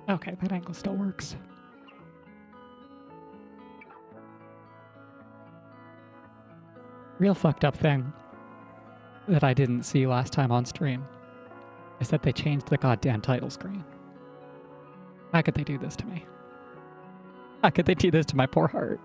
Okay, that angle still works. Real fucked up thing that I didn't see last time on stream is that they changed the goddamn title screen. How could they do this to me? How could they do this to my poor heart?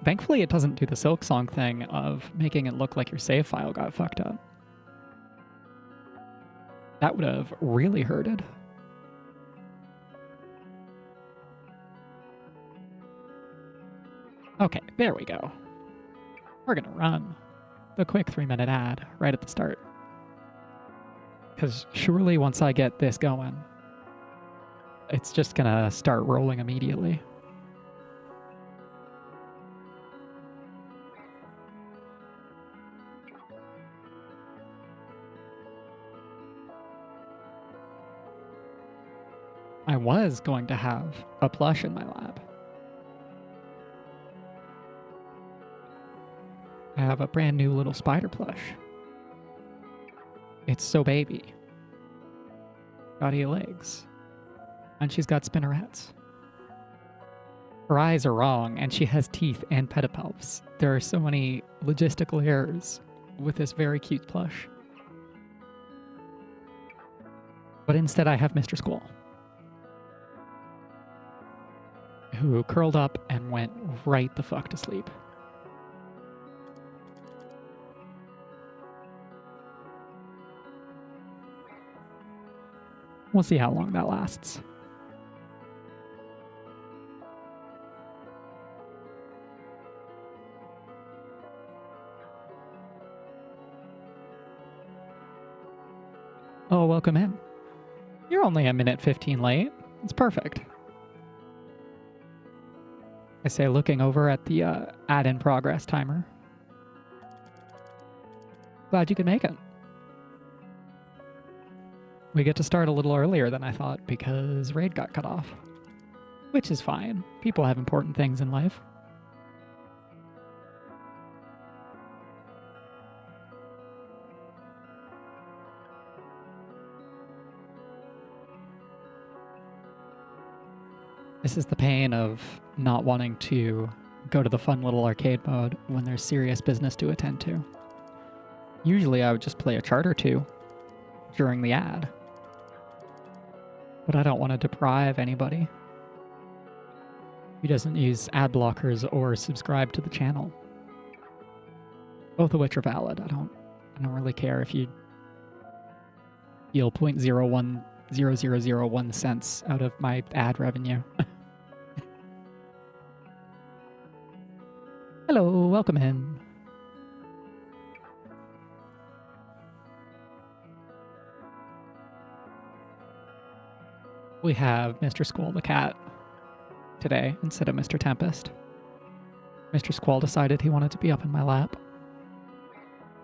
Thankfully, it doesn't do the Silksong thing of making it look like your save file got fucked up. That would have really hurted. Okay, there we go. We're gonna run the quick 3-minute ad right at the start. Because surely once I get this going, it's just gonna start rolling immediately. I was going to have a plush in my lap. I have a brand new little spider plush. It's so baby. Got 8 legs. And she's got spinnerets. Her eyes are wrong, and she has teeth and pedipalps. There are so many logistical errors with this very cute plush. But instead I have Mr. Squall, who curled up and went right the fuck to sleep. We'll see how long that lasts. Oh, welcome in. You're only a minute 15 late. It's perfect. I say, looking over at the ad in progress timer. Glad you could make it. We get to start a little earlier than I thought because raid got cut off. Which is fine. People have important things in life. This is the pain of not wanting to go to the fun little arcade mode when there's serious business to attend to. Usually I would just play a chart or two during the ad. But I don't want to deprive anybody who doesn't use ad blockers or subscribe to the channel. Both of which are valid. I don't really care if you steal 0.010001 cents out of my ad revenue. Hello, welcome in. We have Mr. Squall the cat today instead of Mr. Tempest. Mr. Squall decided he wanted to be up in my lap.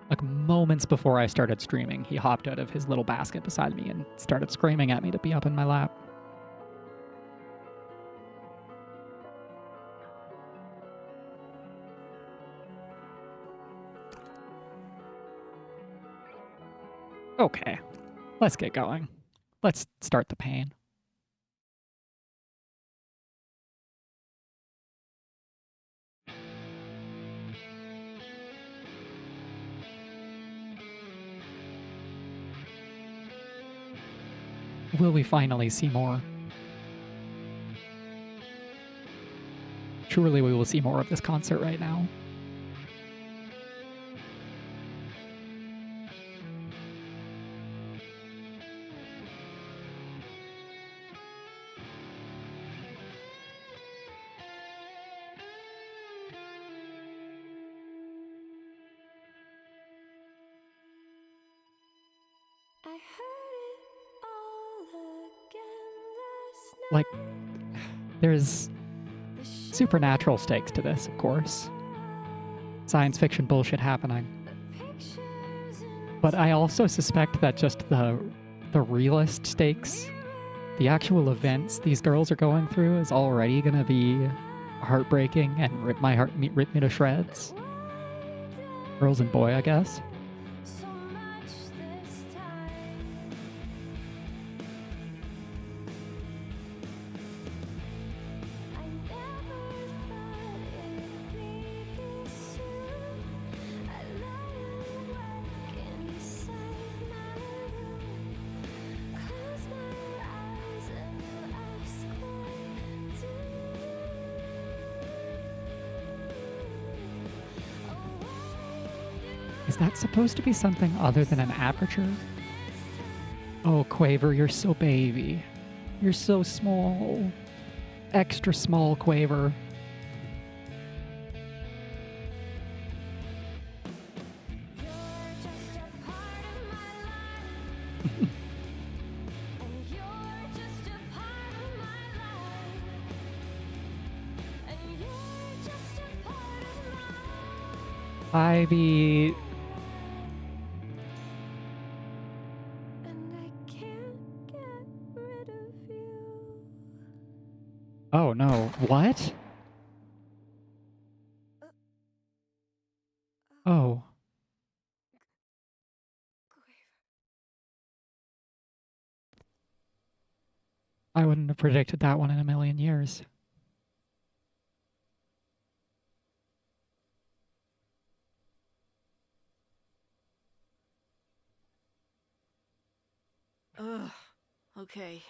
Like moments before I started streaming, he hopped out of his little basket beside me and started screaming at me to be up in my lap. Okay, let's get going. Let's start the pain. Will we finally see more? Surely we will see more of this concert right now. Like, there's supernatural stakes to this, of course. Science fiction bullshit happening. But I also suspect that just the the realist stakes, the actual events these girls are going through is already gonna be heartbreaking and rip me to shreds. Girls and boy, I guess. Is that supposed to be something other than an aperture? Oh, Quaver, you're so baby. You're so small. Extra small, Quaver. I be... Oh no, what? Oh. I wouldn't have predicted that one in a million years. Ugh. Okay.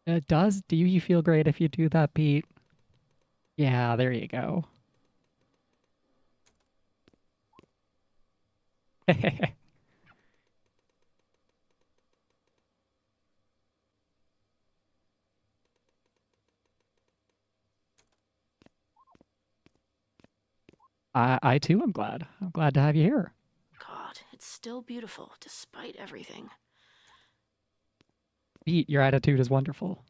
It does? Do you feel great if you do that, Pete? Yeah, there you go. I too am glad. I'm glad to have you here. God, it's still beautiful despite everything. Pete, your attitude is wonderful.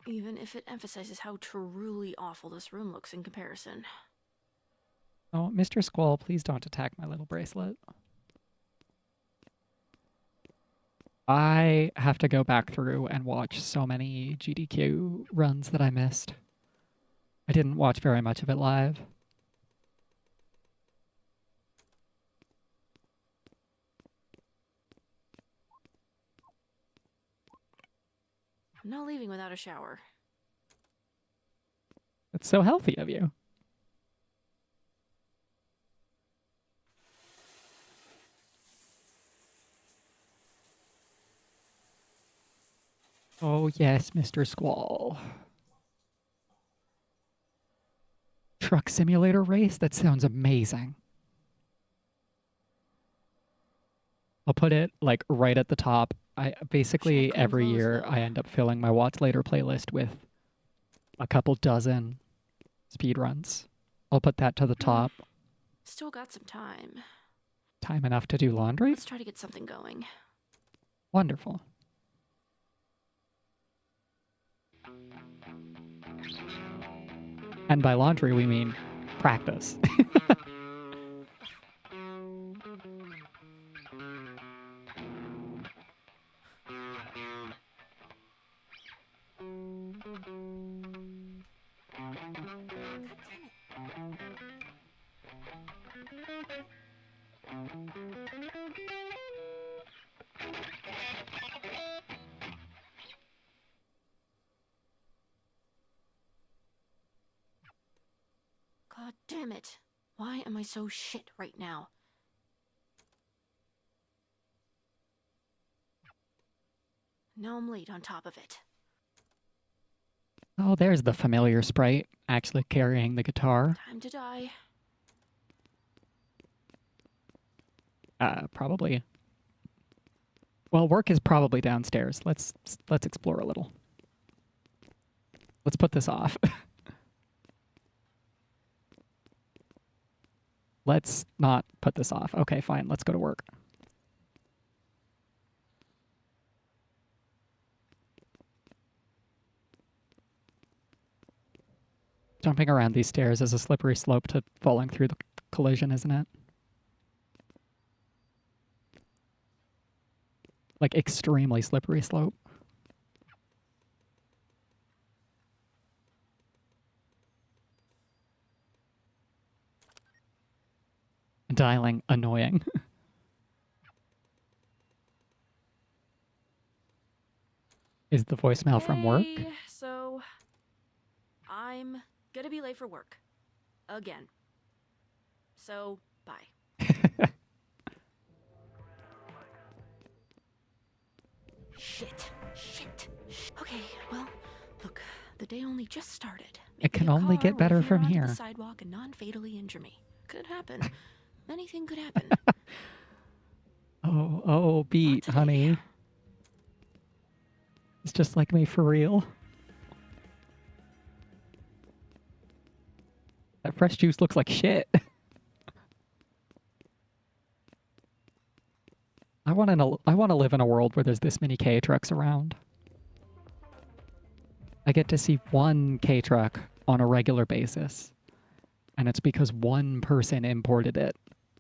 Even if it emphasizes how truly awful this room looks in comparison. Oh, Mr. Squall, please don't attack my little bracelet. I have to go back through and watch so many GDQ runs that I missed. I didn't watch very much of it live. I'm not leaving without a shower. It's so healthy of you. Oh, yes, Mr. Squall. Truck simulator race? That sounds amazing. I'll put it like right at the top. I basically every year I end up filling my Watts Later playlist with a couple dozen speedruns. I'll put that to the top. Still got some time. Time enough to do laundry? Let's try to get something going. Wonderful. And by laundry, we mean practice. God damn it. Why am I so shit right now? Now I'm late on top of it. Oh, there's the familiar sprite actually carrying the guitar. Time to die. Probably. Well, work is probably downstairs. Let's explore a little. Let's put this off. Let's not put this off. Okay, fine. Let's go to work. Jumping around these stairs is a slippery slope to falling through the collision, isn't it? Like, extremely slippery slope. Dialing annoying. Is the voicemail from work? Hey, so I'm gonna be late for work. Again. So, bye. Shit. Okay, well, look, the day only just started. It can Maybe a only car get will better veer from onto here. the sidewalk and non-fatally injure me. Could happen. Anything could happen. Oh, beat, Not today. honey. It's just like me for real. That fresh juice looks like shit. I want to live in a world where there's this many K trucks around. I get to see one K truck on a regular basis, and it's because one person imported it,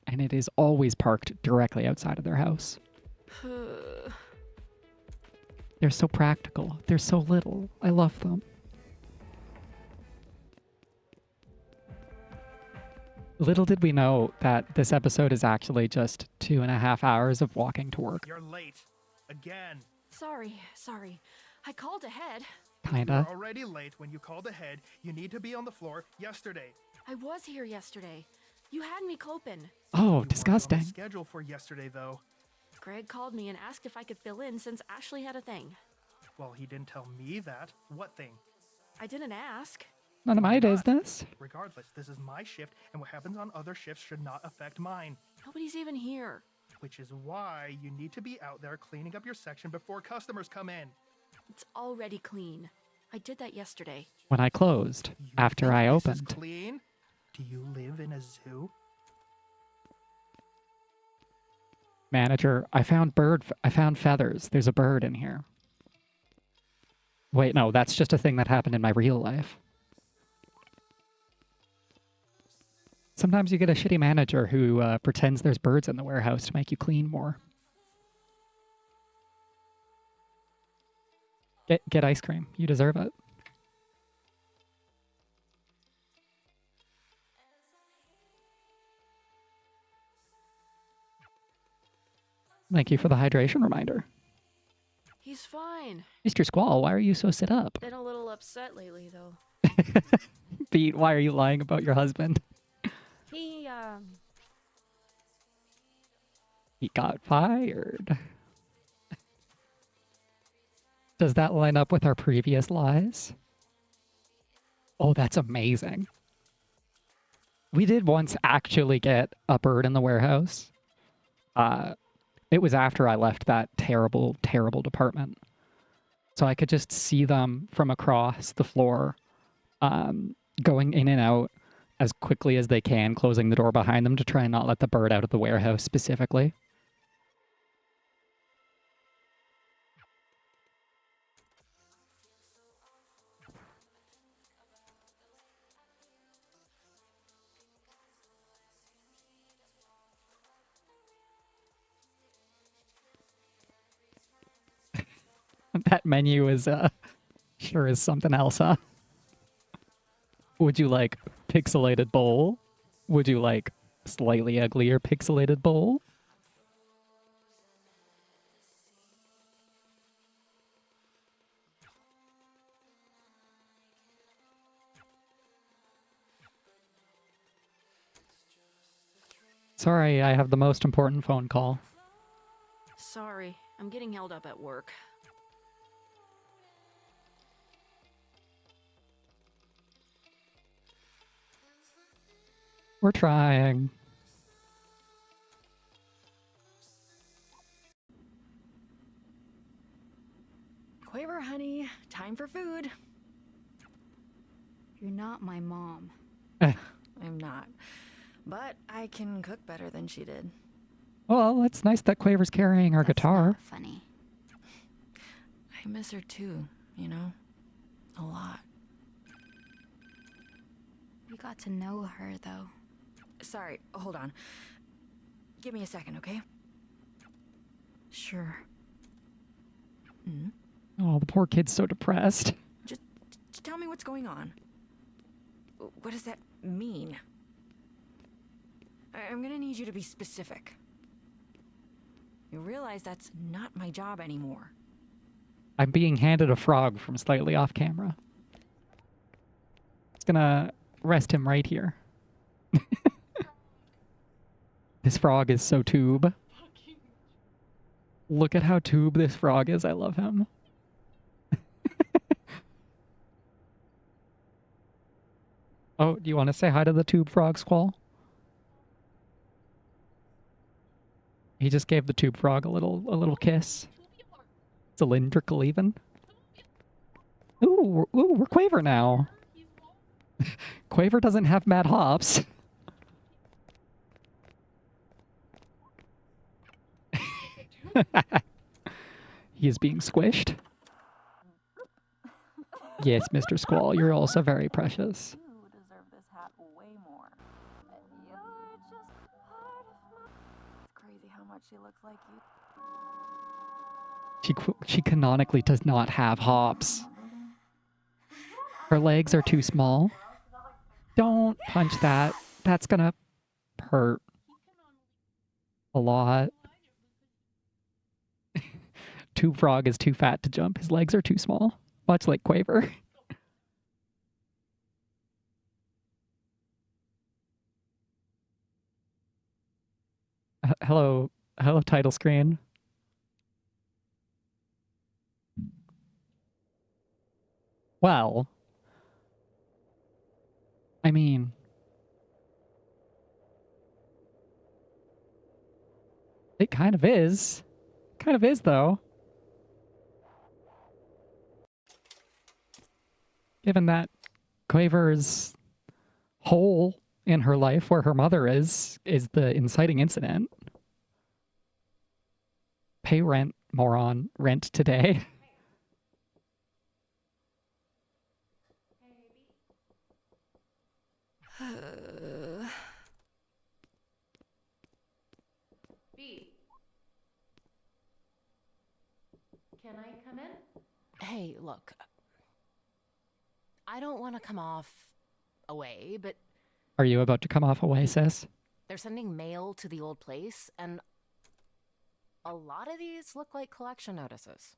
and it is always parked directly outside of their house. They're so practical. They're so little. I love them. Little did we know that this episode is actually just 2.5 hours of walking to work. You're late. Again. Sorry. I called ahead. Kinda. You're already late when you called ahead. You need to be on the floor yesterday. I was here yesterday. You had me coping. Oh, You weren't on disgusting. the schedule for yesterday, though. Greg called me and asked if I could fill in since Ashley had a thing. Well, he didn't tell me that. What thing? I didn't ask. None of my Why not? business. Regardless, this is my shift, and what happens on other shifts should not affect mine. Nobody's even here. Which is why you need to be out there cleaning up your section before customers come in. It's already clean. I did that yesterday. When I closed, You after think I this is opened. clean? Do you live in a zoo? Manager, I found feathers. There's a bird in here. Wait, no, that's just a thing that happened in my real life. Sometimes you get a shitty manager who pretends there's birds in the warehouse to make you clean more. Get ice cream. You deserve it. Thank you for the hydration reminder. He's fine. Mr. Squall, why are you so sit up? Been a little upset lately, though. Pete, why are you lying about your husband? He got fired. Does that line up with our previous lies? Oh, that's amazing. We did once actually get a bird in the warehouse. It was after I left that terrible, terrible department. So I could just see them from across the floor, going in and out as quickly as they can, closing the door behind them to try and not let the bird out of the warehouse specifically. That menu is sure is something else, huh? Would you like pixelated bowl? Would you like slightly uglier pixelated bowl? Sorry, I have the most important phone call. Sorry, I'm getting held up at work. We're trying. Quaver, honey, time for food. You're not my mom. I'm not. But I can cook better than she did. Well, it's nice that Quaver's carrying our That's guitar. not funny. I miss her too, you know? A lot. We got to know her, though. Sorry, hold on. Give me a second, okay? Sure. Oh, the poor kid's so depressed. Just tell me what's going on. What does that mean? I'm gonna need you to be specific. You realize that's not my job anymore. I'm being handed a frog from slightly off camera. It's gonna rest him right here. This frog is so tube. Look at how tube this frog is. I love him. Oh, do you want to say hi to the tube frog, Squall? He just gave the tube frog a little kiss. Cylindrical even. Ooh, we're Quaver now. Quaver doesn't have mad hops. He is being squished. Yes, Mr. Squall, you're also very precious. You deserve this hat way more. You're just part of my... It's crazy how much she looks like you. She canonically does not have hops. Her legs are too small. Don't punch that. That's gonna hurt a lot. Tube Frog is too fat to jump. His legs are too small. Much like Quaver. Hello title screen. Well, I mean, it kind of is. Kind of is, though. Given that Quaver's hole in her life where her mother is the inciting incident. Pay rent, moron. Rent today. B. Can I come in? Hey, look. I don't want to come off away, but Are you about to come off away, sis? they're sending mail to the old place, and a lot of these look like collection notices.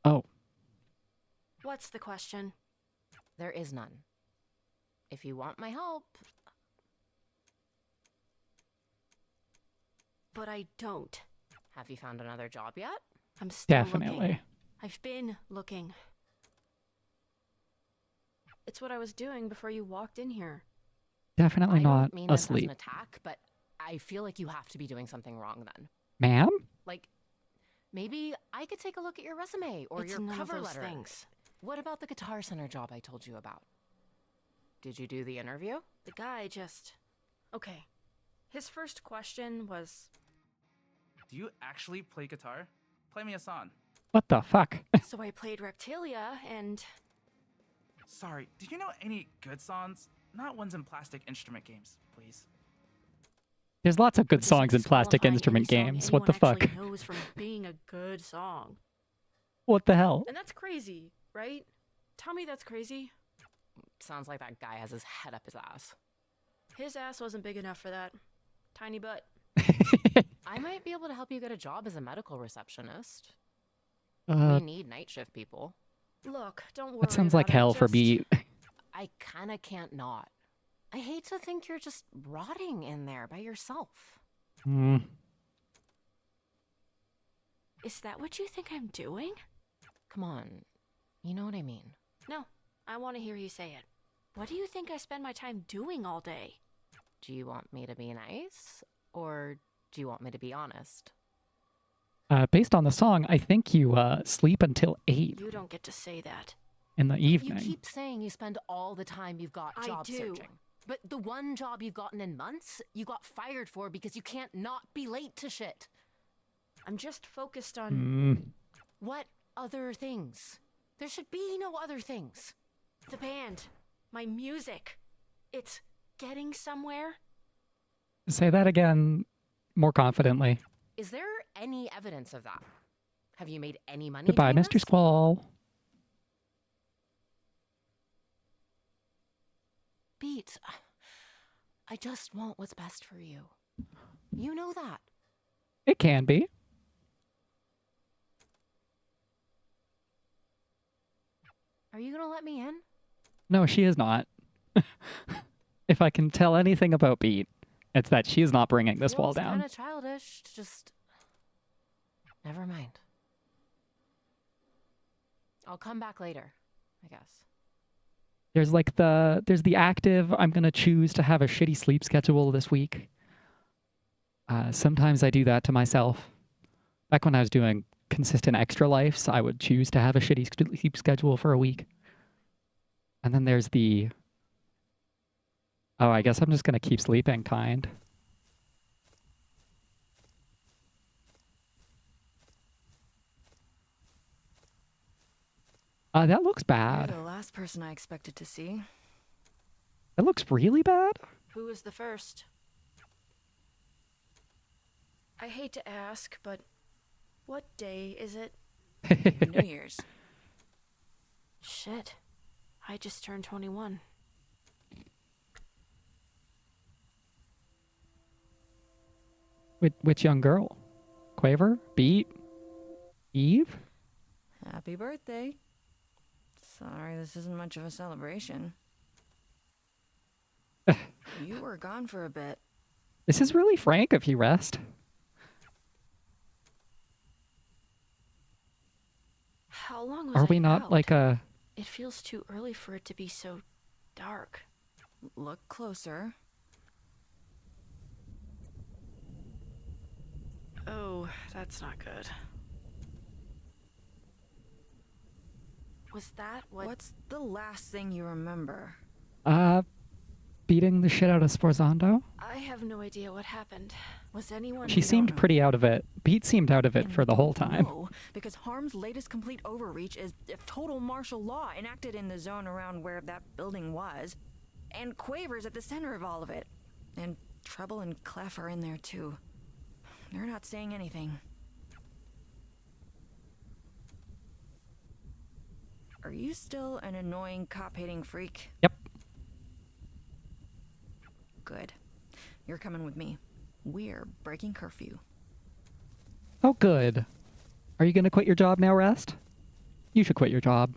Oh, What's the question? There is none. If you want my help, But I don't. have you found another job yet? I'm still definitely. looking. I've been looking. It's what I was doing before you walked in here. Definitely I not don't mean this as asleep. an attack, but I feel like you have to be doing something wrong then. Ma'am? Like, maybe I could take a look at your resume or It's your none of cover those letter. things. What about the Guitar Center job I told you about? Did you do the interview? The guy just... Okay. His first question was... Do you actually play guitar? Play me a song. What the fuck? So I played Reptilia, and... Sorry, do you know any good songs? Not ones in plastic instrument games, please. There's lots of good Doesn't songs in plastic disqualify instrument any song games. What the anyone fuck? actually knows from being a good song. What the hell? And that's crazy, right? Tell me that's crazy. Sounds like that guy has his head up his ass. His ass wasn't big enough for that. Tiny butt. I might be able to help you get a job as a medical receptionist. Uh, We need night shift people. Look, don't worry. that sounds like about it, hell for just- Beat. I kinda can't not. I hate to think you're just rotting in there by yourself. Hmm. Is that what you think I'm doing? Come on, you know what I mean. No, I want to hear you say it. What do you think I spend my time doing all day? Do you want me to be nice, or do you want me to be honest? Based on the song, I think you sleep until 8 You don't get to say that. in the You evening. keep saying you spend all the time you've got I job do. searching. But the one job you've gotten in months, you got fired for because you can't not be late to shit. I'm just focused on... Hmm. What other things? There should be no other things. The band. My music. It's getting somewhere? Say that again more confidently. Is there any evidence of that? Have you made any money? Goodbye, doing Mr. this? Squall. Beats, I just want what's best for you. You know that. It can be. Are you gonna let me in? No, she is not. If I can tell anything about Beat, it's that she is not bringing this wall down. Kind of childish. Just never mind. I'll come back later, I guess. There's like there's the active, I'm going to choose to have a shitty sleep schedule this week. Sometimes I do that to myself. Back when I was doing consistent extra lives, I would choose to have a shitty sleep schedule for a week. And then there's the, oh, I guess I'm just going to keep sleeping kind. That looks bad. You're the last person I expected to see. That looks really bad. Who was the first? I hate to ask, but what day is it? New Year's. Shit. I just turned 21. Which young girl? Quaver? Beat? Eve? Happy birthday. Sorry, this isn't much of a celebration. You were gone for a bit. This is really frank of you, Rest. How long was Are I we not out? like a... It feels too early for it to be so dark. Look closer. Oh, that's not good. Was that what... What's the last thing you remember? Beating the shit out of Sforzando? I have no idea what happened. Was anyone... She seemed pretty out of it. Beat seemed out of it for the whole time. No, because Harm's latest complete overreach is total martial law enacted in the zone around where that building was. And Quaver's at the center of all of it. And Trouble and Clef are in there too. They're not saying anything. Are you still an annoying cop-hating freak? Yep. Good. You're coming with me. We're breaking curfew. Oh, good. Are you going to quit your job now, Rest? You should quit your job.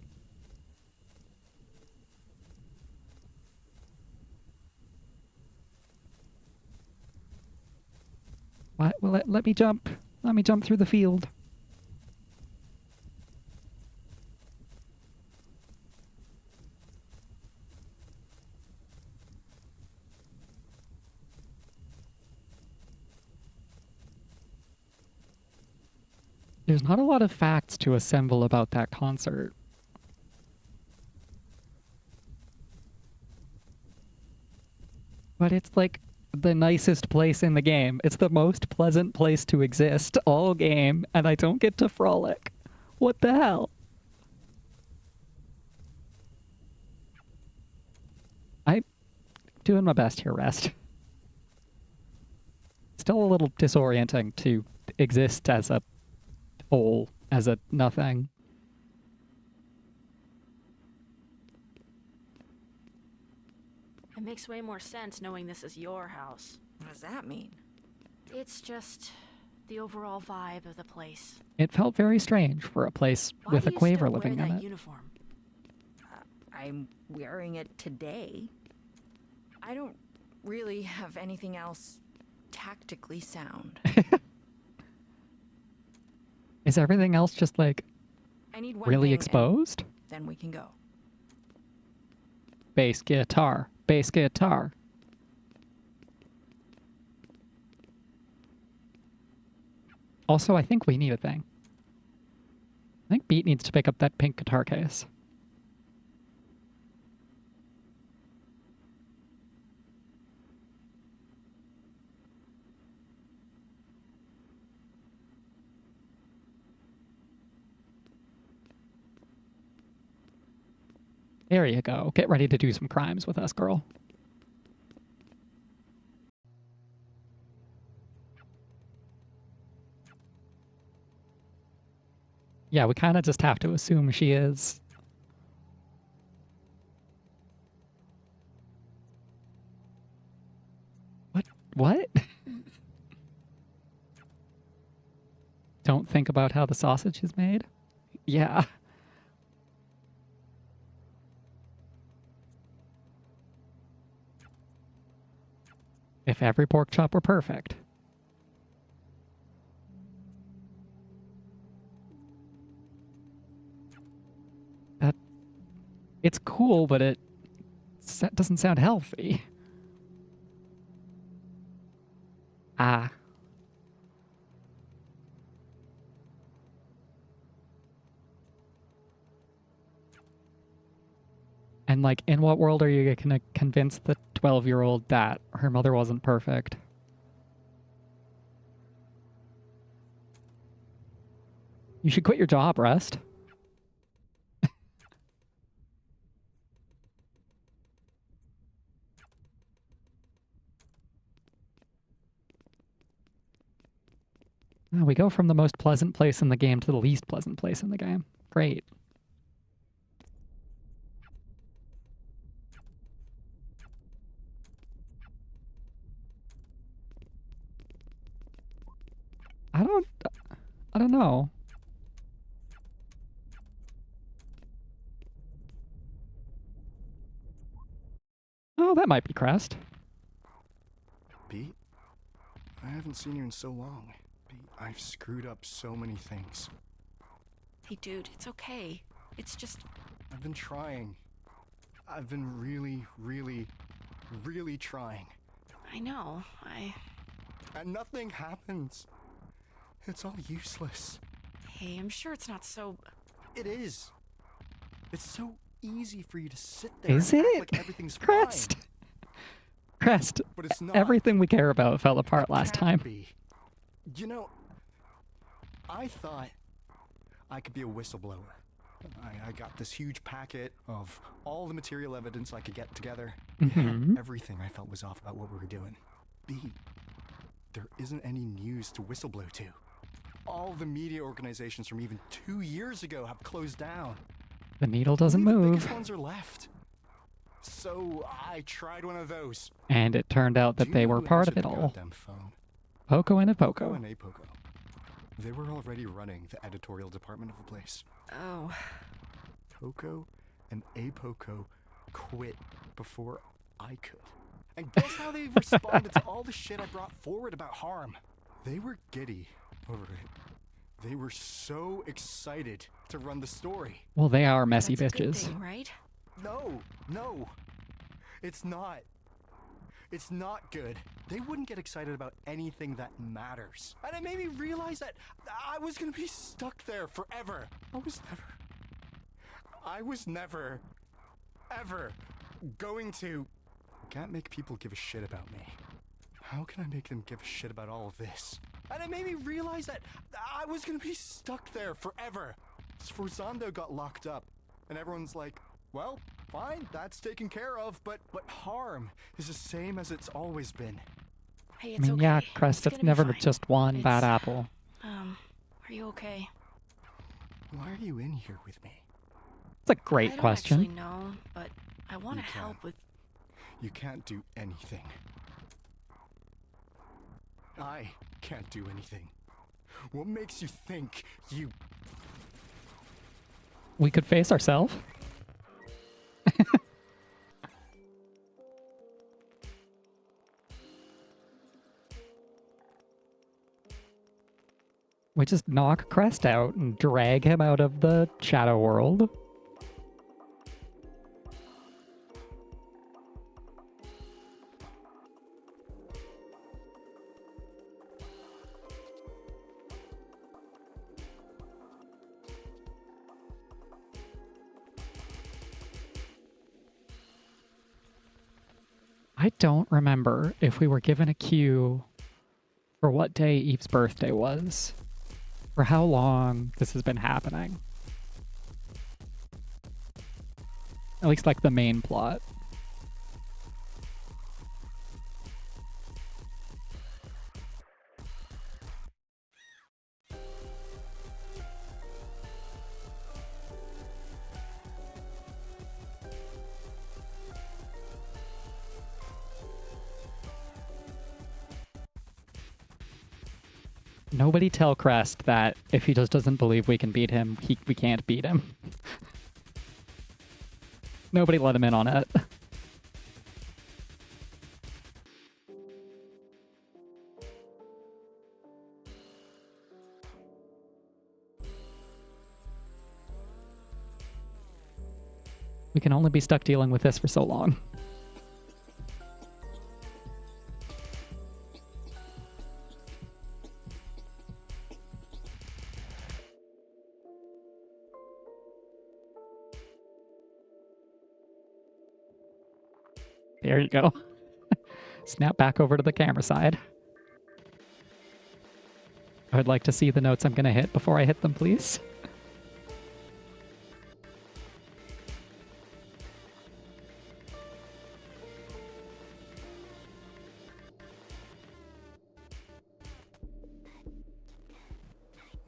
What? Well, let me jump. Let me jump through the field. There's not a lot of facts to assemble about that concert. But it's like the nicest place in the game. It's the most pleasant place to exist all game, and I don't get to frolic. What the hell? I'm doing my best here, Rest. Still a little disorienting to exist as a whole, as a nothing. It makes way more sense knowing this is your house. What does that mean? It's just the overall vibe of the place. It felt very strange for a place Why with do a you Quaver still living wear in that it. uniform? I'm wearing it today. I don't really have anything else tactically sound. Is everything else just like I need one really thing, exposed? and then we can go. Bass guitar. Bass guitar. Also, I think we need a thing. I think Beat needs to pick up that pink guitar case. There you go. Get ready to do some crimes with us, girl. Yeah, we kind of just have to assume she is. What? Don't think about how the sausage is made? Yeah. If every pork chop were perfect. It's cool, but it doesn't sound healthy. Ah. And, like, in what world are you going to convince the 12-year-old that her mother wasn't perfect? You should quit your job, Rust. We go from the most pleasant place in the game to the least pleasant place in the game. Great. I don't know. Oh, that might be Crest. Pete? I haven't seen you in so long. Pete, I've screwed up so many things. Hey, dude, it's okay. It's just... I've been trying. I've been really, really, really trying. I know. And nothing happens. It's all useless. Hey, I'm sure it's not so... It is. It's so easy for you to sit there Is and act it? like everything's Crest. fine. Crest. But it's not. Everything we care about fell apart It last can't time. be. You know, I thought I could be a whistleblower. I got this huge packet of all the material evidence I could get together. Mhm. Everything I felt was off about what we were doing. B, there isn't any news to whistleblow to. All the media organizations from even 2 years ago have closed down. The needle doesn't Only the move. biggest ones are left. So I tried one of those. And it turned out Do that you they know were who part of answered it the all. goddamn phone? Poco and a Poco Poco. and a Poco. They were already running the editorial department of the place. Oh. Poco and a Poco quit before I could. And guess how they responded to all the shit I brought forward about harm? They were giddy over it. They were so excited to run the story. Well, they are messy That's a good bitches. thing, right? No. It's not. It's not good. They wouldn't get excited about anything that matters. And it made me realize that I was gonna be stuck there forever. I was never, ever going to... Can't make people give a shit about me. How can I make them give a shit about all of this? And it made me realize that I was gonna be stuck there forever. Sforzando got locked up, and everyone's like, well, fine, that's taken care of, but harm is the same as it's always been. Hey, I it's mean, okay. yeah, Crest, It's it's gonna be never fine. just one bad It's- apple. Are you okay? Why are you in here with me? It's a I great don't question. actually know, but I want to You can. help with... You can't do anything. I can't do anything. What makes you think you... We could face ourselves. We just knock Crest out and drag him out of the shadow world. I don't remember if we were given a cue for what day Eve's birthday was, for how long this has been happening. At least like the main plot. Nobody tell Crest that if he just doesn't believe we can beat him, we can't beat him. Nobody let him in on it. We can only be stuck dealing with this for so long. There you go. Snap back over to the camera side. I would like to see the notes I'm going to hit before I hit them, please.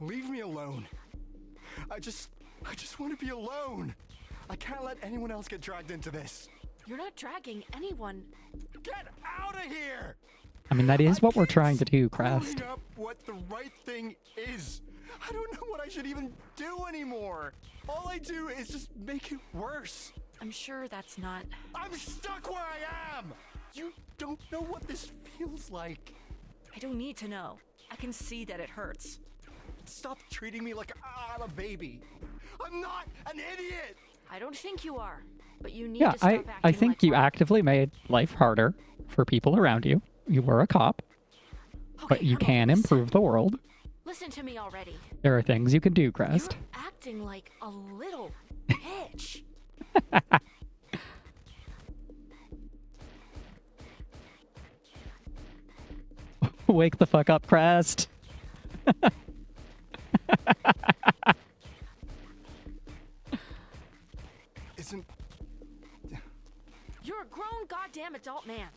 Leave me alone. I just want to be alone. I can't let anyone else get dragged into this. You're not dragging anyone. Get out of here! I mean, that is what we're trying to do, Growing Crest. up what the right thing is. I don't know what I should even do anymore. All I do is just make it worse. I'm sure that's not... I'm stuck where I am! You don't know what this feels like. I don't need to know. I can see that it hurts. Stop treating me like I'm a baby. I'm not an idiot! I don't think you are. But you need Yeah, to stop acting I think like you one. actively made life harder for people around you. You were a cop, but Okay, you I'm over can this. improve the world. Listen to me already. There are things you can do, Crest. You're acting like a little bitch. Wake the fuck up, Crest. Isn't... You're a grown goddamn adult man.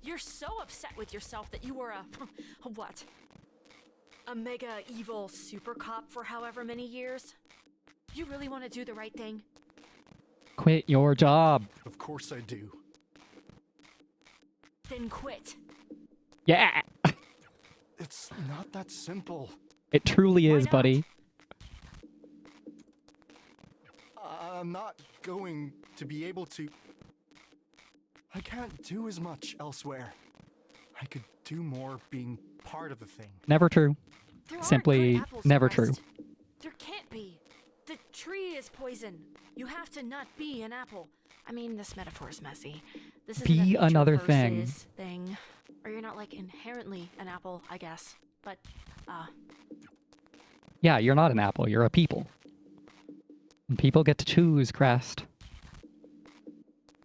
You're so upset with yourself that you were a what? A mega evil super cop for however many years? You really want to do the right thing? Quit your job. Of course I do. Then quit. Yeah, It's not that simple. it truly Why is, not? buddy. I'm not going to be able to... I can't do as much elsewhere. I could do more being part of the thing. Never true. There are Simply good apples, never Crest. true. There can't be. The tree is poison. You have to not be an apple. I mean, this metaphor is messy. This isn't Be a nature another thing. versus thing. Or you're not like inherently an apple, I guess. But, Yeah, you're not an apple. You're a people. And people get to choose, Crest.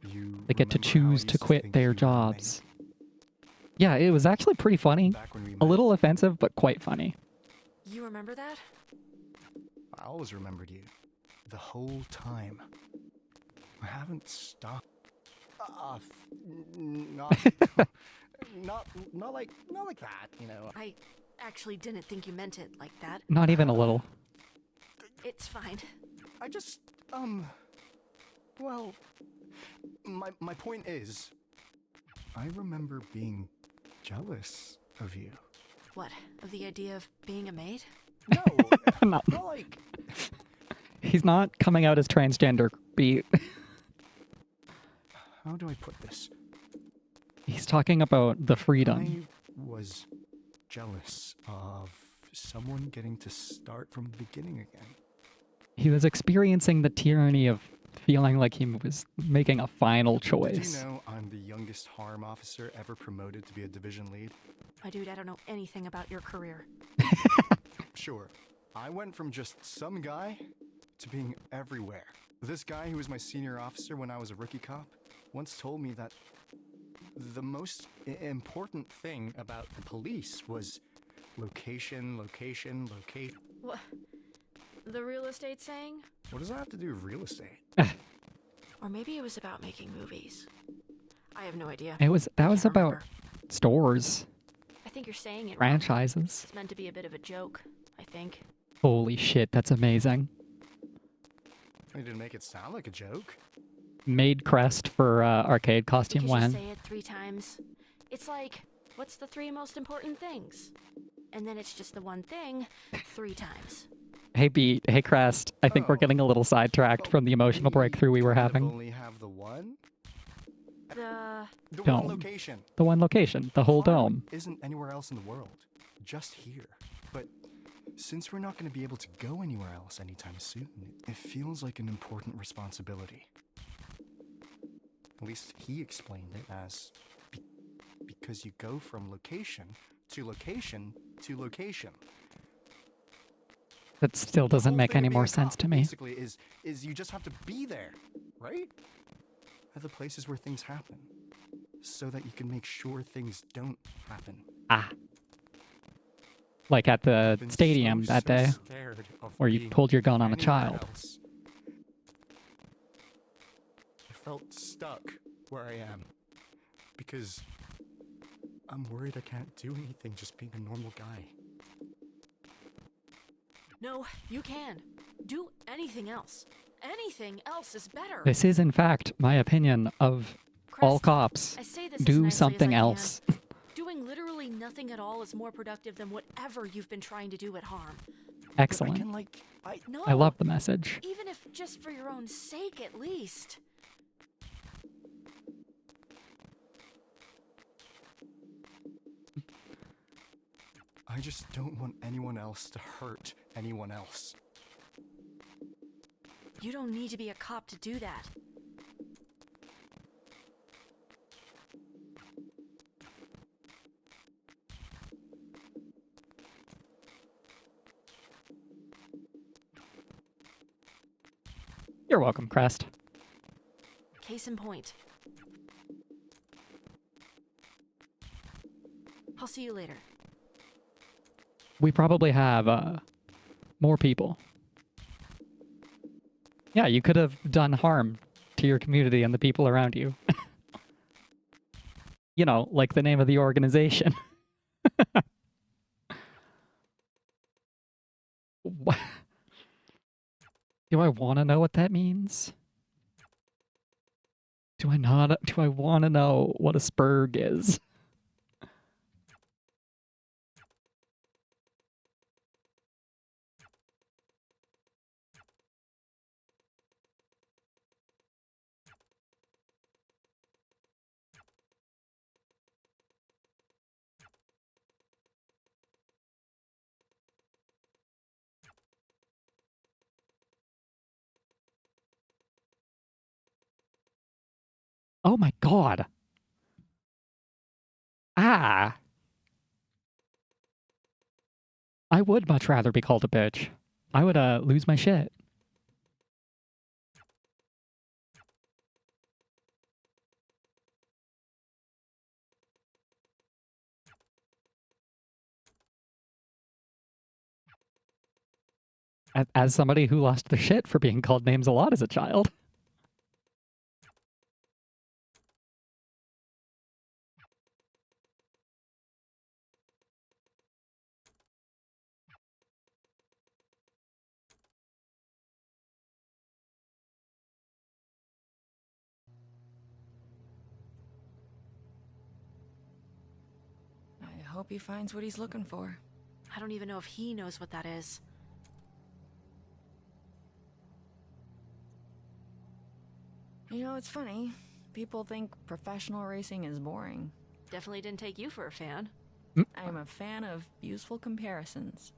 You They get to remember how I choose used to quit think their you were jobs. Yeah, it was actually pretty funny. amazing back when we A met? little offensive, but quite funny. you remember that? I always remembered you. The whole time. I haven't stopped. Not, not like that, you know. I actually didn't think you meant it like that. Not even a little. It's fine. I just, well, my point is, I remember being jealous of you. What? Of the idea of being a maid? No, Not- not like, He's not coming out as transgender, Beat. how do I put this? He's talking about the freedom. I was jealous of someone getting to start from the beginning again. He was experiencing the tyranny of feeling like he was making a final Did choice. you know I'm the youngest harm officer ever promoted to be a division lead? My dude, I don't know anything about your career. Sure. I went from just some guy to being everywhere. This guy who was my senior officer when I was a rookie cop once told me that the most important thing about the police was location, location, location. What? The real estate saying? What does that have to do with real estate? Or maybe it was about making movies. I have no idea. That was Can't about remember. stores, I think you're saying it wrong. franchises. It's meant to be a bit of a joke, I think. Holy shit, that's amazing. You didn't make it sound like a joke. Made Crest for arcade Because costume you when. say it 3 times. It's like What's the 3 most important things? And then it's just the one thing 3 times. Hey, Beat. Hey, Crest. I think we're Oh. getting a little sidetracked from the emotional breakthrough we were kind of having. Only have the one? The... The Dome. one location. The one location, the whole Harm dome. Isn't anywhere else in the world. Just here. But since we're not going to be able to go anywhere else anytime soon, it feels like an important responsibility. At least he explained it as because you go from location to location to location. That still The doesn't whole make thing any of being more a sense cop, to me. Basically, is you just have to be there, right? At the places where things happen, so that you can make sure things don't happen. Ah. Like at the I've been stadium so that day, scared of where you being pulled your gun on a anywhere child. else. I felt stuck where I am because I'm worried I can't do anything just being a normal guy. No, you can. Do anything else. Anything else is better. This is, in fact, my opinion of all Crest, cops. I say this as Do nicely as something I can. else. Doing literally nothing at all is more productive than whatever you've been trying to do at Harm. I Excellent. can No. I love the message. Even if just for your own sake, at least. I just don't want anyone else to hurt anyone else. You don't need to be a cop to do that. You're welcome, Crest. Case in point. I'll see you later. We probably have more people. Yeah, you could have done harm to your community and the people around you. You know, like the name of the organization. What? Do I want to know what that means? Do I not? Do I want to know what a spurg is? Oh my god. Ah. I would much rather be called a bitch. I would lose my shit. As somebody who lost their shit for being called names a lot as a child. I hope he finds what he's looking for. I don't even know if he knows what that is. You know, it's funny. People think professional racing is boring. Definitely didn't take you for a fan. I'm a fan of useful comparisons.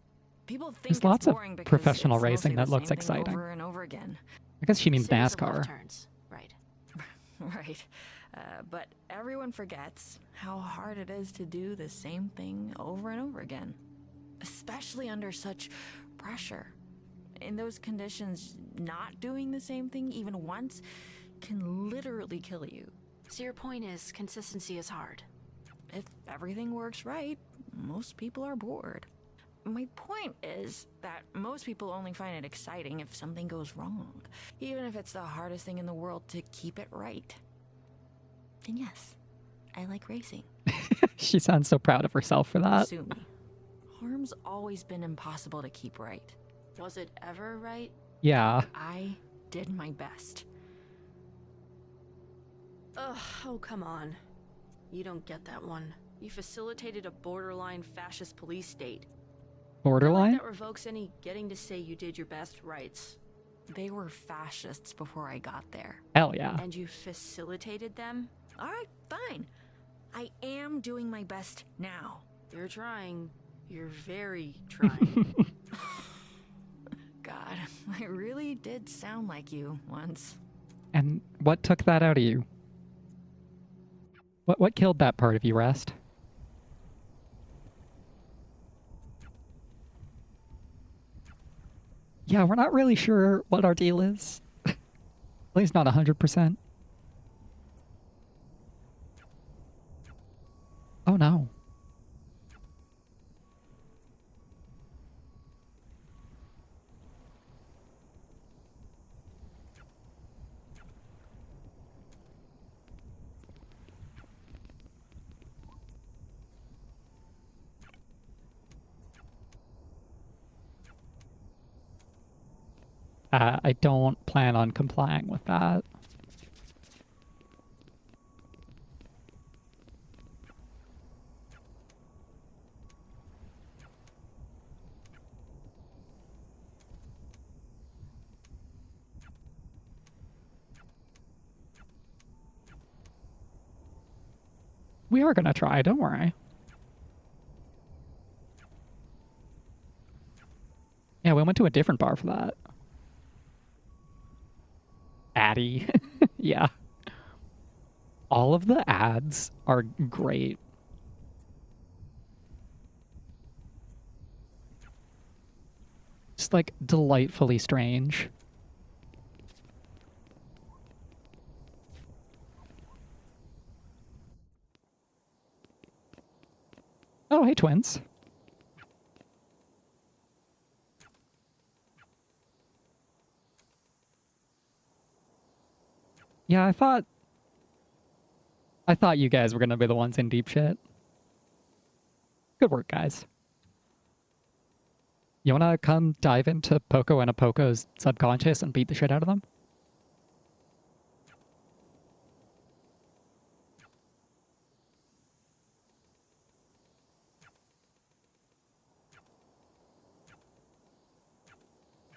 People think There's it's lots of boring because professional it's racing mostly that the looks same thing exciting. over and over again. I guess she means Series of left NASCAR. turns. Right. Right. But everyone forgets how hard it is to do the same thing over and over again. Especially under such pressure. In those conditions, not doing the same thing even once can literally kill you. So your point is, consistency is hard. If everything works right, most people are bored. My point is that most people only find it exciting if something goes wrong, even if it's the hardest thing in the world to keep it right. And yes, I like racing. She sounds so proud of herself for that. Sue me. Harm's always been impossible to keep right. Was it ever right? Yeah. I did my best. Ugh, oh come on. You don't get that one. You facilitated a borderline fascist police state. Borderline? Not that revokes any getting to say you did your best rights. They were fascists before I got there. Hell yeah. And you facilitated them? All right, fine. I am doing my best now. You're trying. You're very trying. God, I really did sound like you once. And what took that out of you? What killed that part of you, Rest? Yeah, we're not really sure what our deal is. At least not 100%. Oh no. I don't plan on complying with that. We are gonna try, don't worry. Yeah, we went to a different bar for that. Addy. Yeah. All of the ads are great. Just like delightfully strange. Oh, hey, twins. Yeah, I thought you guys were gonna be the ones in deep shit. Good work, guys. You wanna come dive into Poco and Apoco's subconscious and beat the shit out of them?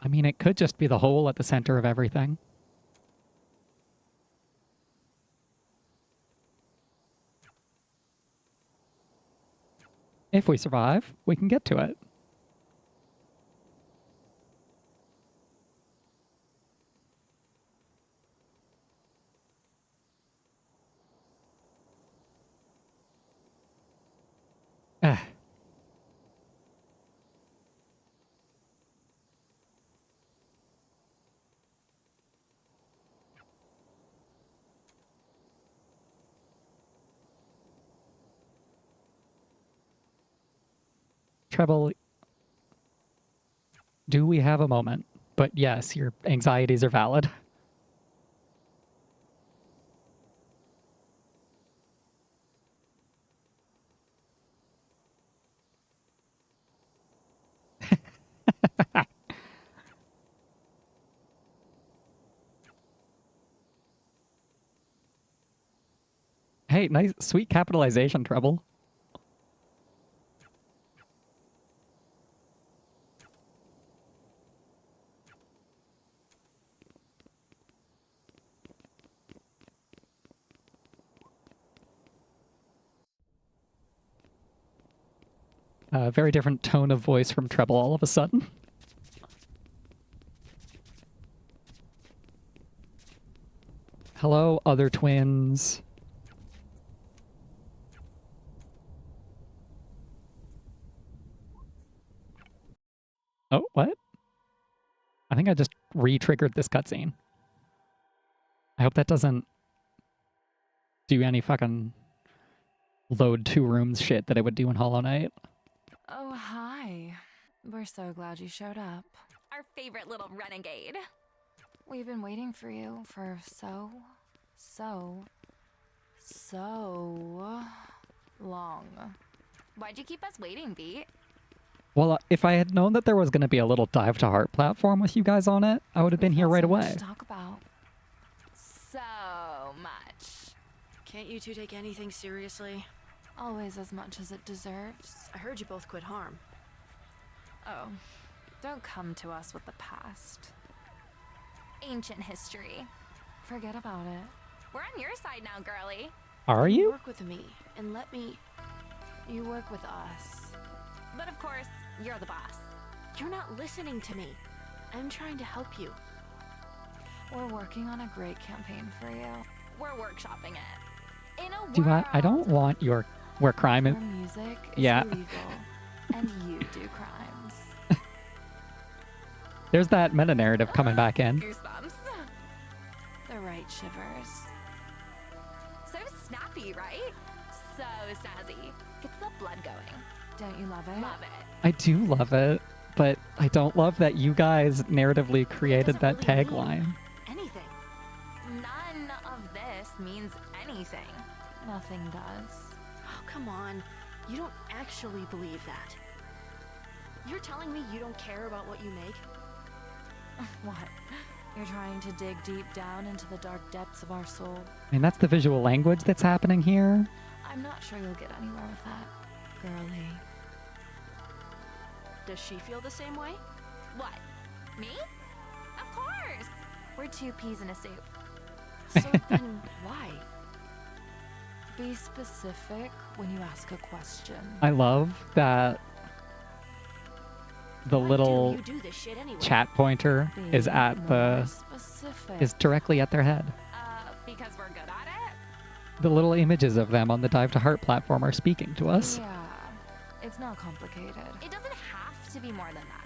I mean, it could just be the hole at the center of everything. If we survive, we can get to it. Ah. Treble, do we have a moment? But yes, your anxieties are valid. Hey, nice, sweet capitalization, Treble. Very different tone of voice from Treble all of a sudden. Hello, other twins. Oh, what? I think I just re-triggered this cutscene. I hope that doesn't do any fucking load 2 rooms shit that it would do in Hollow Knight. Oh, hi. We're so glad you showed up. Our favorite little renegade. We've been waiting for you for so long. Why'd you keep us waiting, Beat? Well, if I had known that there was going to be a little Dive to Heart platform with you guys on it, I would have been here right So much away. to talk about. So much. Can't you two take anything seriously? Always as much as it deserves. I heard you both quit harm. Oh, don't come to us with the past. Ancient history. Forget about it. We're on your side now, girly. Are you? Work with me and let me. You work with us. But of course, you're the boss. You're not listening to me. I'm trying to help you. We're working on a great campaign for you. We're workshopping it. In a Do world I don't want your where crime where is. music is Yeah. illegal and you do crimes. There's that meta narrative coming back in. Goosebumps. The right shivers. So snappy, right? So snazzy. Gets the blood going. Don't you love it? Love it. I do love it, but I don't love that you guys narratively created that doesn't really tagline. Anything. None of this means anything. Nothing does. Oh, come on. You don't actually believe that. You're telling me you don't care about what you make? What? You're trying to dig deep down into the dark depths of our soul? I mean, that's the visual language that's happening here. I'm not sure you'll get anywhere with that, girly. Does she feel the same way? What? Me? Of course. We're two peas in a soup. So then why? Be specific when you ask a question. I love that the Why little do you do this shit anyway? chat pointer is Be at more the specific. is directly at their head. Because we're good at it? The little images of them on the Dive to Heart platform are speaking to us. Yeah, it's not complicated. It doesn't have to be more than that.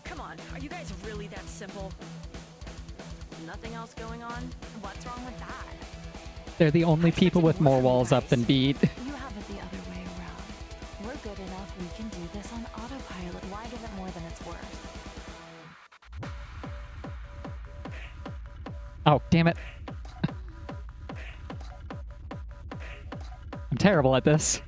Come on, are you guys really that simple? Nothing else going on? What's wrong with that? They're the only people with more walls up than Beat. You have it the other way around. We're good enough, we can do this on autopilot. Why give it more than it's worth? Oh, damn it. I'm terrible at this.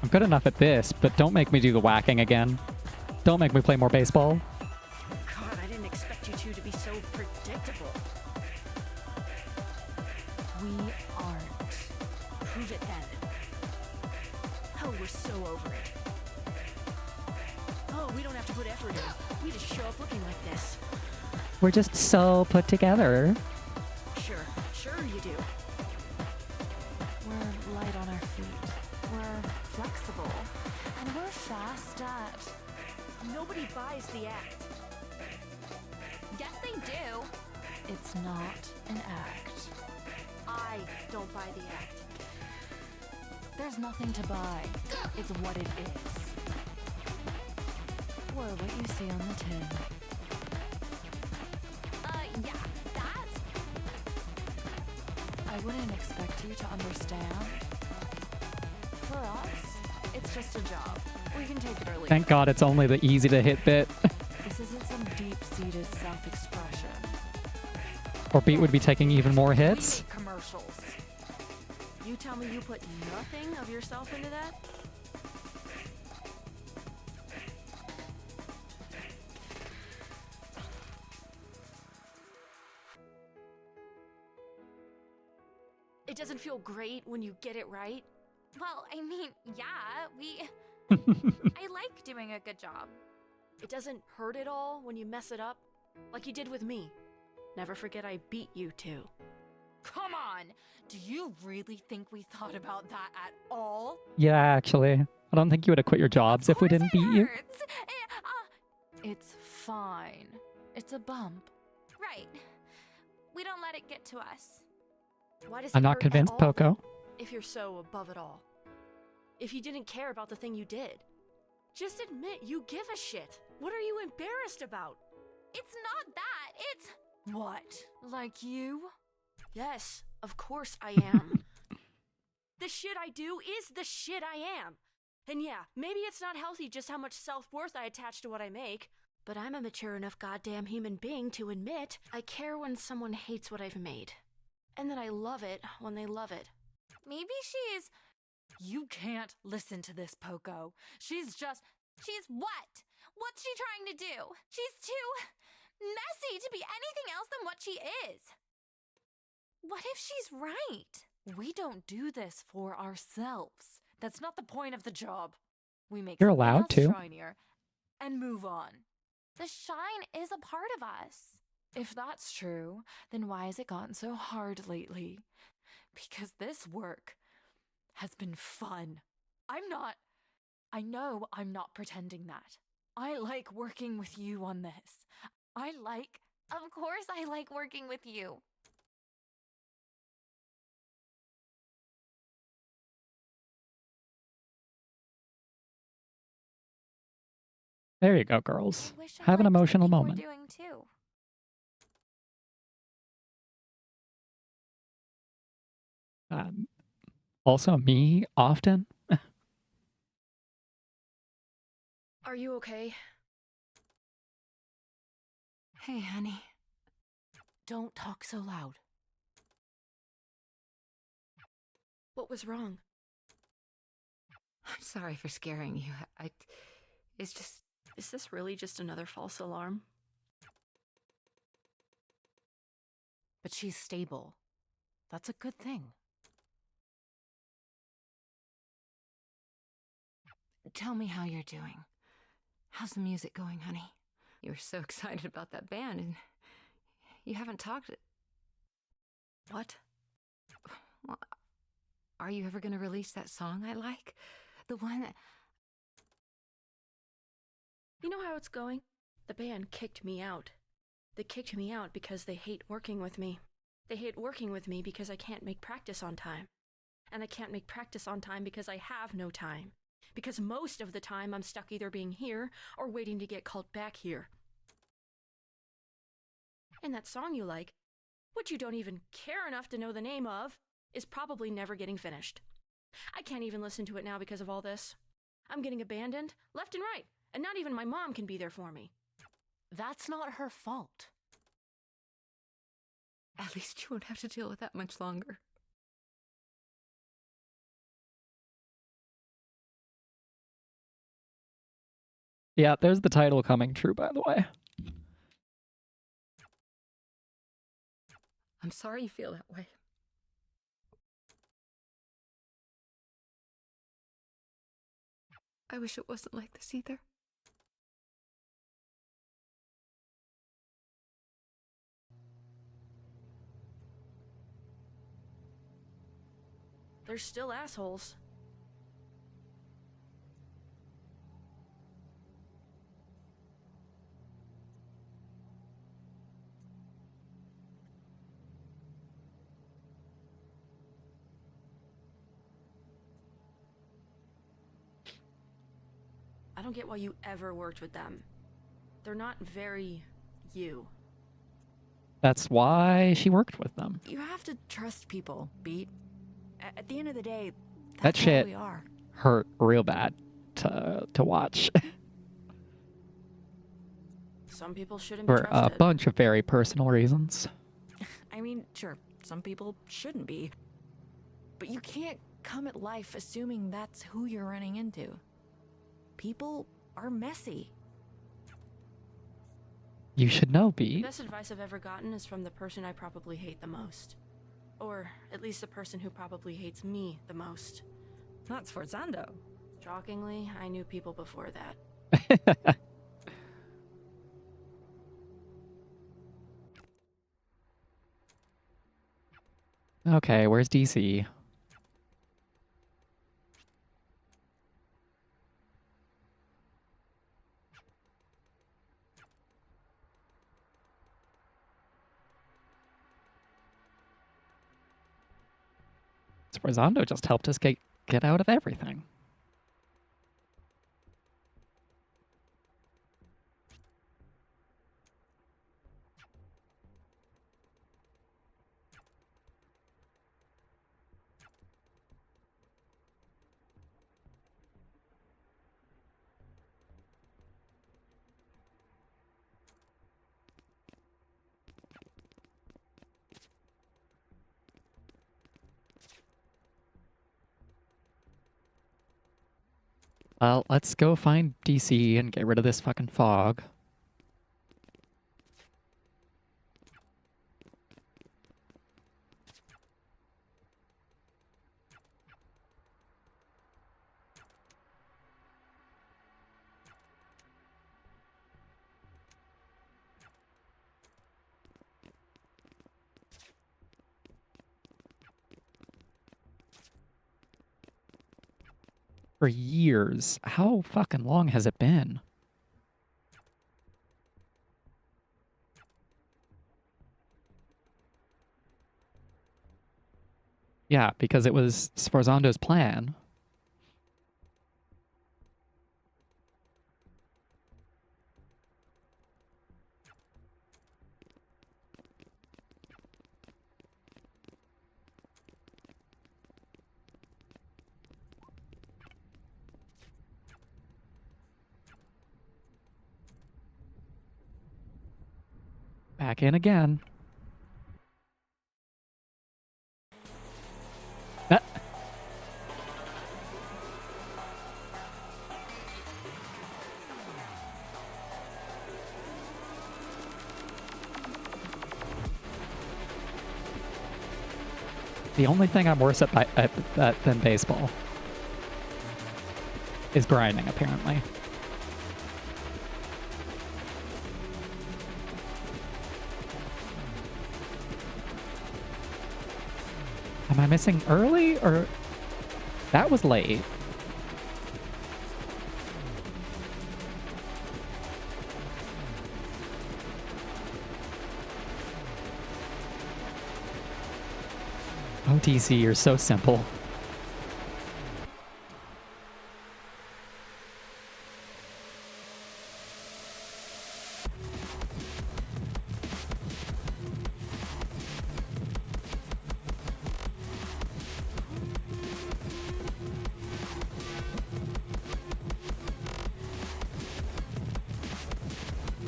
I'm good enough at this, but don't make me do the whacking again. Don't make me play more baseball. God, I didn't expect you two to be so predictable. We aren't. Prove it then. Oh, we're so over it. Oh, we don't have to put effort in. We just show up looking like this. We're just so put together. Sure you do. We're light on our feet. We're flexible. And we're fast at... Nobody buys the act. Yes, they do. It's not an act. I don't buy the act. There's nothing to buy. It's what it is. We're what you see on the tin. Yeah, that's... I wouldn't expect you to understand. For us, it's just a job. We can take it or leave Thank it. God it's only the easy to hit bit. This isn't some deep-seated self-expression. Or Beat would be taking even more hits. We make commercials. You tell me you put nothing of yourself into that? It doesn't feel great when you get it right. Well, I mean, yeah, I like doing a good job. It doesn't hurt at all when you mess it up, like you did with me. Never forget I beat you too. Come on! Do you really think we thought about that at all? Yeah, actually. I don't think you would have quit your jobs if we didn't beat you. Hurts. It's fine. It's a bump. Right. We don't let it get to us. Why does I'm it not hurt at convinced, all, Poco. then, if you're so above it all? If you didn't care about the thing you did, just admit you give a shit. What are you embarrassed about? It's not that. It's... What? Like you? Yes, of course I am. The shit I do is the shit I am. And yeah, maybe it's not healthy just how much self-worth I attach to what I make, but I'm a mature enough goddamn human being to admit I care when someone hates what I've made. And that I love it when they love it. Maybe she's... You can't listen to this, Poco. She's just... She's what? What's she trying to do? She's too... messy to be anything else than what she is. What if she's right? We don't do this for ourselves. That's not the point of the job. We make You're something allowed else to. shinier and move on. The shine is a part of us. If that's true, then why has it gotten so hard lately? Because this work has been fun. I know I'm not pretending that. I like working with you on this. Of course I like working with you. There you go, girls. I wish I Have an liked what emotional you were moment. doing too. Also, me often. Are you okay? Hey, honey. Don't talk so loud. What was wrong? I'm sorry for scaring you. It's just... Is this really just another false alarm? But she's stable. That's a good thing. Tell me how you're doing. How's the music going, honey? You were so excited about that band, and you haven't talked... What? Well, are you ever going to release that song I like? The one that... You know how it's going? The band kicked me out. They kicked me out because they hate working with me. They hate working with me because I can't make practice on time. And I can't make practice on time because I have no time. Because most of the time I'm stuck either being here or waiting to get called back here. And that song you like, which you don't even care enough to know the name of, is probably never getting finished. I can't even listen to it now because of all this. I'm getting abandoned left and right, and not even my mom can be there for me. That's not her fault. At least you won't have to deal with that much longer. Yeah, there's the title coming true, by the way. I'm sorry you feel that way. I wish it wasn't like this either. They're still assholes. I don't get why you ever worked with them. They're not very you. That's why she worked with them. You have to trust people, Beat. At the end of the day, That that's all shit we are. hurt real bad to watch Some people shouldn't be for a trusted. bunch of very personal reasons. I mean, sure, some people shouldn't be. But you can't come at life assuming that's who you're running into. People are messy. You should know, The B. best advice I've ever gotten is from the person I probably hate the most. Or at least the person who probably hates me the most. That's Forzando. Shockingly, I knew people before that. Okay, where's DC? Sforzando just helped us get out of everything. Well, let's go find DC and get rid of this fucking fog. For years. How fucking long has it been? Yeah, because it was Sforzando's plan. Back in again. Ah. The only thing I'm worse at than baseball is grinding, apparently. Am I missing early, or that was late? OTC, you're so simple.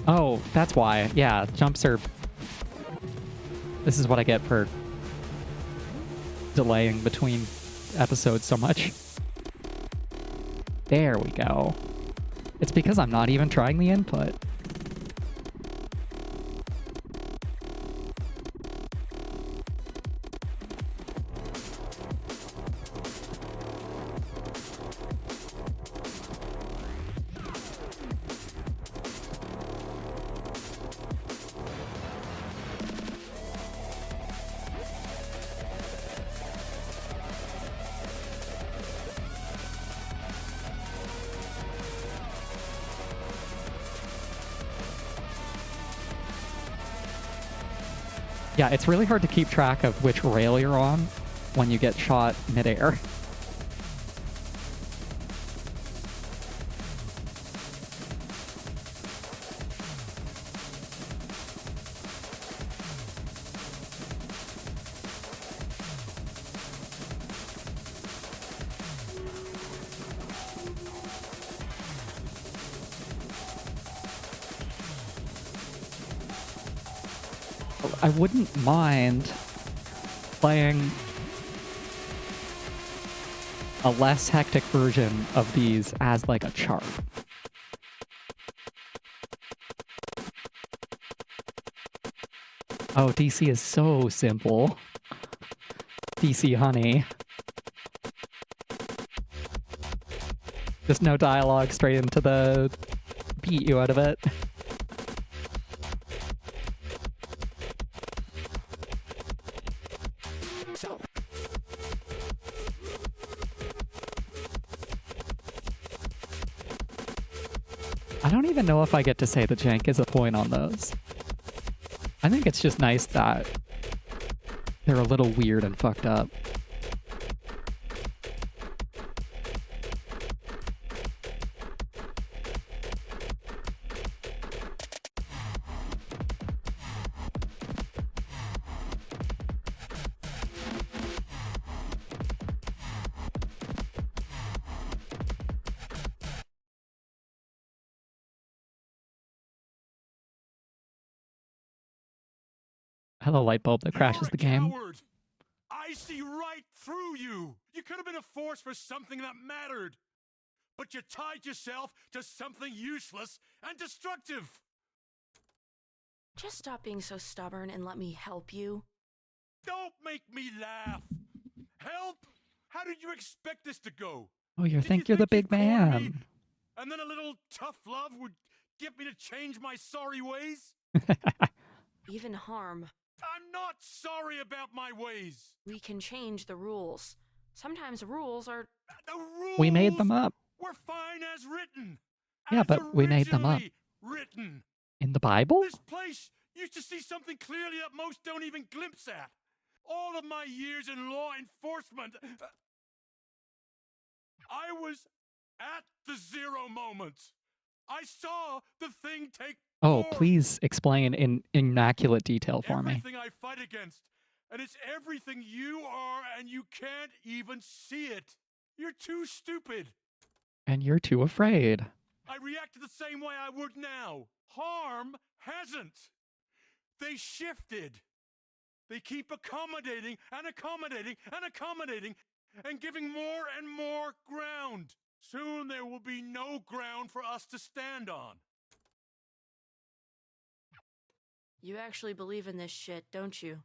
Oh, that's why. Yeah, jumps are... This is what I get for delaying between episodes so much. There we go. It's because I'm not even trying the input. Yeah, it's really hard to keep track of which rail you're on when you get shot midair. I wouldn't mind playing a less hectic version of these as like a chart. Oh, DC is so simple. DC honey. Just no dialogue, straight into the beat you out of it. I don't even know if I get to say the jank is a point on those. I think it's just nice that they're a little weird and fucked up. Hello, light bulb that crashes the game. Coward. I see right through you. You could have been a force for something that mattered. But you tied yourself to something useless and destructive. Just stop being so stubborn and let me help you. Don't make me laugh. Help? How did you expect this to go? Oh, you think you're the you'd big corner me, man. and then a little tough love would get me to change my sorry ways? Even harm. I'm not sorry about my ways. We can change the rules. Sometimes rules are... The rules We made them up. were fine as written. Yeah, as but we made them up. originally Written. In the Bible? This place used to see something clearly that most don't even glimpse at. All of my years in law enforcement, I was at the zero moment. I saw the thing take Oh, form. please explain in immaculate detail for me. Everything I fight against, and it's everything you are, and you can't even see it. You're too stupid. And you're too afraid. I reacted the same way I would now. Harm hasn't. They shifted. They keep accommodating and accommodating and accommodating and giving more and more ground. Soon there will be no ground for us to stand on. You actually believe in this shit, don't you?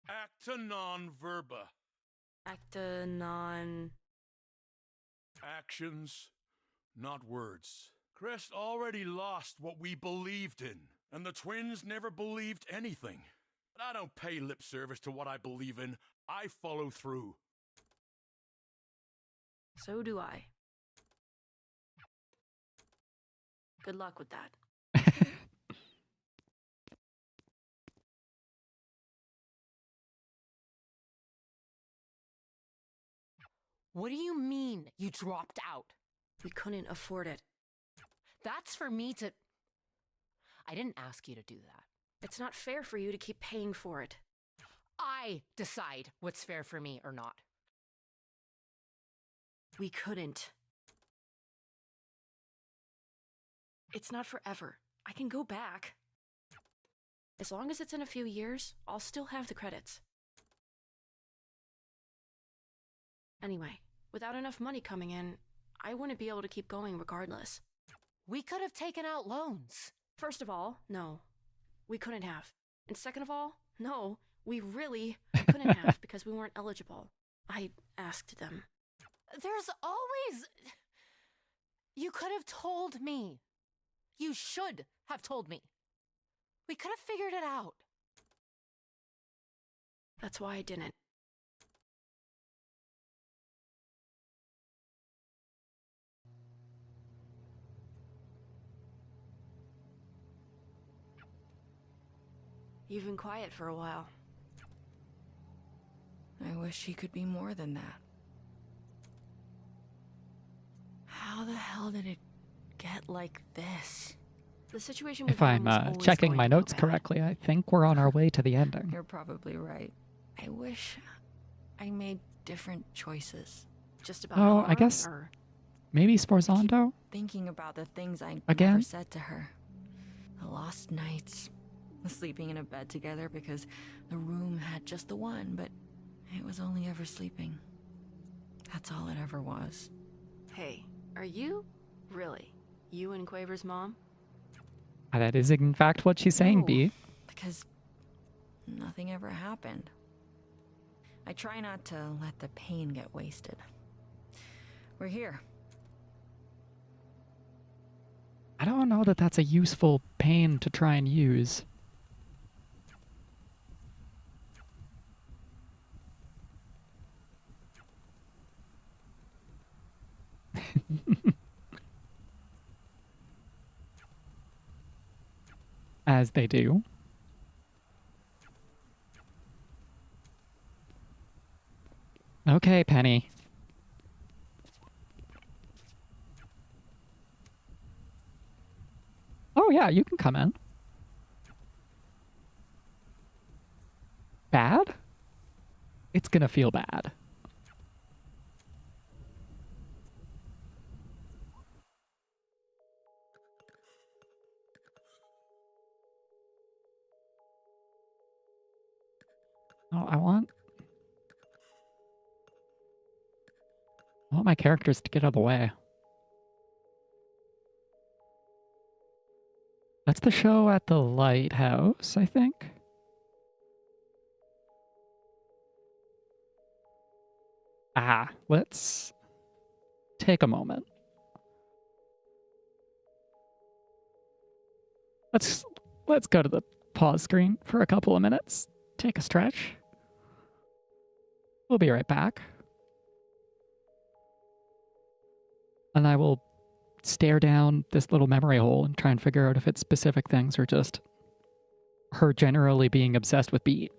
Acta non verba. Acta non... Actions, not words. Crest already lost what we believed in, and the twins never believed anything. But I don't pay lip service to what I believe in. I follow through. So do I. Good luck with that. What do you mean you dropped out? We couldn't afford it. That's for me to... I didn't ask you to do that. It's not fair for you to keep paying for it. I decide what's fair for me or not. We couldn't. It's not forever. I can go back. As long as it's in a few years, I'll still have the credits. Anyway, without enough money coming in, I wouldn't be able to keep going regardless. We could have taken out loans. First of all, no. We couldn't have. And second of all, no, we really couldn't have because we weren't eligible. I asked them. There's always... You could have told me. You should have told me. We could have figured it out. That's why I didn't. You've been quiet for a while. I wish he could be more than that. How the hell did it get like this? The situation with If I'm Mom was always checking going my to go notes bad. correctly, I think we're on our way to the ending. You're probably right. I wish I made different choices. Just about Oh, I harm, guess or... maybe Sforzando? Thinking about the things I Again? never said to her. The lost nights. Sleeping in a bed together because the room had just the one, but it was only ever sleeping. That's all it ever was. Hey, are you? Really? You and Quaver's mom? That is in fact what she's saying, No, B. because nothing ever happened. I try not to let the pain get wasted. We're here. I don't know that that's a useful pain to try and use. As they do. Okay, Penny. Oh yeah, you can come in. Bad? It's gonna feel bad. I want my characters to get out of the way. That's the show at the lighthouse, I think. Let's take a moment. Let's go to the pause screen for a couple of minutes. Take a stretch. We'll be right back. And I will stare down this little memory hole and try and figure out if it's specific things or just her generally being obsessed with Beat.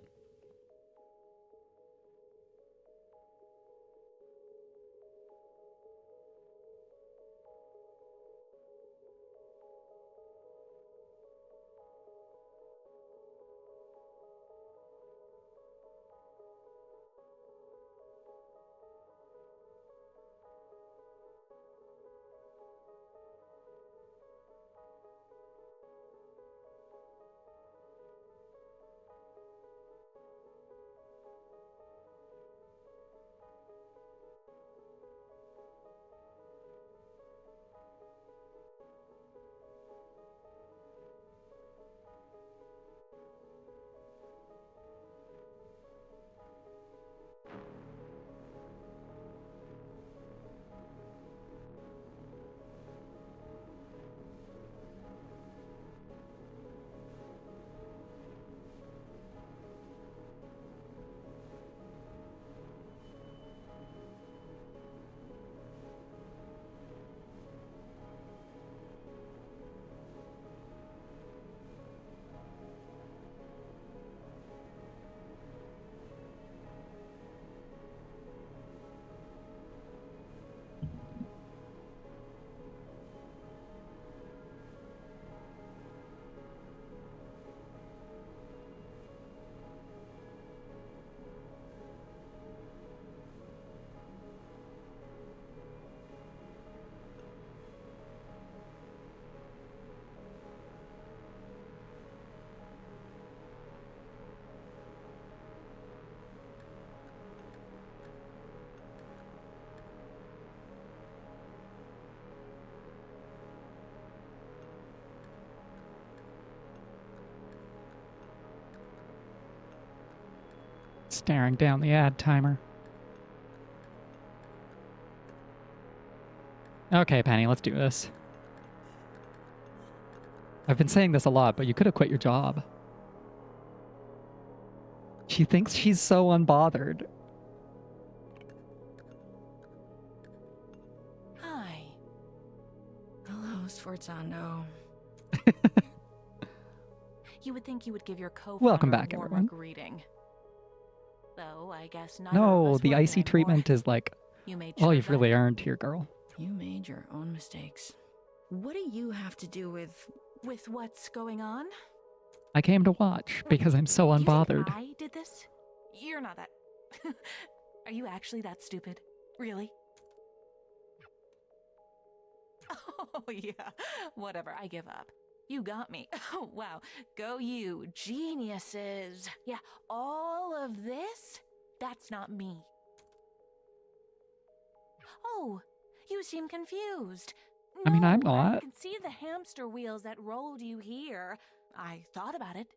Staring down the ad timer. Okay, Penny, let's do this. I've been saying this a lot, but you could have quit your job. She thinks she's so unbothered. Hi. Hello, Sforzando. You would think you would give your co-founder Welcome back, a warmer everyone. greeting. Though I guess neither of No, us the work icy anymore. treatment is like You made all sure you've of really that. earned here, girl. You made your own mistakes. What do you have to do with... With what's going on? I came to watch because I'm so You think unbothered. I did this? You're not that. Are you actually that stupid? Really? Oh, yeah. Whatever. I give up. You got me. Oh, wow. Go you. Geniuses. Yeah, all of this? That's not me. Oh, you seem confused. I mean, I'm No, I not. can see the hamster wheels that rolled you here. I thought about it.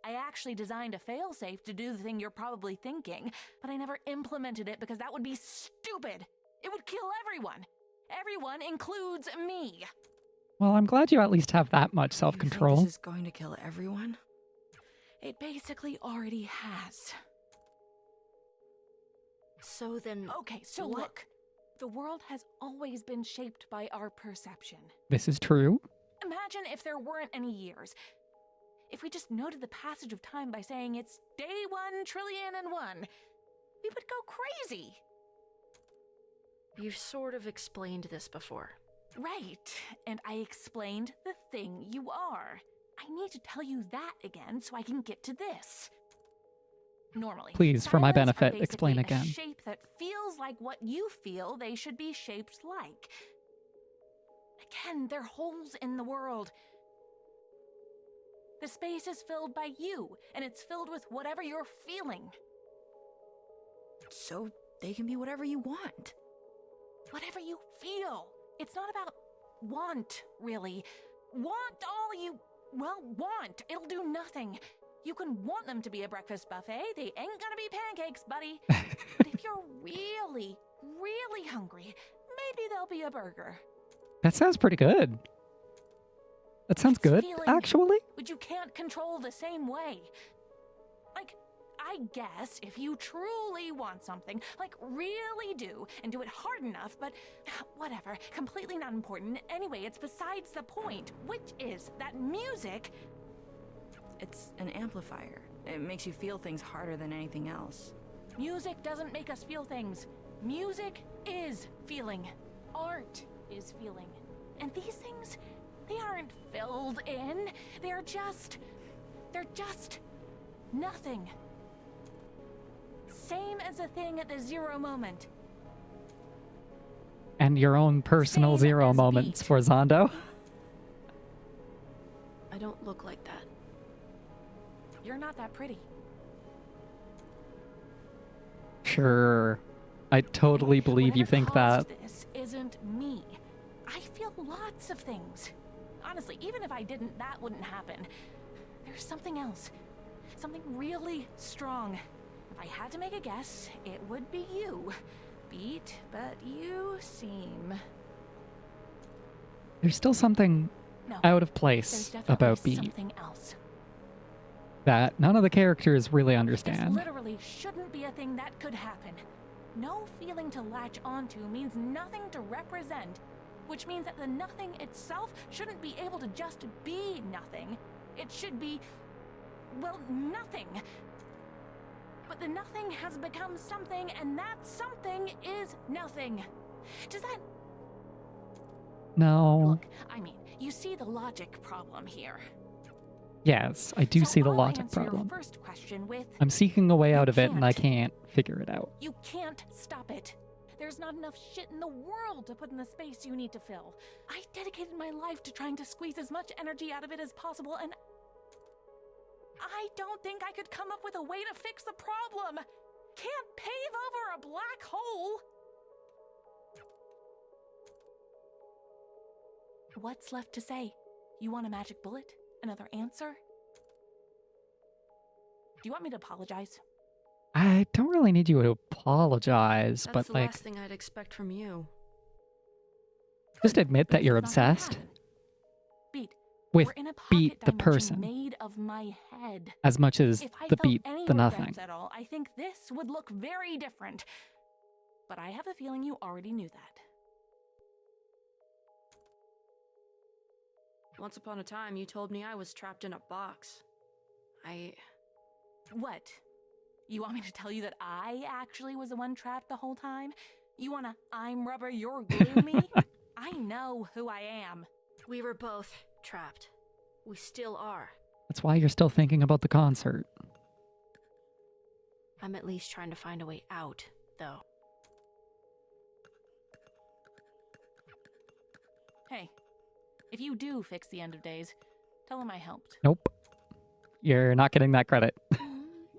I actually designed a failsafe to do the thing you're probably thinking, but I never implemented it because that would be stupid. It would kill everyone. Everyone includes me. Well, I'm glad you at least have that much You self-control. think this is going to kill everyone? It basically already has. So then, Okay, so what? look. The world has always been shaped by our perception. This is true. Imagine if there weren't any years. If we just noted the passage of time by saying it's day 1,000,000,001, we would go crazy. You've sort of explained this before. Right, and I explained the thing you are. I need to tell you that again so I can get to this. Normally, Please, for my silence are benefit, explain basically again. A shape that feels like what you feel they should be shaped like. Again, they're holes in the world. The space is filled by you, and it's filled with whatever you're feeling. so they can be whatever you want. Whatever you feel. It's not about want, really. Want all you, want. It'll do nothing. You can want them to be a breakfast buffet. They ain't gonna be pancakes, buddy. But if you're really, really hungry, maybe they'll be a burger. That sounds pretty good. That sounds It's good, feeling, actually. which you can't control the same way. Like, I guess if you truly want something, like really do, and do it hard enough, but whatever, completely not important. Anyway, it's besides the point, which is that music... It's an amplifier. It makes you feel things harder than anything else. Music doesn't make us feel things. Music is feeling. Art is feeling. And these things, they aren't filled in. They're just nothing. Same as a thing at the zero moment. And your own personal Same zero as moments beat. for Zondo. I don't look like that. You're not that pretty. Sure. I totally believe you Whatever think that. caused this isn't me. I feel lots of things. Honestly, even if I didn't, that wouldn't happen. There's something else. Something really strong. If I had to make a guess, it would be you. Beat, but you seem... There's still something No, out of there's place definitely about Beat something else. that none of the characters really This understand. literally shouldn't be a thing that could happen. No feeling to latch onto means nothing to represent, which means that the nothing itself shouldn't be able to just be nothing. It should be, well, nothing. But the nothing has become something, and that something is nothing. Does that... No. Look, I mean, you see the logic problem here. Yes, I do So see the I'll logic answer problem. Your first question with, I'm seeking a way You out of it and I can't. can't figure it out. you can't stop it. There's not enough shit in the world to put in the space you need to fill. I dedicated my life to trying to squeeze as much energy out of it as possible, and I don't think I could come up with a way to fix the problem. Can't pave over a black hole. What's left to say? You want a magic bullet? Another answer? Do you want me to apologize? I don't really need you to apologize, That's but the like, last thing I'd expect from you. just admit that you're It's not gonna obsessed happen. Beat. with We're in a pocket Beat the dimension person made of my head. as much as If I the felt Beat any the regrets nothing. at all, I think this would look very different. But I have a feeling you already knew that. Once upon a time, you told me I was trapped in a box. What? You want me to tell you that I actually was the one trapped the whole time? You wanna I'm rubber, you're glue me? I know who I am. We were both trapped. We still are. That's why you're still thinking about the concert. I'm at least trying to find a way out, though. Hey, if you do fix the end of days, tell him I helped. Nope. You're not getting that credit.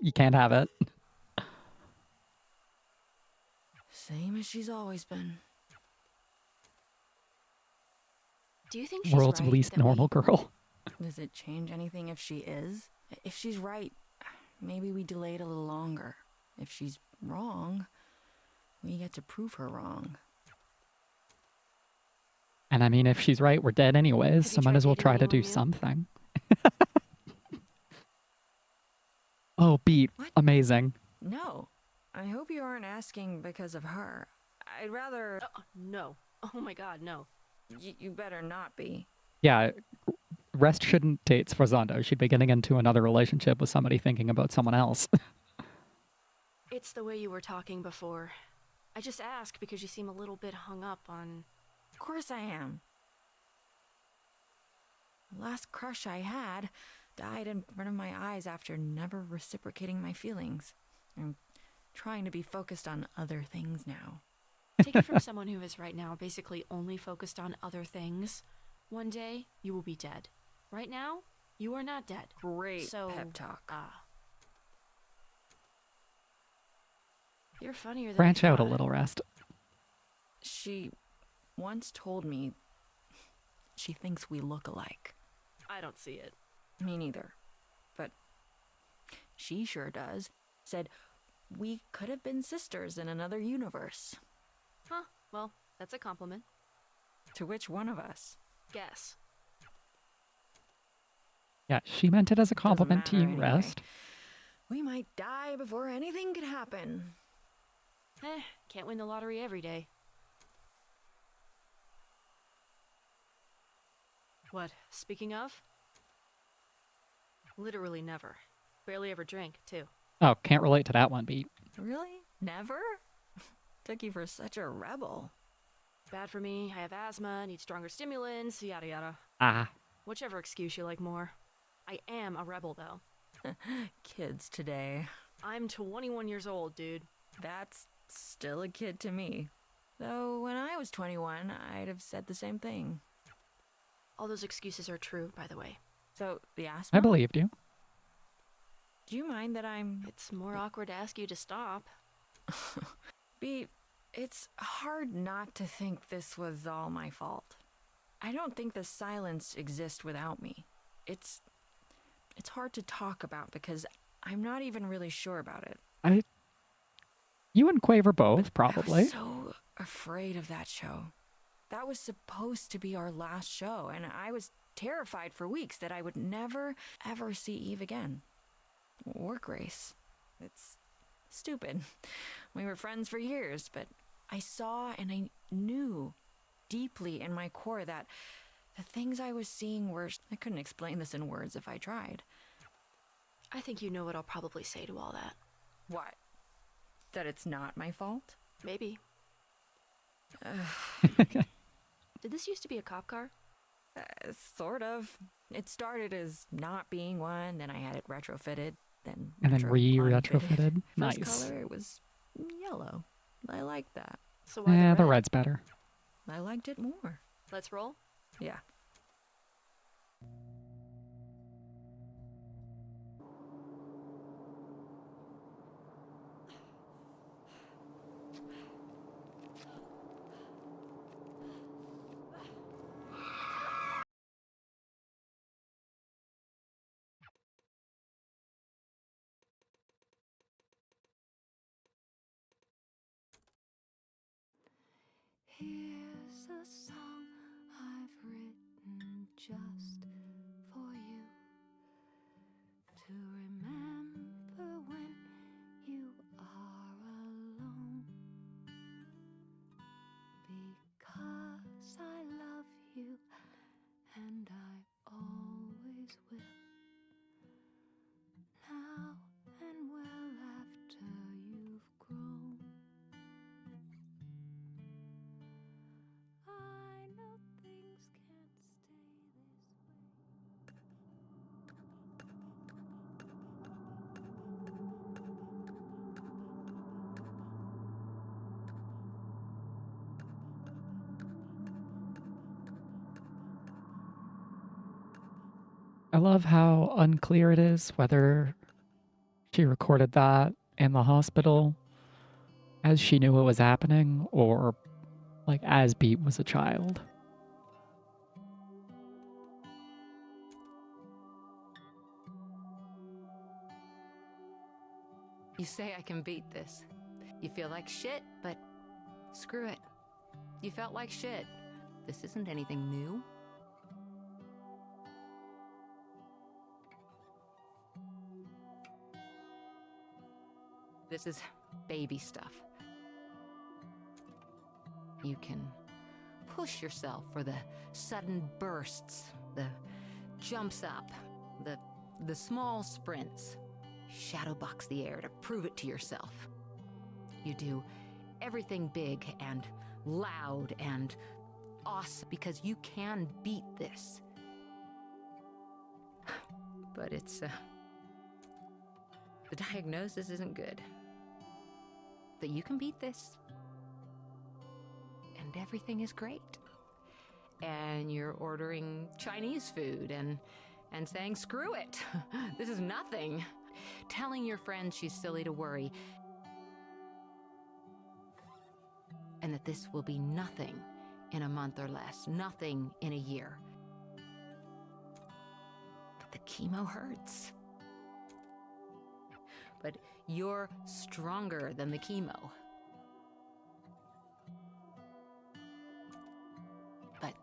You can't have it. Same as she's always been. Do you think she's World's right least that we- normal girl. Does it change anything if she is? If she's right, maybe we delay it a little longer. If she's wrong, we get to prove her wrong. And I mean, if she's right, we're dead anyways, Have so you might tried as well dating try to anyone do new? something. Oh, Beat. What? Amazing. No, I hope you aren't asking because of her. I'd rather... No. Oh my god, no. You better not be. Yeah, Rest shouldn't date Sforzando. She'd be getting into another relationship with somebody thinking about someone else. It's the way you were talking before. I just ask because you seem a little bit hung up on... Of course I am. The last crush I had died in front of my eyes after never reciprocating my feelings. I'm trying to be focused on other things now. Take it from someone who is right now basically only focused on other things. One day, you will be dead. Right now, you are not dead. Great So, pep talk. You're funnier than Branch I out a thought. little, Rest. She once told me she thinks we look alike. I don't see it. Me neither. But she sure does. Said we could have been sisters in another universe. Huh, well, that's a compliment. To which one of us? Guess. Yeah, she meant it as a compliment to matter you, anyway. Rest. We might die before anything could happen. Can't win the lottery every day. What, speaking of? Literally never. Barely ever drank, too. Oh, can't relate to that one, Beat. Really? Never? Took you for such a rebel. Bad for me, I have asthma, need stronger stimulants, yada yada. Ah. Whichever excuse you like more. I am a rebel, though. Kids today. I'm 21 years old, dude. That's still a kid to me. Though when I was 21, I'd have said the same thing. All those excuses are true, by the way. So, the asthma? I believed you. Do you mind that I'm... It's more awkward to ask you to stop. B, it's hard not to think this was all my fault. I don't think the silence exists without me. It's hard to talk about because I'm not even really sure about it. You and Quaver both, probably. I was so afraid of that show. That was supposed to be our last show, and I was terrified for weeks that I would never, ever see Eve again. Or Grace. It's stupid. We were friends for years, but I saw and I knew deeply in my core that the things I was seeing were... I couldn't explain this in words if I tried. I think you know what I'll probably say to all that. What? That it's not my fault? Maybe. Did this used to be a cop car? Sort of. It started as not being one, then I had it retrofitted, then And then retro-unfitted. retrofitted. First Nice. color, it was yellow. I liked that. So why Yeah, the red? red's better. I liked it more. Let's roll? Yeah. Here's a song I've written just for you to remember when you are alone, because I love you and I always will, now and well after you've grown. I know things can't stay this way. I love how unclear it is whether she recorded that in the hospital as she knew it was happening or like as Beat was a child. You say I can beat this. You feel like shit, but screw it. You felt like shit. This isn't anything new. This is baby stuff. You can push yourself for the sudden bursts, the jumps up, the small sprints. Shadowbox the air to prove it to yourself. You do everything big and loud and awesome because you can beat this. But it's, the diagnosis isn't good. But you can beat this. And everything is great. And you're ordering Chinese food and saying, screw it, this is nothing. Telling your friend she's silly to worry. and that this will be nothing in a month or less, nothing in a year. But the chemo hurts. But you're stronger than the chemo. But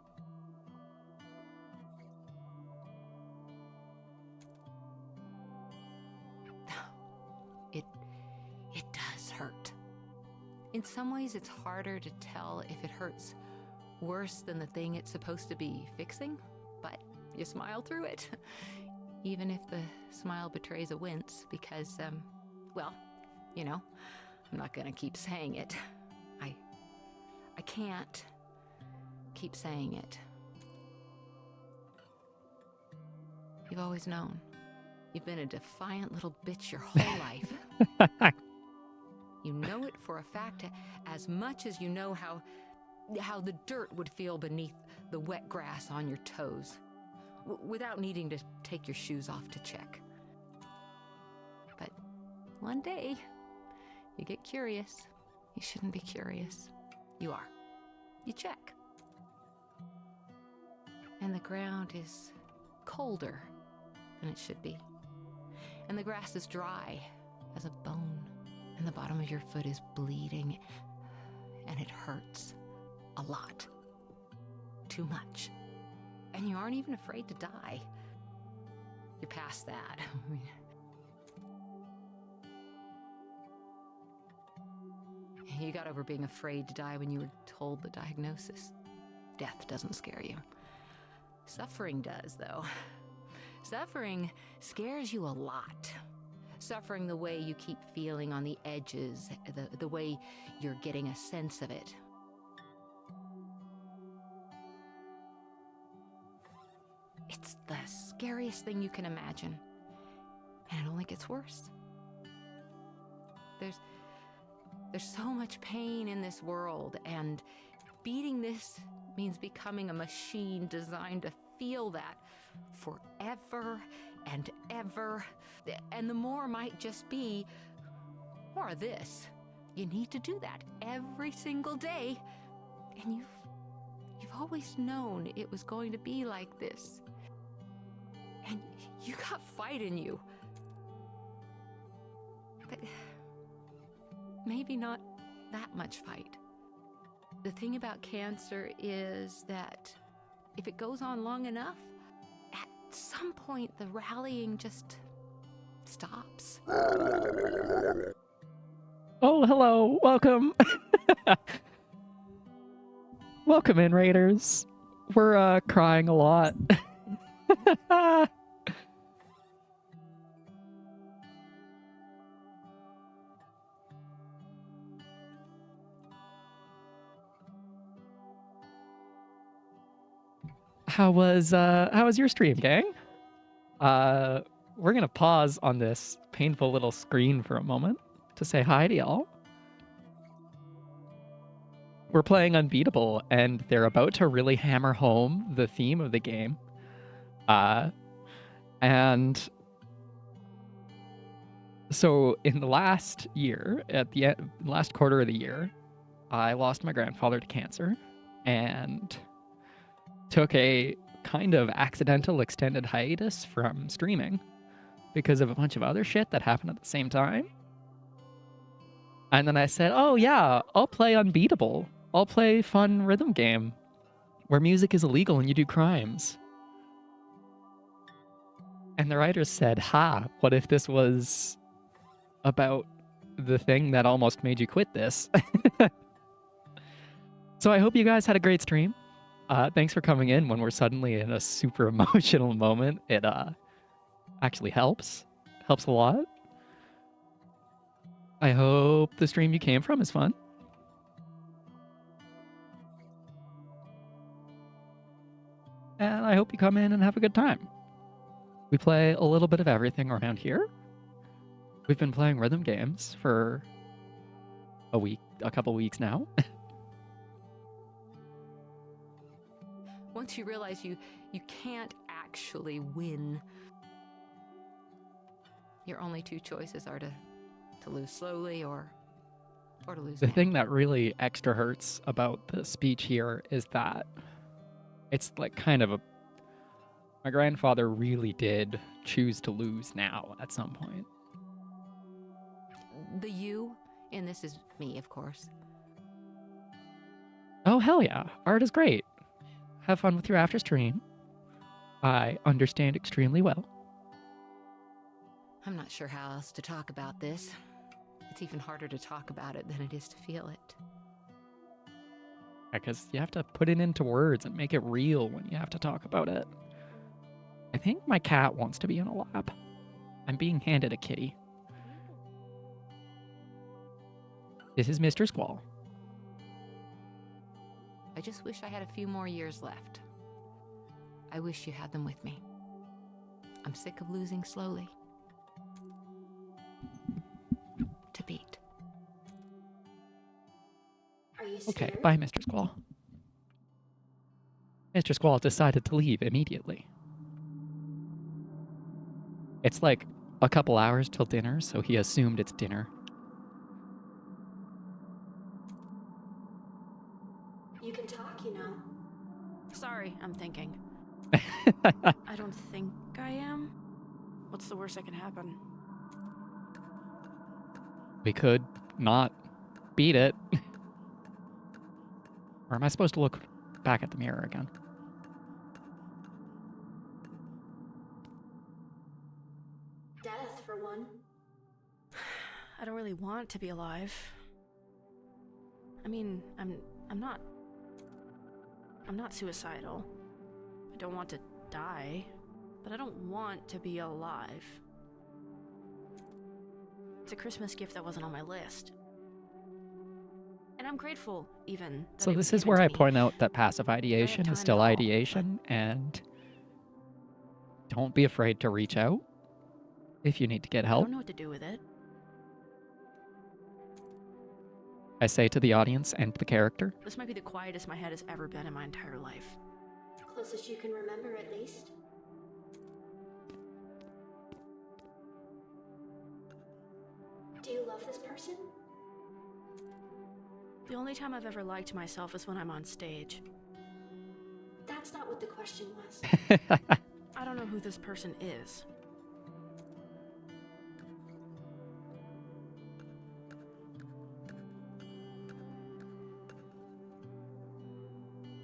it does hurt. In some ways, it's harder to tell if it hurts worse than the thing it's supposed to be fixing, but you smile through it. Even if the smile betrays a wince, because, well, you know, I'm not gonna keep saying it. I can't keep saying it. You've always known. You've been a defiant little bitch your whole life. You know it for a fact as much as you know how the dirt would feel beneath the wet grass on your toes, without needing to take your shoes off to check. But one day, you get curious. You shouldn't be curious. You are. You check. And the ground is colder than it should be. And the grass is dry as a bone. And the bottom of your foot is bleeding. And it hurts a lot. Too much. And you aren't even afraid to die. You're past that. You got over being afraid to die when you were told the diagnosis. Death doesn't scare you. Suffering does, though. Suffering scares you a lot. Suffering the way you keep feeling on the edges, the way you're getting a sense of it. It's the scariest thing you can imagine. And it only gets worse. There's so much pain in this world, and beating this means becoming a machine designed to feel that forever and ever. And the more might just be more of this. You need to do that every single day. And you've always known it was going to be like this. And you got fight in you. But maybe not that much fight. The thing about cancer is that if it goes on long enough, at some point the rallying just stops. Oh, hello. Welcome. Welcome in, Raiders. We're crying a lot. How was your stream, gang? We're gonna pause on this painful little screen for a moment to say hi to y'all. We're playing Unbeatable, and they're about to really hammer home the theme of the game. And so in the last year, at the last quarter of the year, I lost my grandfather to cancer and took a kind of accidental extended hiatus from streaming because of a bunch of other shit that happened at the same time. And then I said, oh yeah, I'll play Unbeatable. I'll play fun rhythm game where music is illegal and you do crimes. And the writers said, ha, what if this was about the thing that almost made you quit this? So I hope you guys had a great stream. Thanks for coming in when we're suddenly in a super emotional moment. It actually helps. Helps a lot. I hope the stream you came from is fun. And I hope you come in and have a good time. We play a little bit of everything around here. We've been playing rhythm games for a couple weeks now. Once you realize you can't actually win, your only two choices are to lose slowly or Or to lose The an thing that really extra hurts about the speech here is that it's like kind of a. My grandfather really did choose to lose now at some point. The you in this is me, of course. Oh, hell yeah. Art is great. Have fun with your after stream. I understand extremely well. I'm not sure how else to talk about this. It's even harder to talk about it than it is to feel it. Because you have to put it into words and make it real when you have to talk about it. I think my cat wants to be in a lap. I'm being handed a kitty. This is Mr. Squall. I just wish I had a few more years left. I wish you had them with me. I'm sick of losing slowly. To beat. Are you Okay, scared? bye, Mr. Squall. Mr. Squall decided to leave immediately. It's like a couple hours till dinner, so he assumed it's dinner. You can talk, you know. Sorry, I'm thinking. I don't think I am. What's the worst that can happen? We could not beat it. Or am I supposed to look back at the mirror again? Death, for one. I don't really want to be alive. I mean, I'm not suicidal. I don't want to die, but I don't want to be alive. It's a Christmas gift that wasn't on my list. And I'm grateful, even. That So it was this is given where to I me. point out that passive I had ideation time is still at all, ideation, and don't be afraid to reach out if you need to get I help. don't know what to do with it. I say to the audience and the character. This might be the quietest my head has ever been in my entire life. Closest you can remember, at least. Do you love this person? The only time I've ever liked myself is when I'm on stage. That's not what the question was. I don't know who this person is.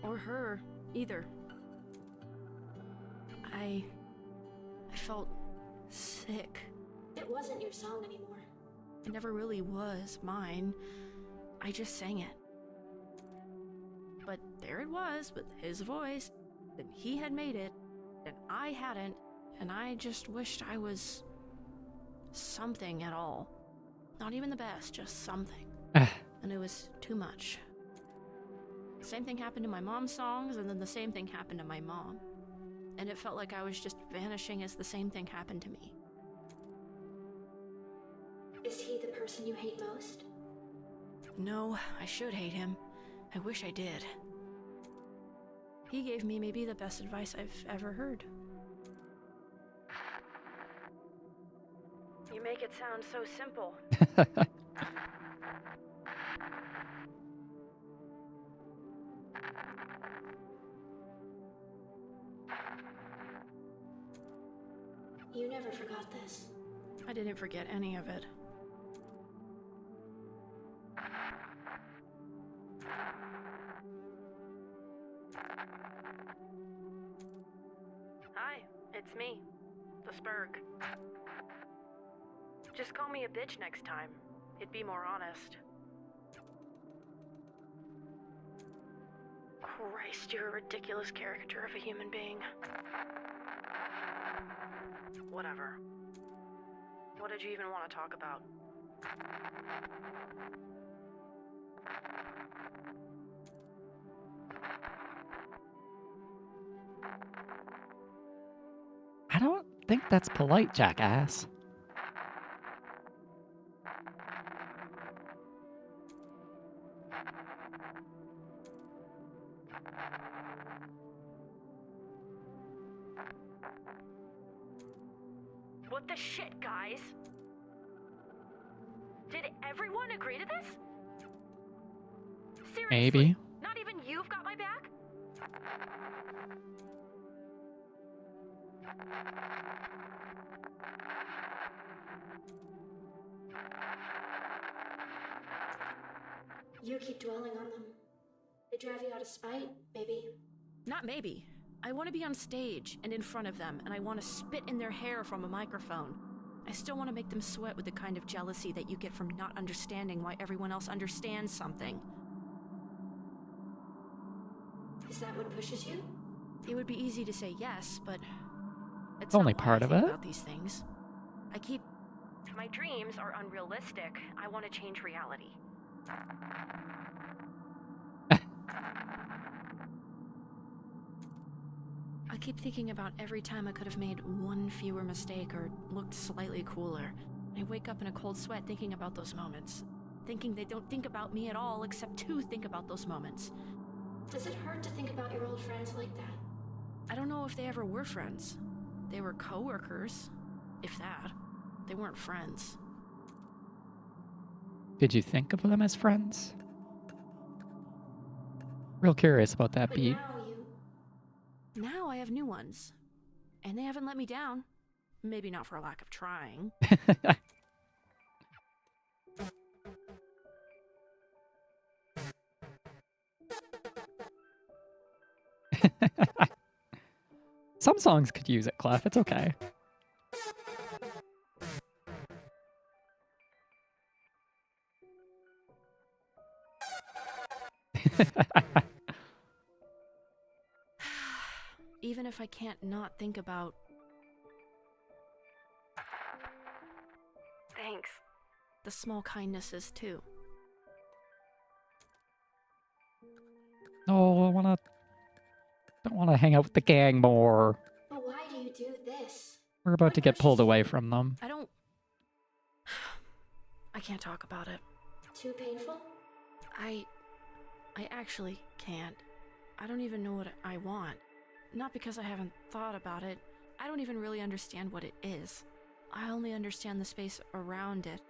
Or her, either. I felt sick. It wasn't your song anymore. It never really was mine. I just sang it. But there it was, with his voice, and he had made it, and I hadn't, and I just wished I was something at all. Not even the best, just something. And it was too much. Same thing happened to my mom's songs, and then the same thing happened to my mom. And it felt like I was just vanishing as the same thing happened to me. Is he the person you hate most? No, I should hate him. I wish I did. He gave me maybe the best advice I've ever heard. You make it sound so simple. You never forgot this. I didn't forget any of it. Hi, it's me, the Spurg. Just call me a bitch next time. It'd be more honest. Christ, you're a ridiculous caricature of a human being. Whatever. What did you even want to talk about? I don't think that's polite, jackass. What the shit, guys? Did everyone agree to this? Seriously, Maybe. not even you've got my back? You keep dwelling on them. They drive you out of spite, baby. Not maybe. I want to be on stage and in front of them, and I want to spit in their hair from a microphone. I still want to make them sweat with the kind of jealousy that you get from not understanding why everyone else understands something. Is that what pushes you? It would be easy to say yes, but it's Only not why part I of think it. about these things. My dreams are unrealistic. I want to change reality. I keep thinking about every time I could have made one fewer mistake or looked slightly cooler. I wake up in a cold sweat thinking about those moments. Thinking they don't think about me at all except to think about those moments. Does it hurt to think about your old friends like that? I don't know if they ever were friends. They were coworkers, if that. They weren't friends. Did you think of them as friends? Real curious about that But beat. Now I have new ones. And they haven't let me down. Maybe not for a lack of trying. Some songs could use it, Clef. It's okay. Even if I can't not think about... Thanks. The small kindnesses, too. Oh, don't wanna hang out with the gang more. But why do you do this? We're about to get pulled away from them. I can't talk about it. Too painful? I actually can't. I don't even know what I want. Not because I haven't thought about it. I don't even really understand what it is. I only understand the space around it.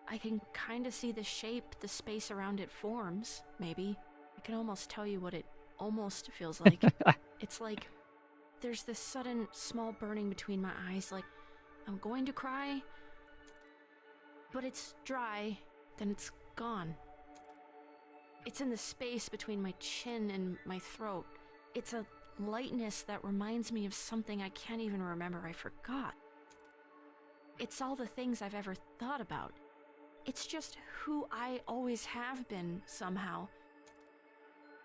I can kind of see the shape the space around it forms, maybe. I can almost tell you what it almost feels like. It's like there's this sudden small burning between my eyes, like I'm going to cry, but it's dry, then it's gone. It's in the space between my chin and my throat. It's a lightness that reminds me of something I can't even remember. I forgot. It's all the things I've ever thought about. It's just who I always have been, somehow.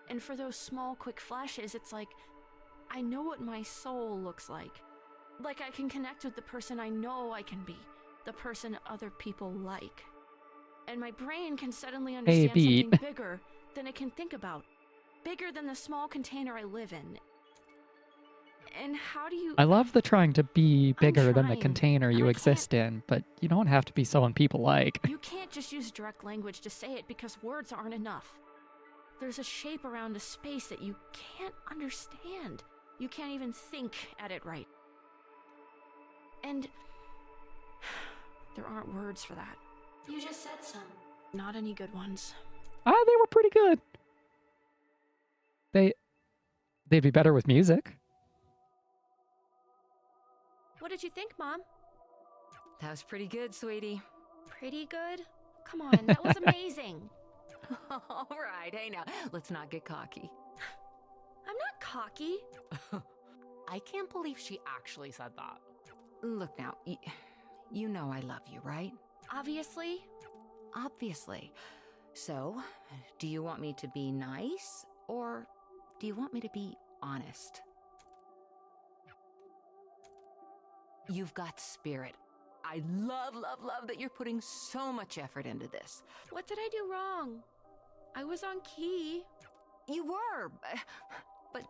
And for those small, quick flashes, it's like I know what my soul looks like. Like I can connect with the person I know I can be, the person other people like. And my brain can suddenly understand something bigger than it can think about. Bigger than the small container I live in. And how do you... I love the trying to be bigger than the container you exist in, but you don't have to be someone people like. You can't just use direct language to say it because words aren't enough. There's a shape around a space that you can't understand. You can't even think at it right. And there aren't words for that. You just said some. Not any good ones. They were pretty good. They'd be better with music. What did you think, Mom? That was pretty good, sweetie. Pretty good? Come on, that was amazing. All right, hey now, let's not get cocky. I'm not cocky. I can't believe she actually said that. Look now, you know I love you, right? Obviously. Obviously. So, do you want me to be nice, or do you want me to be honest? You've got spirit. I love, love, love that you're putting so much effort into this. What did I do wrong? I was on key. You were, but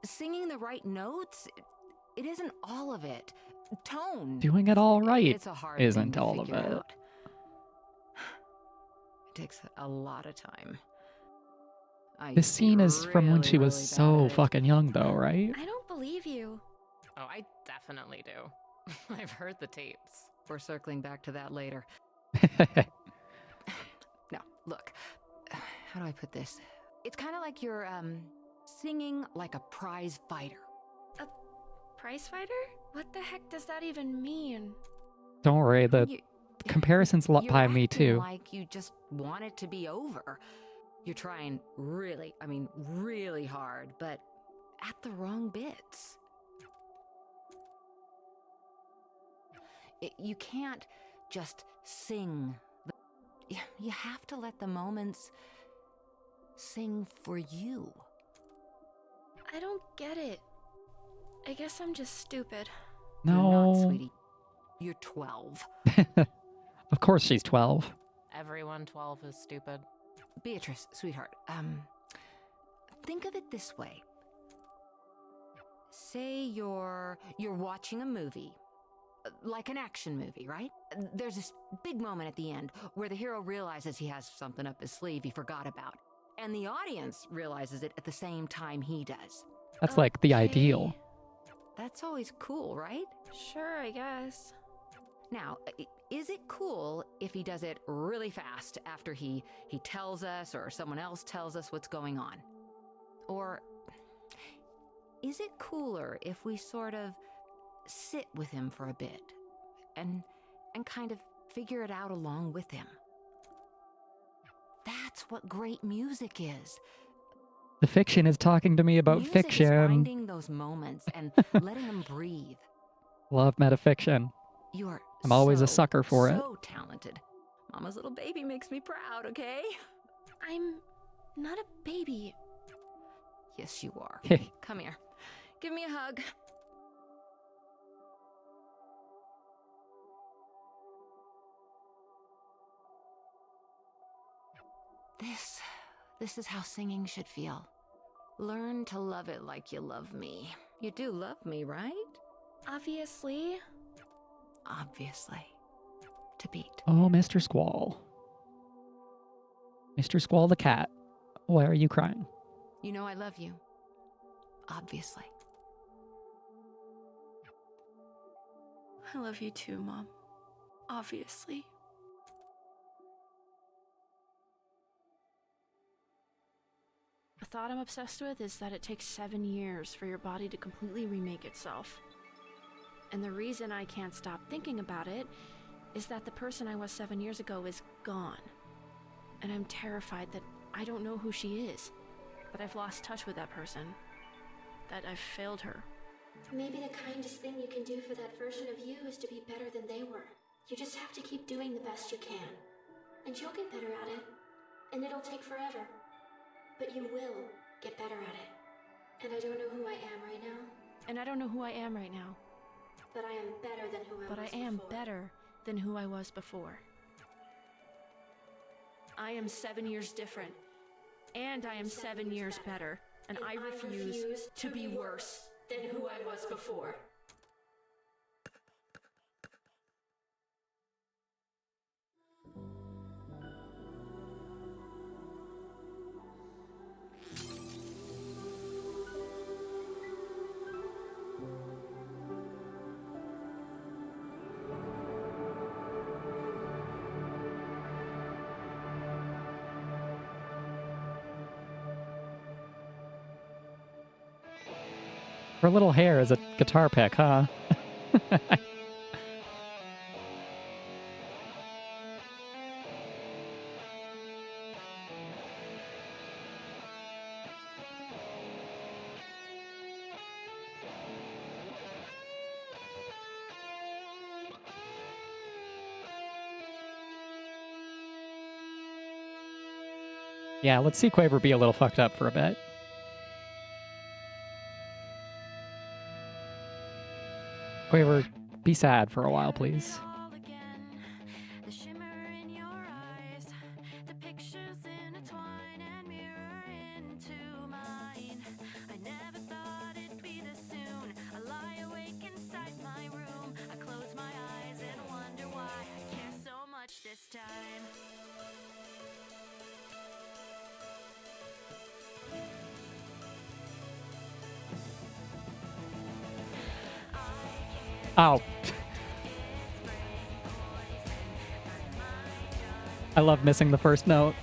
singing the right notes, it isn't all of it. Tone. Doing it all right it's a hard isn't thing to all of figure it. out. It takes a lot of time. This scene is from when she was so fucking young, though, right? I don't believe you. Oh, I definitely do. I've heard the tapes. We're circling back to that later. Now, look, how do I put this? It's kind of like you're, singing like a prize fighter. A prize fighter? What the heck does that even mean? Don't worry, the You- comparison's You're by me acting too. like you just want it to be over. You're trying really, I mean, really hard, but at the wrong bits. You can't just sing. You have to let the moments sing for you. I don't get it. I guess I'm just stupid. You're not, No. sweetie. You're 12. Of course she's 12. Everyone 12 is stupid. Beatrice, sweetheart, think of it this way. Say you're watching a movie, like an action movie, right? There's this big moment at the end where the hero realizes he has something up his sleeve he forgot about, and the audience realizes it at the same time he does. That's like the ideal. That's always cool, right? Sure, I guess. Now, is it cool if he does it really fast after he tells us or someone else tells us what's going on? Or is it cooler if we sort of sit with him for a bit and kind of figure it out along with him? That's what great music is. The fiction is talking to me about Music fiction. is finding those moments and letting them breathe. Love metafiction. You're I'm always a so, sucker for it. So talented. Mama's little baby makes me proud, okay? I'm not a baby. Yes, you are. Come here. Give me a hug. This is how singing should feel. Learn to love it like you love me. You do love me, right? Obviously. Obviously. To beat. Oh, Mr. Squall. Mr. Squall the cat. Why are you crying? You know I love you. Obviously. I love you too, Mom. Obviously. A thought I'm obsessed with is that it takes 7 years for your body to completely remake itself. And the reason I can't stop thinking about it is that the person I was 7 years ago is gone. And I'm terrified that I don't know who she is, that I've lost touch with that person, that I've failed her. Maybe the kindest thing you can do for that version of you is to be better than they were. You just have to keep doing the best you can. And you'll get better at it. And it'll take forever. But you will get better at it. And I don't know who I am right now. And I don't know who I am right now. But I am better than who I was before. But I am better than who I was before. I am 7 years different. And I am 7 years better. And I refuse to be worse than who I was before. Her little hair is a guitar pick, huh? Yeah, let's see Quaver be a little fucked up for a bit. Quaver, be sad for a while, please. The shimmer in your eyes, the pictures intertwine and mirror into mine. I never thought it'd be this soon. I lie awake inside my room. I close my eyes and wonder why I care so much this time. Ow. I love missing the first note.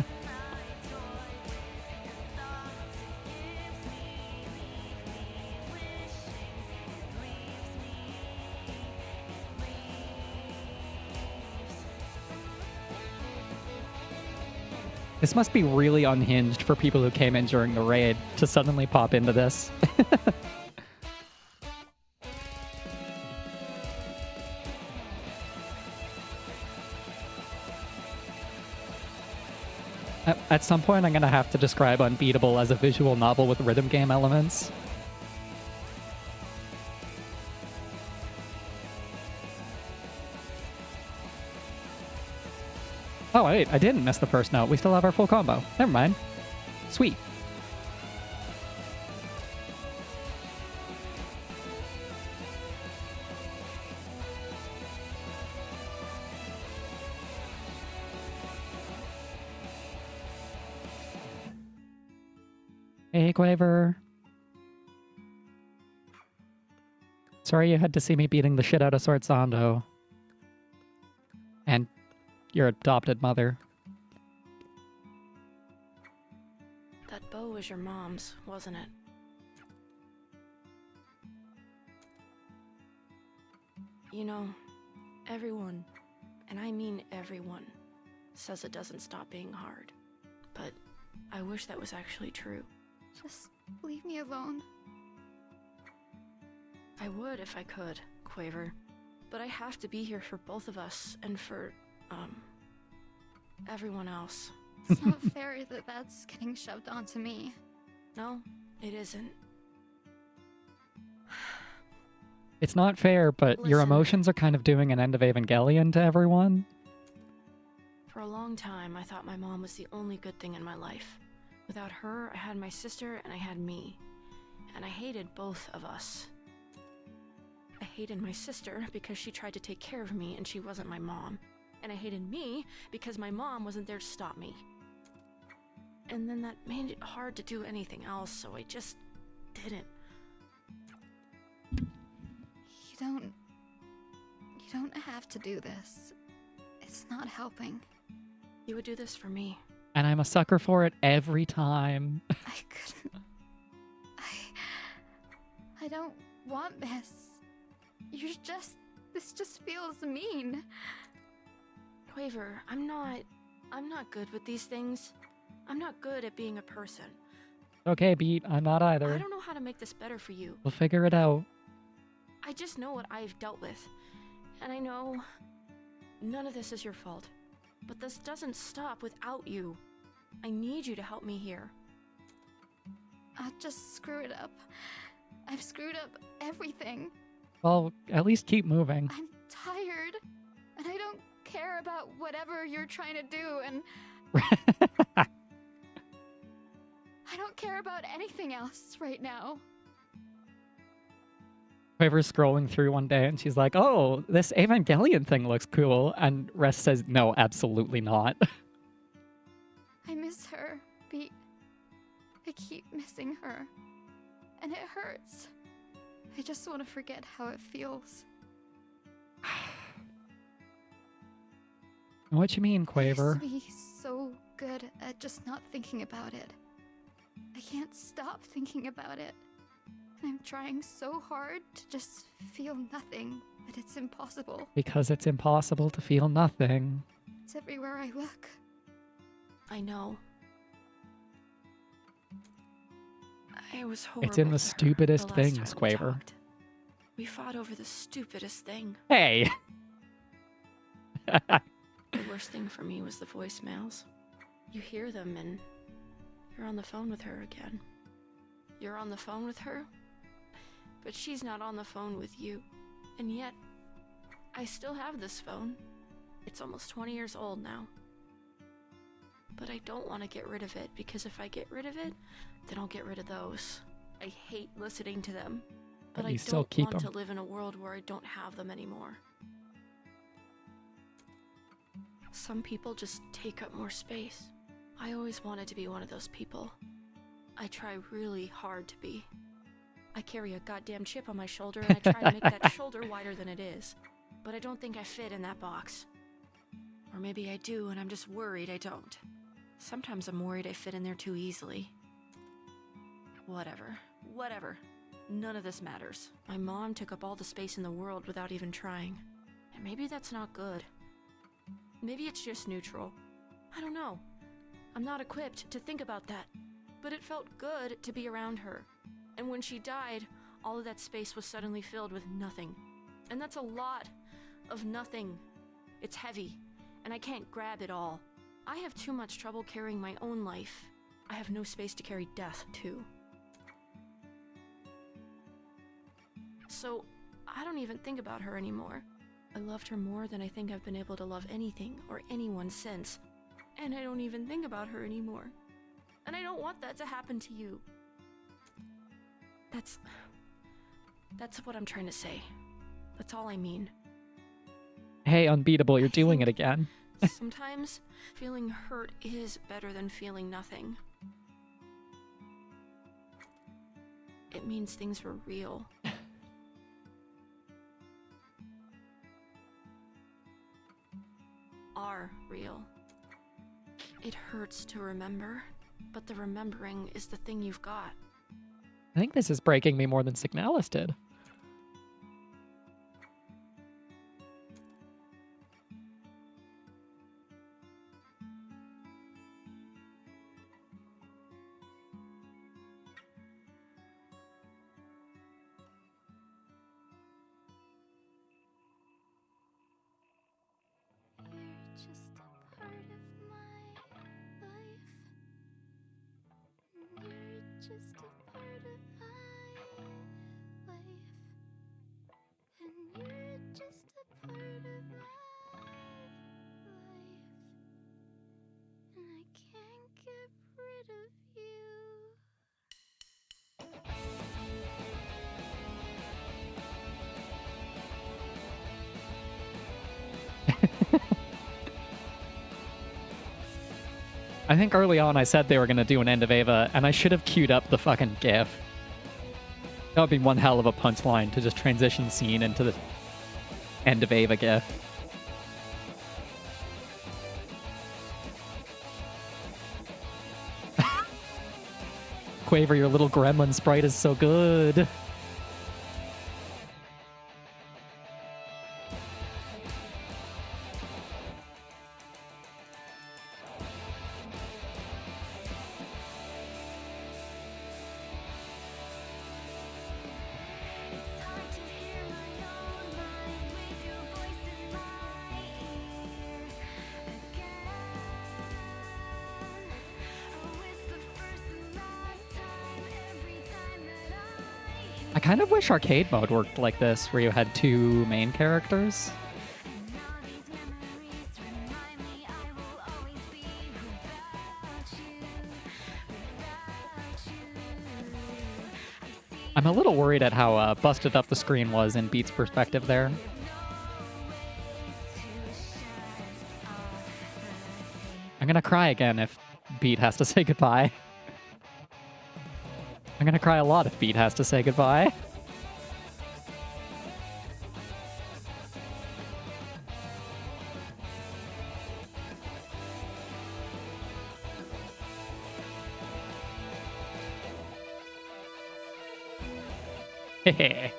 This must be really unhinged for people who came in during the raid to suddenly pop into this. At some point, I'm going to have to describe Unbeatable as a visual novel with rhythm game elements. Oh, wait, I didn't miss the first note. We still have our full combo. Never mind. Sweet. Hey, Quaver. Sorry you had to see me beating the shit out of Sword Sando. And your adopted mother. That bow was your mom's, wasn't it? You know, everyone, and I mean everyone, says it doesn't stop being hard. But I wish that was actually true. Just leave me alone. I would if I could, Quaver. But I have to be here for both of us and for, everyone else. It's not fair that that's getting shoved onto me. No, it isn't. It's not fair, but your Listen. emotions are kind of doing an end of Evangelion to everyone. For a long time, I thought my mom was the only good thing in my life. Without her, I had my sister and I had me. And I hated both of us. I hated my sister because she tried to take care of me and she wasn't my mom. And I hated me because my mom wasn't there to stop me. And then that made it hard to do anything else, so I just didn't. You don't have to do this. It's not helping. You would do this for me. And I'm a sucker for it every time. I couldn't. I don't want this. This just feels mean. Quaver, I'm not good with these things. I'm not good at being a person. Okay, Beat, I'm not either. I don't know how to make this better for you. We'll figure it out. I just know what I've dealt with. And I know none of this is your fault. But this doesn't stop without you. I need you to help me here. I'll just screw it up. I've screwed up everything. Well, at least keep moving. I'm tired. And I don't care about whatever you're trying to do, and I don't care about anything else right now. Quaver's scrolling through one day and she's like, oh, this Evangelion thing looks cool. And Rest says, no, absolutely not. I miss her, Beat. I keep missing her. And it hurts. I just want to forget how it feels. What you mean, I Quaver? used to be so good at just not thinking about it. I can't stop thinking about it. And I'm trying so hard to just feel nothing, but it's impossible. Because it's impossible to feel nothing. It's everywhere I look. I know. I was horrible. It's in the to her stupidest the last things, time we Quaver. talked. We fought over the stupidest thing. Hey! The worst thing for me was the voicemails. You hear them and you're on the phone with her again. You're on the phone with her, but she's not on the phone with you. And yet, I still have this phone. It's almost 20 years old now. But I don't want to get rid of it, because if I get rid of it, then I'll get rid of those. I hate listening to them, but I you still don't keep want 'em. to live in a world where I don't have them anymore. Some people just take up more space. I always wanted to be one of those people. I try really hard to be. I carry a goddamn chip on my shoulder and I try to make that shoulder wider than it is. But I don't think I fit in that box. Or maybe I do and I'm just worried I don't. Sometimes I'm worried I fit in there too easily. Whatever. None of this matters. My mom took up all the space in the world without even trying. And maybe that's not good. Maybe it's just neutral. I don't know. I'm not equipped to think about that. But it felt good to be around her. And when she died, all of that space was suddenly filled with nothing. And that's a lot of nothing. It's heavy, and I can't grab it all. I have too much trouble carrying my own life. I have no space to carry death, too. So, I don't even think about her anymore. I loved her more than I think I've been able to love anything or anyone since. And I don't even think about her anymore. And I don't want that to happen to you. That's what I'm trying to say. That's all I mean. Hey, Unbeatable, you're doing it again. Sometimes feeling hurt is better than feeling nothing. It means things were real. Are real. It hurts to remember, but the remembering is the thing you've got. I think this is breaking me more than Signalis did. I think early on I said they were going to do an End of Ava, and I should have queued up the fucking GIF. That would be one hell of a punchline to just transition scene into the End of Ava GIF. Quaver, your little gremlin sprite is so good. I kind of wish arcade mode worked like this, where you had two main characters. I'm a little worried at how busted up the screen was in Beat's perspective there. I'm gonna cry again if Beat has to say goodbye. I'm gonna cry a lot if Beat has to say goodbye. Hehe.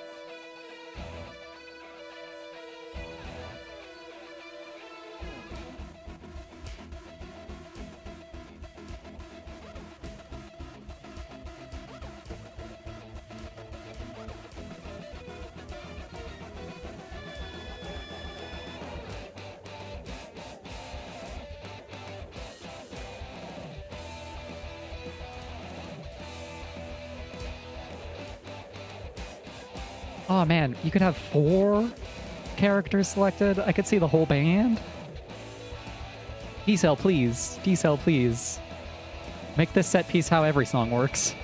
Oh man, you could have 4 characters selected. I could see the whole band. D-Cell, please. D-Cell, please. Make this set piece how every song works.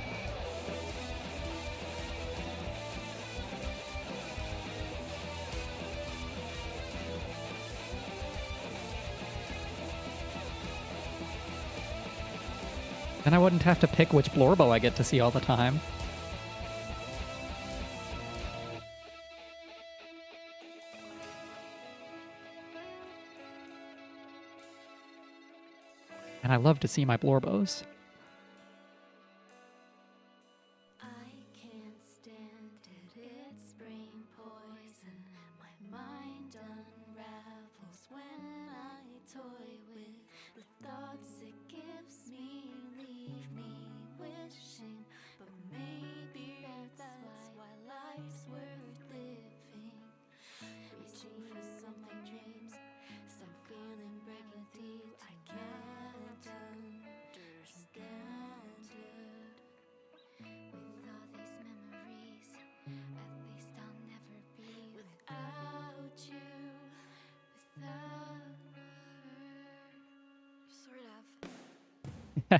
Then I wouldn't have to pick which Blorbo I get to see all the time. And I love to see my Blorbos. I can't stand it, it's brain poison. My mind unravels when I toy with the thoughts it gives I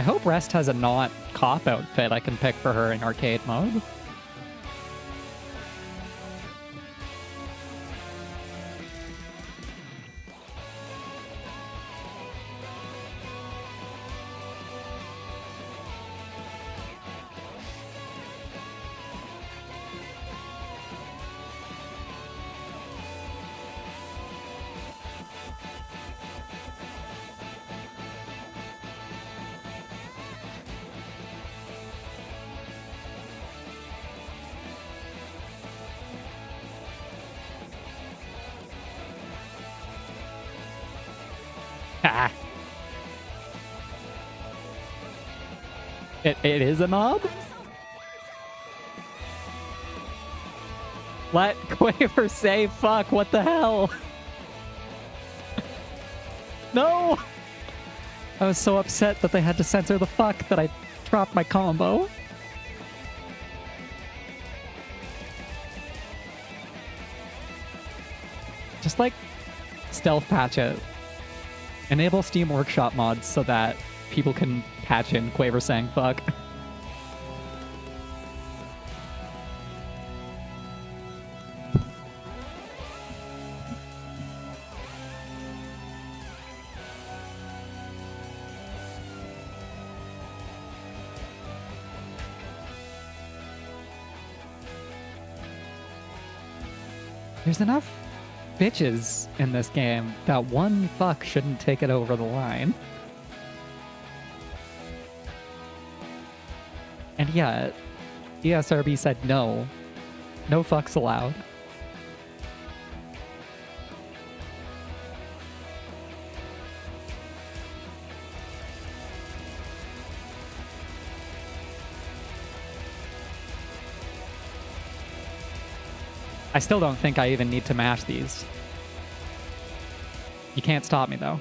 hope Rest has a not cop outfit I can pick for her in arcade mode. Ah. It is a knob? Let Quaver say fuck, what the hell? No! I was so upset that they had to censor the fuck that I dropped my combo. Just like stealth patch it. Enable Steam Workshop mods so that people can patch in Quaver saying fuck. There's enough bitches in this game that one fuck shouldn't take it over the line. And yet, ESRB said no. No fucks allowed. I still don't think I even need to mash these. You can't stop me, though.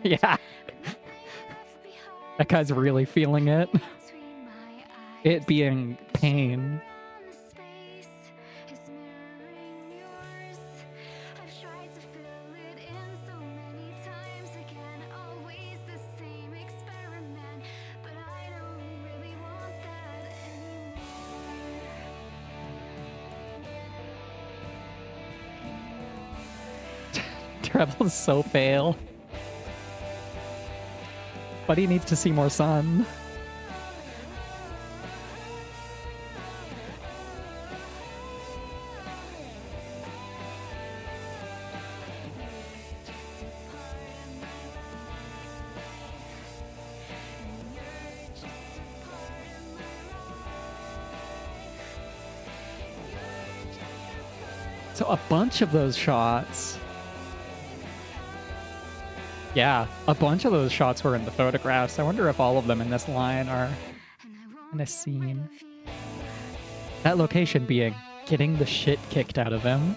Yeah. That guy's really feeling it. It being pain. Treble's so pale. But he needs to see more sun. So a bunch of those shots. Yeah, a bunch of those shots were in the photographs. I wonder if all of them in this line are in a scene. That location being getting the shit kicked out of him.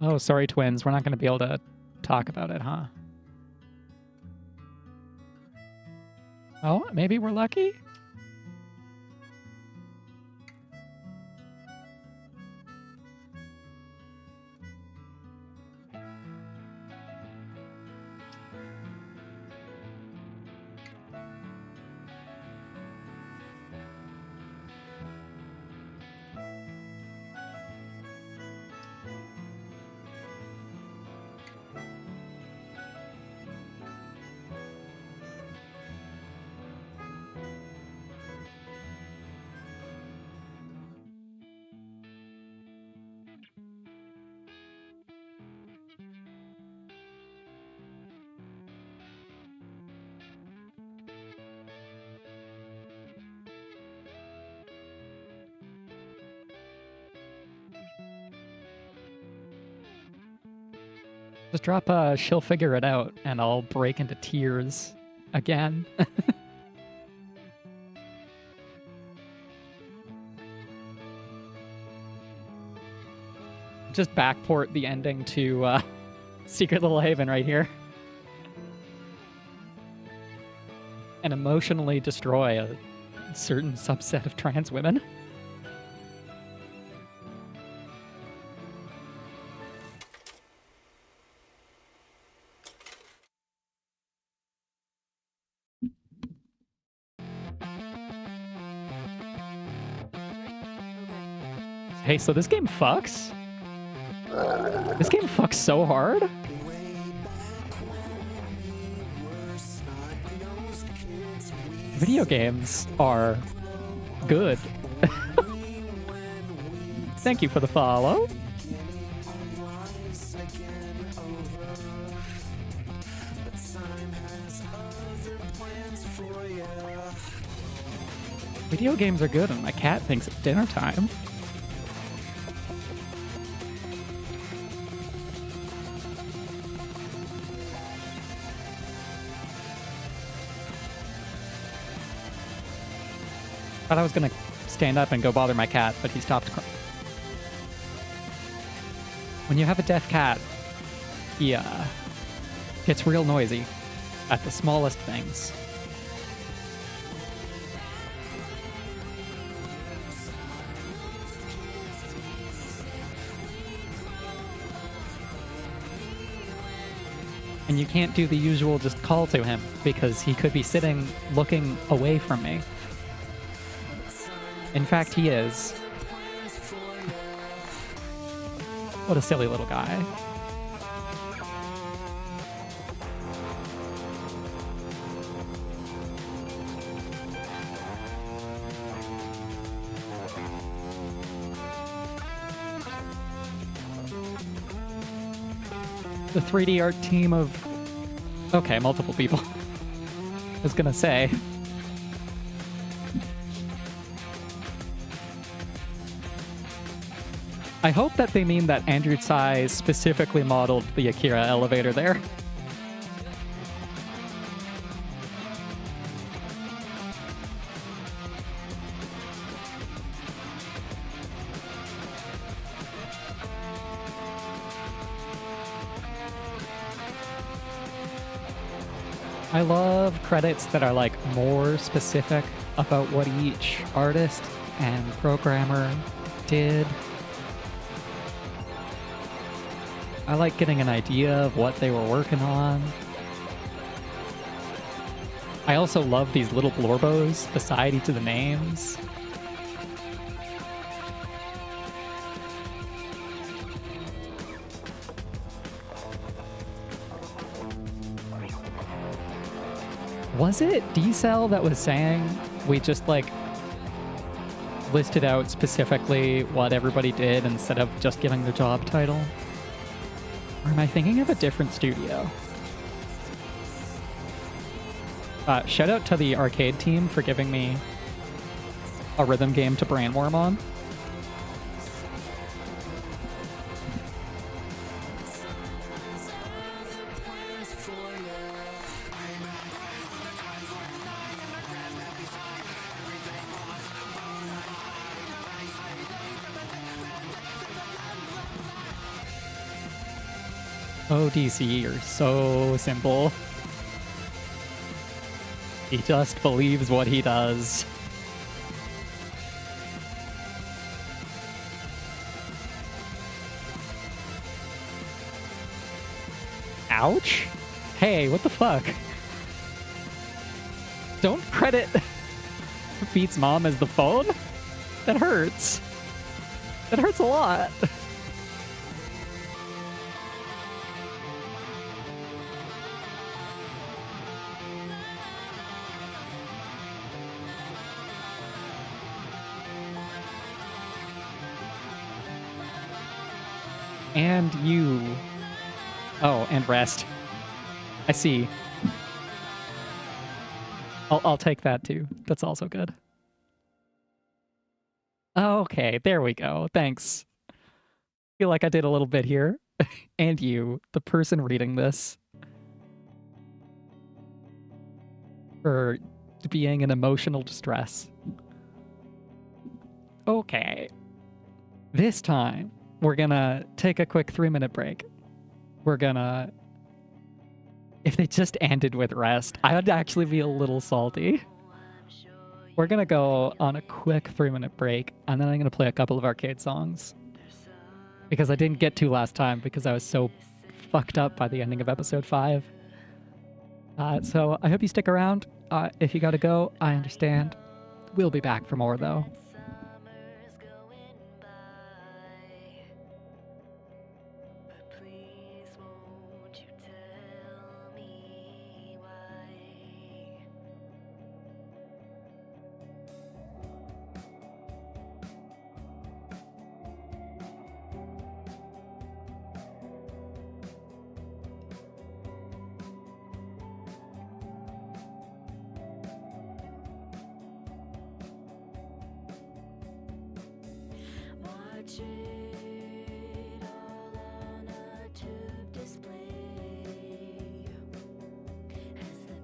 Oh, sorry, twins. We're not going to be able to talk about it, huh? Oh, maybe we're lucky? Just drop she'll figure it out, and I'll break into tears again. Just backport the ending to Secret Little Haven right here. And emotionally destroy a certain subset of trans women. Hey, so this game fucks? This game fucks so hard? Video games are good. Thank you for the follow. Video games are good and my cat thinks it's dinner time. Thought I was gonna stand up and go bother my cat, but he stopped crying. When you have a deaf cat, he gets real noisy at the smallest things. And you can't do the usual just call to him because he could be sitting looking away from me. In fact, he is. What a silly little guy. The 3D art team of... Okay, multiple people. I was gonna say... I hope that they mean that Andrew Tsai specifically modeled the Akira elevator there. I love credits that are like more specific about what each artist and programmer did. I like getting an idea of what they were working on. I also love these little blorbos beside each of the names. Was it D-Cell that was saying we just like listed out specifically what everybody did instead of just giving the job title? Or am I thinking of a different studio? Shout out to the arcade team for giving me a rhythm game to brainworm on. Oh, DC, you're so simple. He just believes what he does. Ouch? Hey, what the fuck? Don't credit Beat's mom as the phone? That hurts. That hurts a lot. And you. Oh, and rest. I see. I'll take that too. That's also good. Okay, there we go. Thanks. Feel like I did a little bit here. and you, the person reading this, for being in emotional distress. Okay. This time, we're gonna take a quick 3-minute break. We're gonna... If they just ended with rest, I would actually be a little salty. We're gonna go on a quick 3-minute break, and then I'm gonna play a couple of arcade songs. Because I didn't get to last time because I was so fucked up by the ending of episode 5. So I hope you stick around. If you gotta go, I understand. We'll be back for more, though. Watch it all on a tube display as the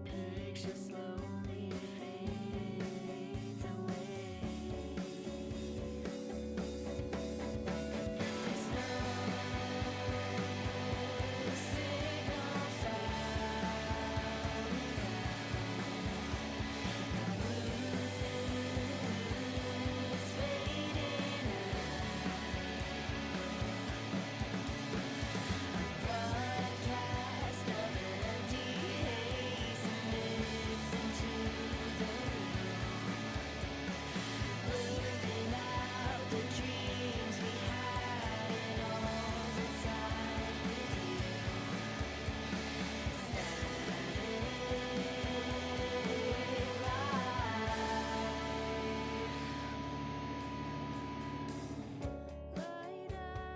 picture slowly fades away. There's no signal found. It's fading broadcast of an empty haze emits into the room, blurring out the dreams we had and all the time with you. Lie down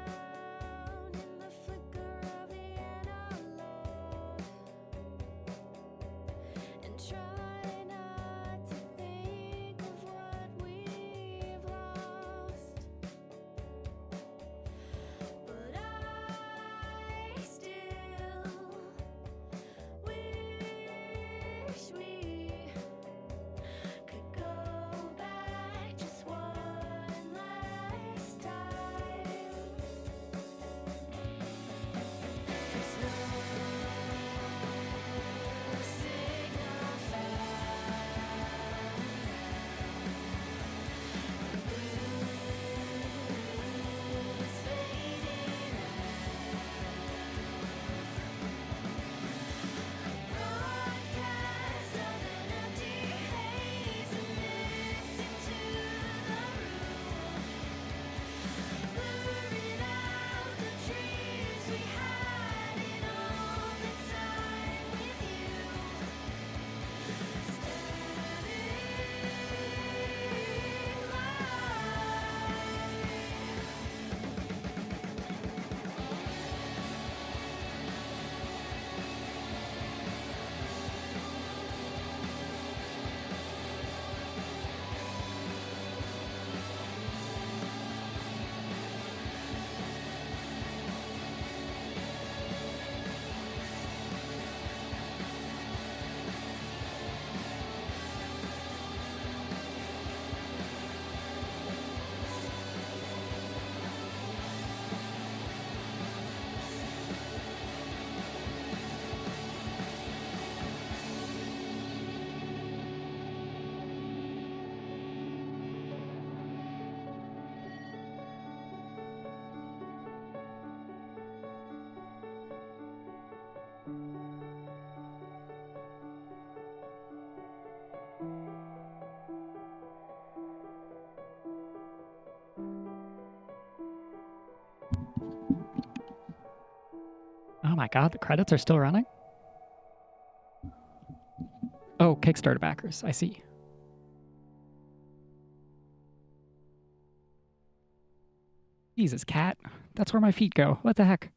in the flicker of the analog and try not to think of what we've lost. But I still wish we could go back just one last time. There's no signal found. The blue is fading broadcast of an empty haze emits into the room, blurring out the dreams we had and all the time with you. Oh my god, the credits are still running? Oh, Kickstarter backers, I see. Jesus, cat. That's where my feet go. What the heck?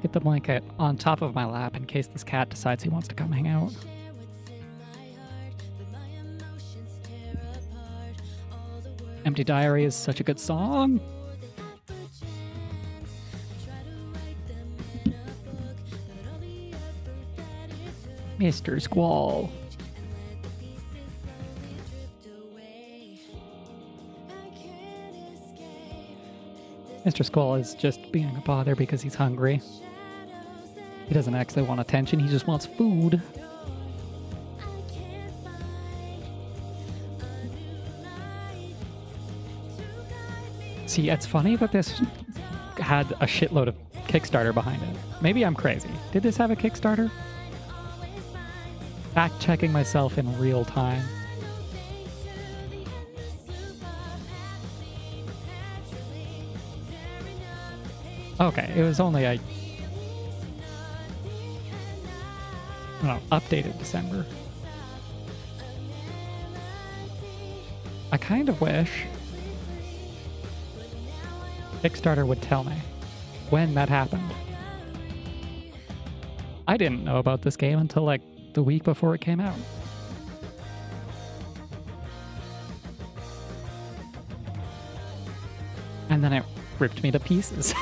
Get the blanket on top of my lap in case this cat decides he wants to come hang out. Empty Diary is such a good song. Mr. Squall. Mr. Squall is just being a bother because he's hungry. He doesn't actually want attention, he just wants food. See, it's funny that this had a shitload of Kickstarter behind it. Maybe I'm crazy. Did this have a Kickstarter? Fact-checking myself in real time. Okay, it was only a... updated December. I kind of wish Kickstarter would tell me when that happened. I didn't know about this game until like the week before it came out. And then it ripped me to pieces.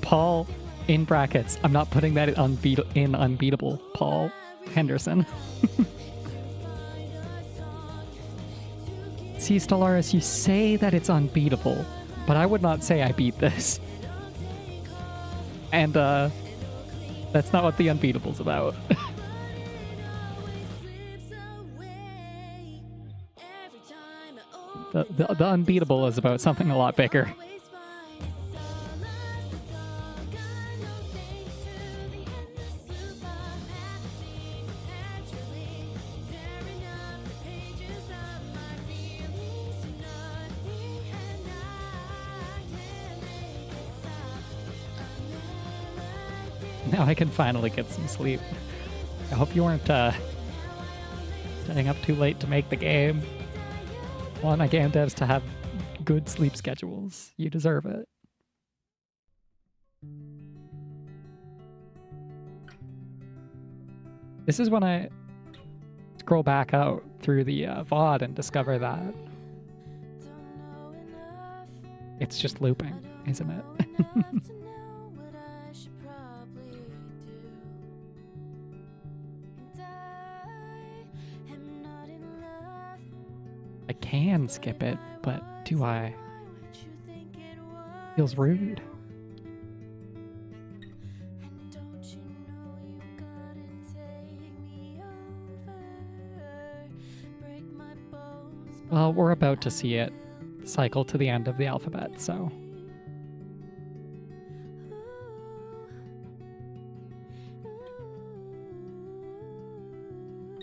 Paul, in brackets, I'm not putting that in unbeatable, Paul Henderson. See, Stellaris, you say that it's unbeatable, but I would not say I beat this. And, that's not what the unbeatable's about. The unbeatable is about something a lot bigger. Now I can finally get some sleep. I hope you weren't staying up too late to make the game. I want my game devs to have good sleep schedules. You deserve it. This is when I scroll back out through the VOD and discover that it's just looping, isn't it? I can skip it, but do I? Feels rude. Well, we're about to see it cycle to the end of the alphabet, so...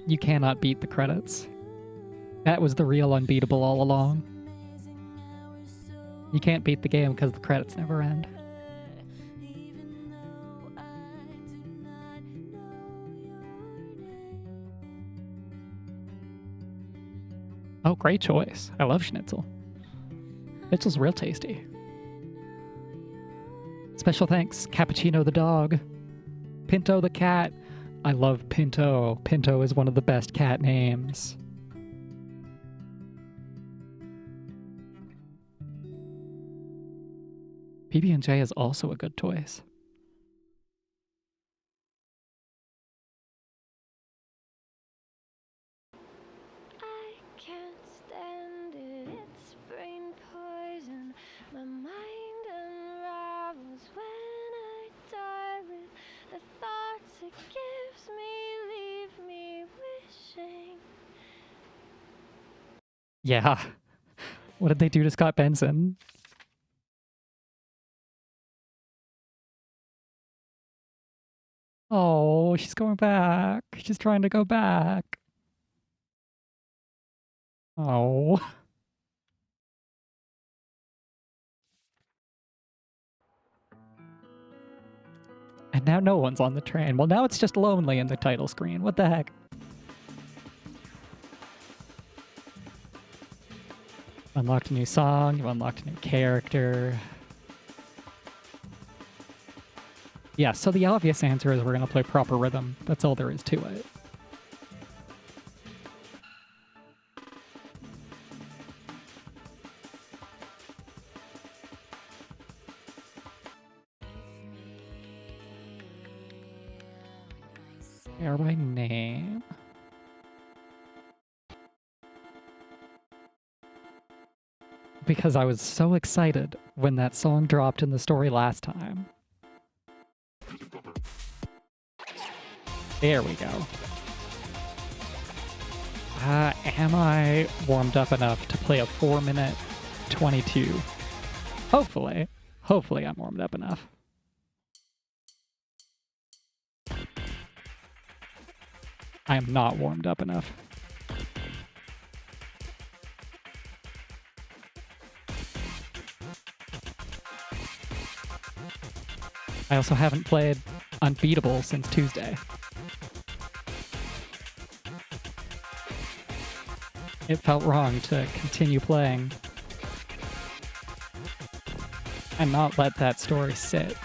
You cannot beat the credits. That was the real unbeatable all along. You can't beat the game because the credits never end. Oh, great choice. I love schnitzel. Schnitzel's real tasty. Special thanks, Cappuccino the dog. Pinto the cat. I love Pinto. Pinto is one of the best cat names. PB&J is also a good choice. I can't stand it, it's brain poison. My mind unravels when I die with the thoughts it gives me, leave me wishing. Yeah. What did they do to Scott Benson? Oh, she's going back. She's trying to go back. Oh. Now no one's on the train. Well, now it's just lonely in the title screen. What the heck? Unlocked a new song. You unlocked a new character. Yeah, so the obvious answer is we're going to play proper rhythm. That's all there is to it. Share by name. Because I was so excited when that song dropped in the story last time. There we go. Am I warmed up enough to play a 4-minute 22? Hopefully. Hopefully I'm warmed up enough. I am not warmed up enough. I also haven't played Unbeatable since Tuesday. It felt wrong to continue playing and not let that story sit.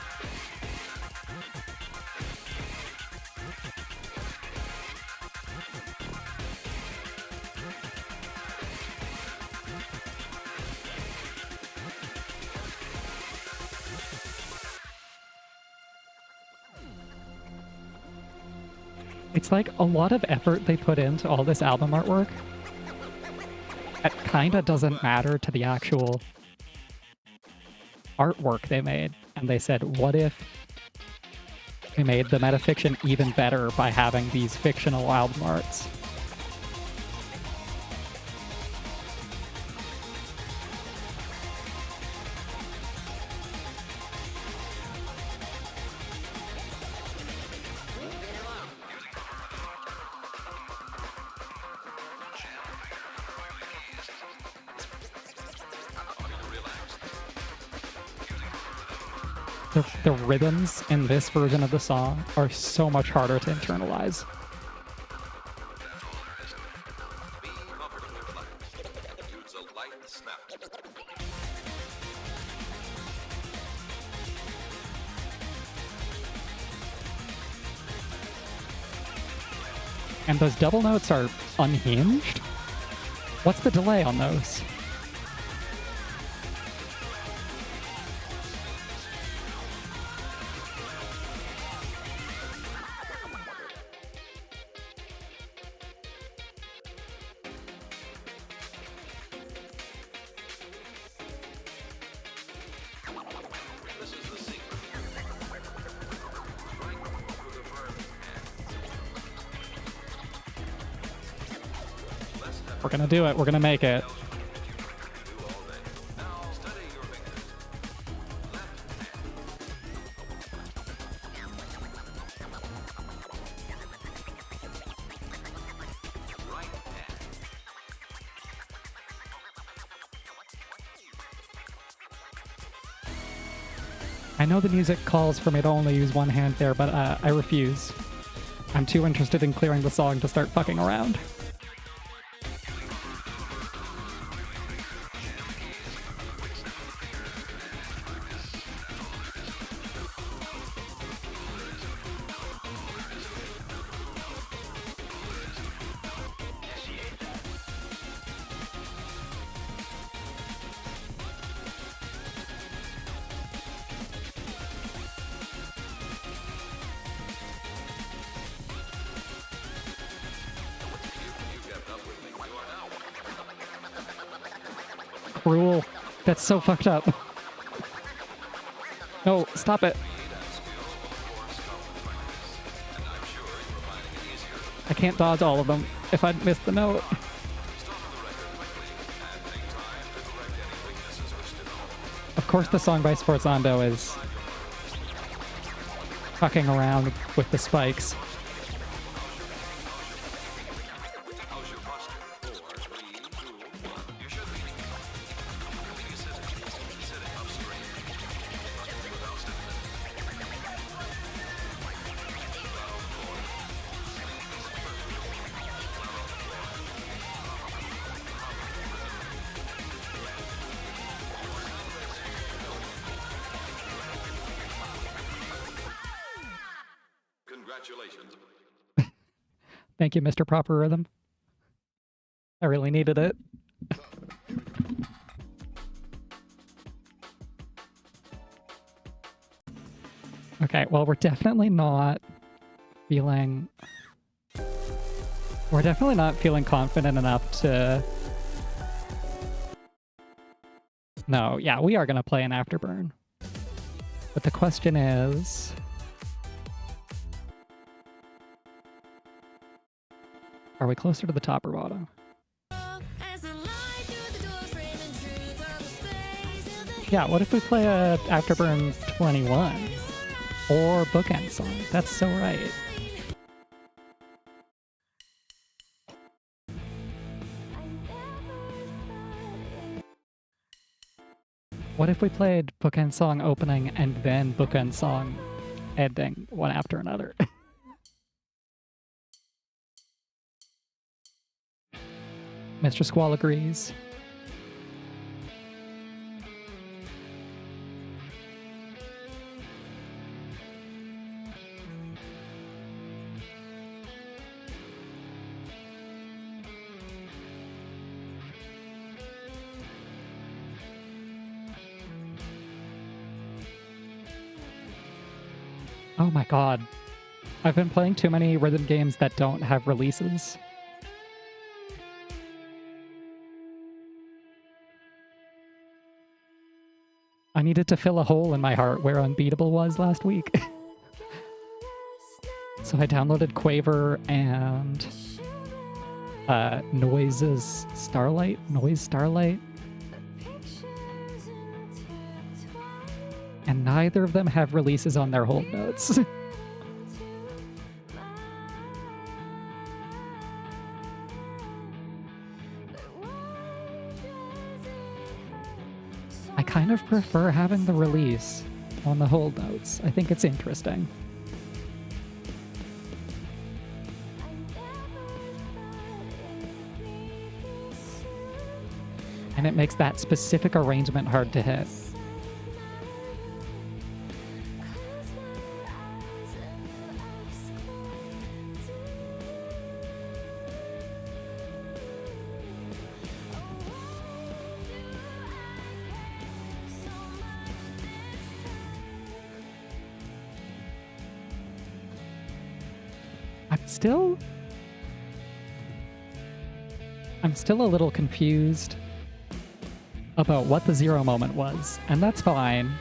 It's like a lot of effort they put into all this album artwork. It kinda doesn't matter to the actual artwork they made. And they said, what if we made the metafiction even better by having these fictional album arts? The rhythms in this version of the song are so much harder to internalize. And those double notes are unhinged? What's the delay on those? We're gonna do it. We're gonna make it. I know the music calls for me to only use one hand there, but I refuse. I'm too interested in clearing the song to start fucking around. Cruel. That's so fucked up. No, stop it. I can't dodge all of them if I'd missed the note. Of course the song by Sforzando is fucking around with the spikes. Congratulations. Thank you, Mr. Proper Rhythm. I really needed it. Okay, well, we're definitely not feeling confident enough to... No, yeah, we are going to play an Afterburn. But the question is... Are we closer to the top or bottom? Yeah, what if we play a Afterburn 21? Or Bookend Song? That's so right. What if we played Bookend Song opening and then Bookend Song ending one after another? Mr. Squall agrees. Oh my god. I've been playing too many rhythm games that don't have releases. I needed to fill a hole in my heart where Unbeatable was last week. So I downloaded Quaver and Noise Starlight. And neither of them have releases on their hold notes. I kind of prefer having the release on the hold notes. I think it's interesting. And it makes that specific arrangement hard to hit. I'm still a little confused about what the zero moment was, and that's fine.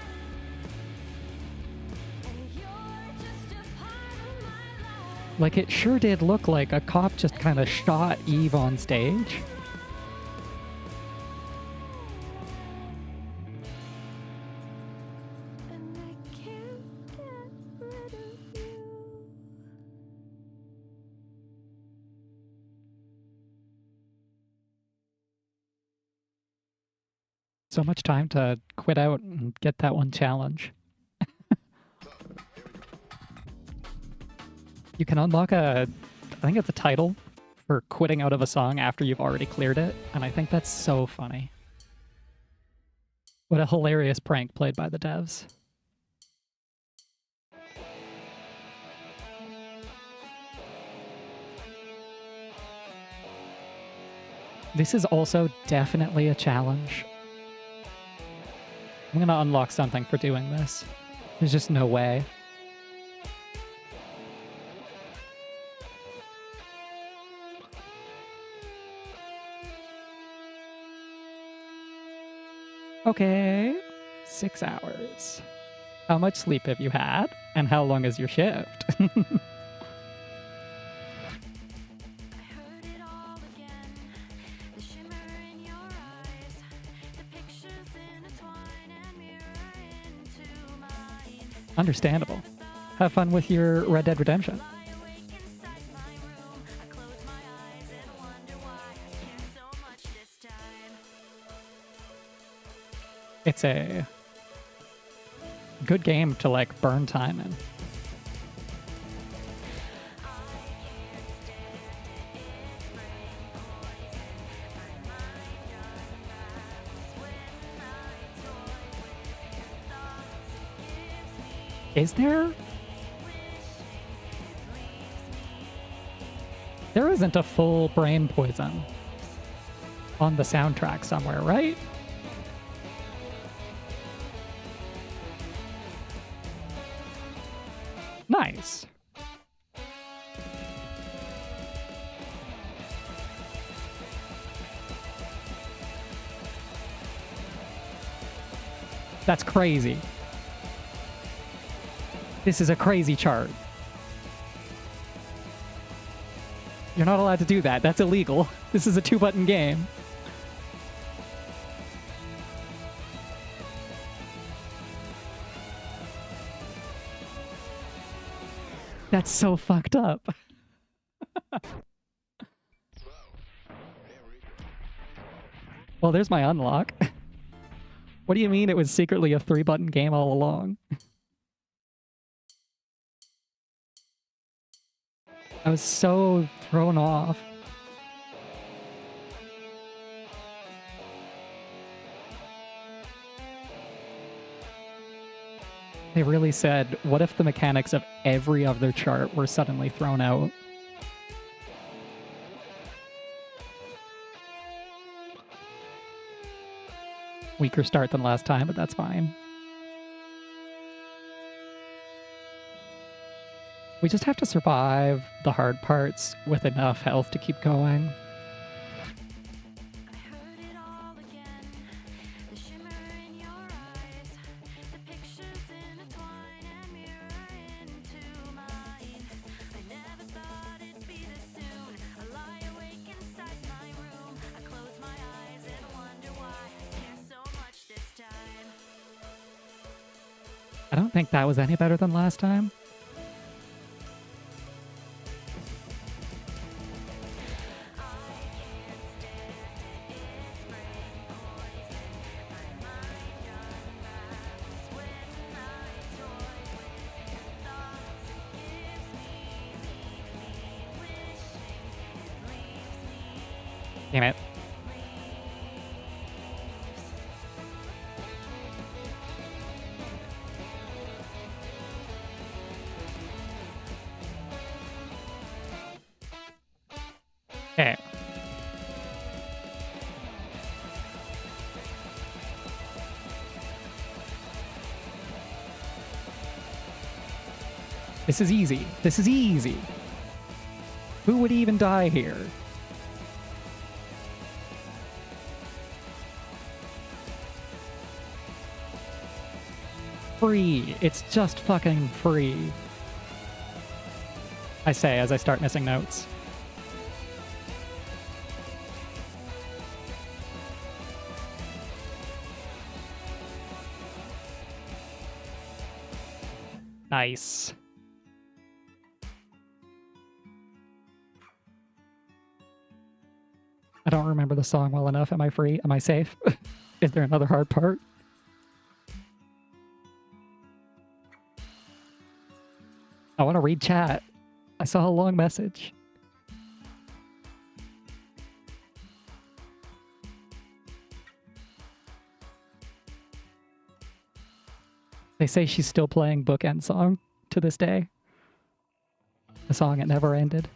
Like, it sure did look like a cop just kind of shot Eve on stage. So much time to quit out and get that one challenge. You can unlock I think it's a title for quitting out of a song after you've already cleared it, and I think that's so funny. What a hilarious prank played by the devs. This is also definitely a challenge. I'm gonna unlock something for doing this. There's just no way. Okay, 6 hours. How much sleep have you had? And how long is your shift? Understandable. Have fun with your Red Dead Redemption. It's a good game to, like, burn time in. Is there? There isn't a full brain poison on the soundtrack somewhere, right? Nice. That's crazy. This is a crazy chart. You're not allowed to do that. That's illegal. This is a 2-button game. That's so fucked up. Well, there's my unlock. What do you mean it was secretly a 3-button game all along? I was so thrown off. They really said, what if the mechanics of every other chart were suddenly thrown out? Weaker start than last time, but that's fine. We just have to survive the hard parts with enough health to keep going. I don't think that was any better than last time. Damn it. Okay. This is easy. This is easy. Who would even die here? Free. It's just fucking free. I say as I start missing notes. Nice. I don't remember the song well enough. Am I free? Am I safe? Is there another hard part? I want to read chat. I saw a long message. They say she's still playing Bookend Song to this day. The song it never ended.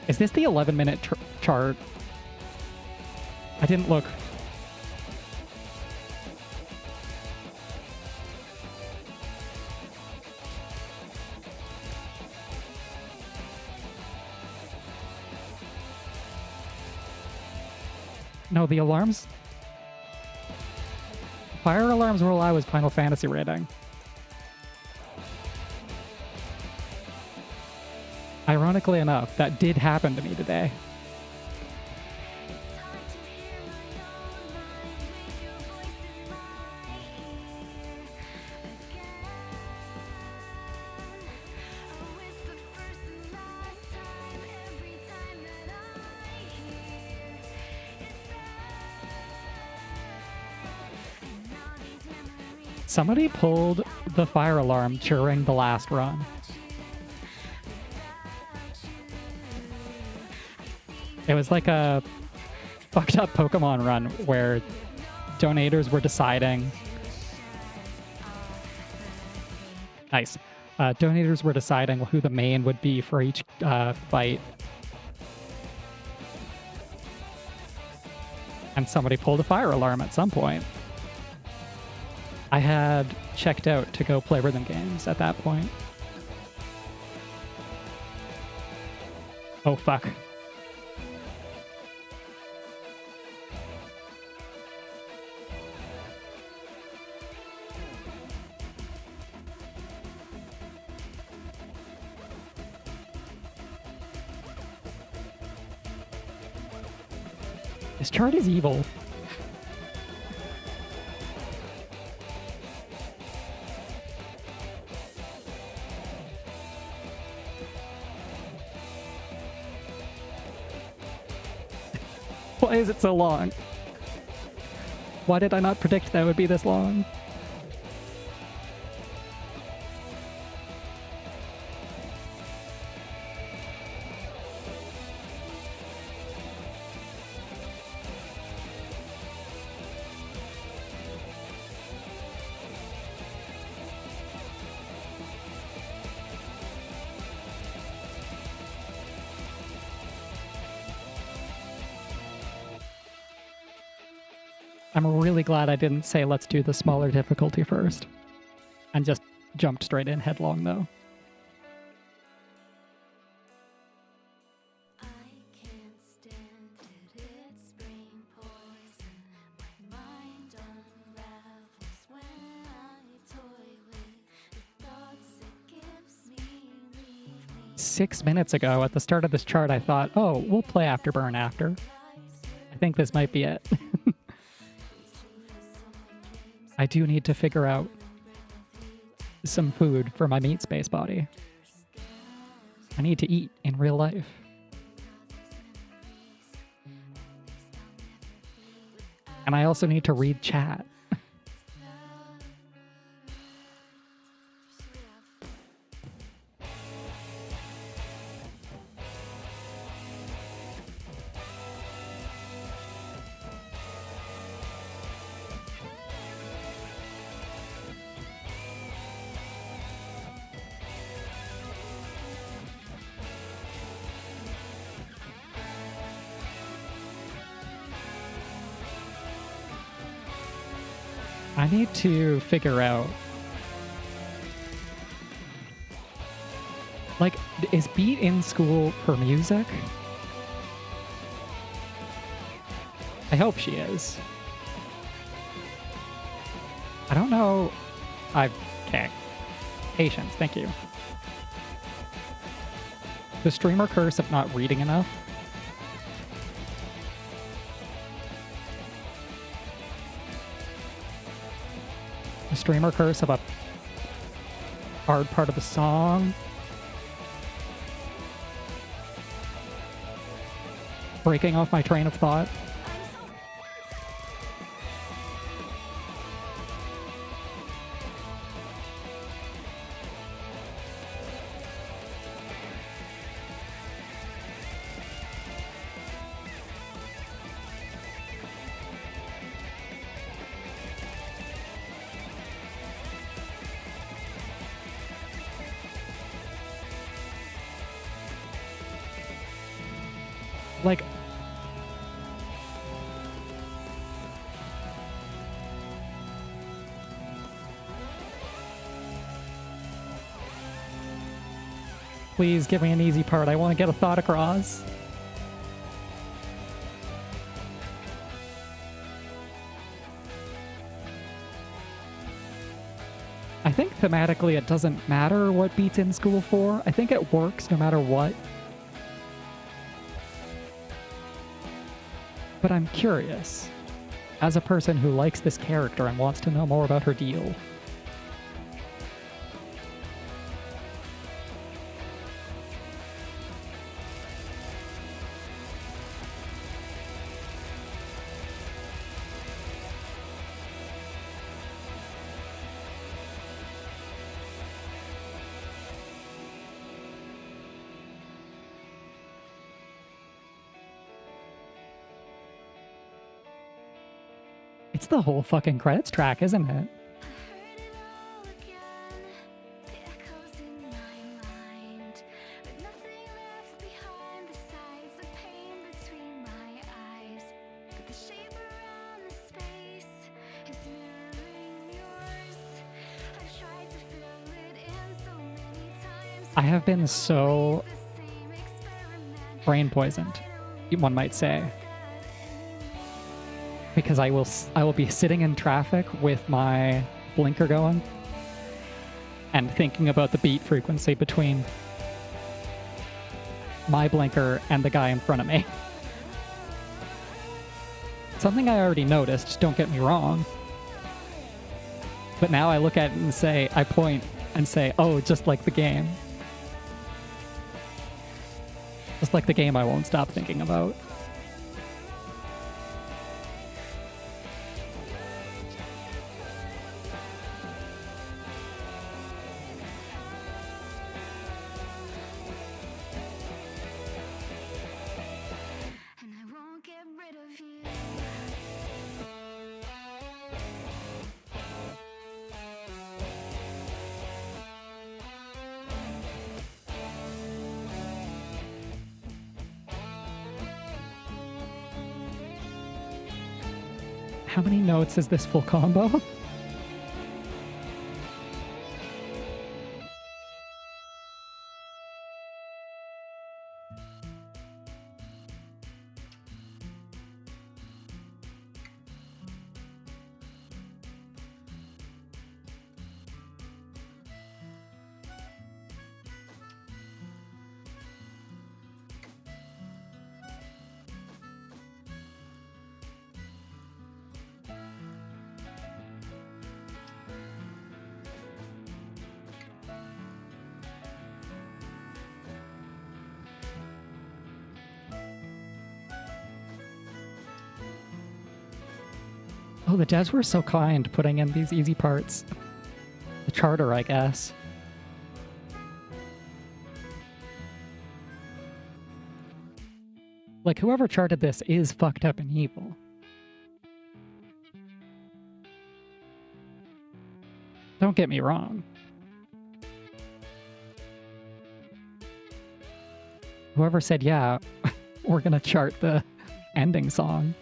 Is this the 11-minute chart? I didn't look. No, the alarms. Fire alarms will allow his Final Fantasy rating. Ironically enough, that did happen to me today. Somebody pulled the fire alarm during the last run. It was like a fucked up Pokemon run where donators were deciding... Nice. Donators were deciding who the main would be for each fight. And somebody pulled a fire alarm at some point. I had checked out to go play rhythm games at that point. Oh, fuck. This chart is evil. Why is it so long? Why did I not predict that it would be this long? I'm really glad I didn't say let's do the smaller difficulty first. And just jumped straight in headlong, though. Six minutes ago, at the start of this chart, I thought, oh, we'll play Afterburn after. I think this might be it. I do need to figure out some food for my meat space body. I need to eat in real life. And I also need to read chat. I need to figure out, like, is Beat in school for music? I hope she is. I don't know. Okay. Patience, thank you. The streamer curse of not reading enough. The streamer curse of a hard part of the song. Breaking off my train of thought. Like, please give me an easy part. I want to get a thought across. I think thematically it doesn't matter what Beat's in school for. I think it works no matter what. But I'm curious, as a person who likes this character and wants to know more about her deal. It's the whole fucking credits track, isn't it? I have been so brain poisoned, one might say, because I will be sitting in traffic with my blinker going and thinking about the beat frequency between my blinker and the guy in front of me. Something I already noticed, don't get me wrong. But now I look at it and say, I point and say, oh, just like the game. Just like the game I won't stop thinking about. How many notes is this full combo? Oh, the devs were so kind putting in these easy parts. The charter, I guess. Like, whoever charted this is fucked up and evil. Don't get me wrong. Whoever said, yeah, we're gonna chart the ending song.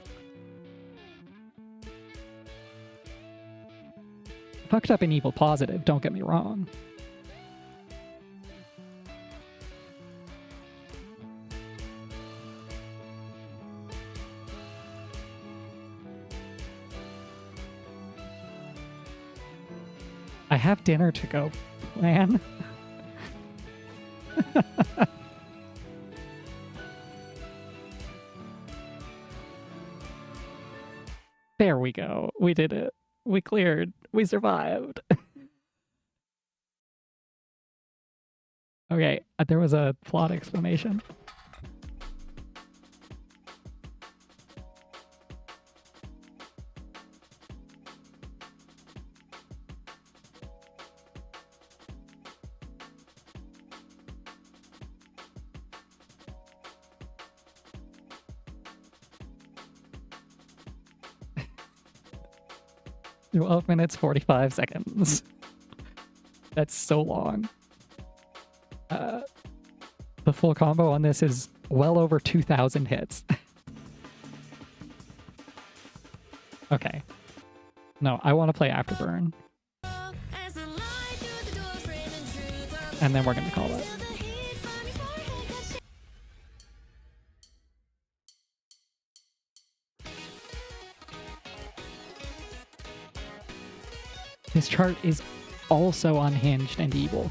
Fucked up and evil positive, don't get me wrong. I have dinner to go plan. There we go. We did it. We cleared. We survived. Okay, there was a plot explanation. "12 minutes, 45 seconds. That's so long. The full combo on this is well over 2,000 hits. Okay. No, I want to play Afterburn. And then we're going to call it. This chart is also unhinged and evil.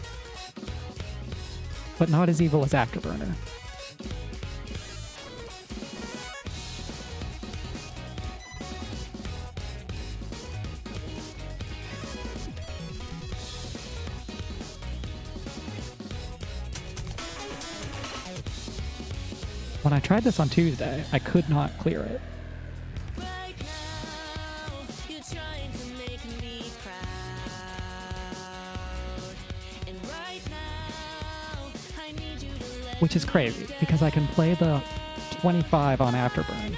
But not as evil as Afterburner. When I tried this on Tuesday, I could not clear it. Which is crazy, because I can play the 25 on Afterburn.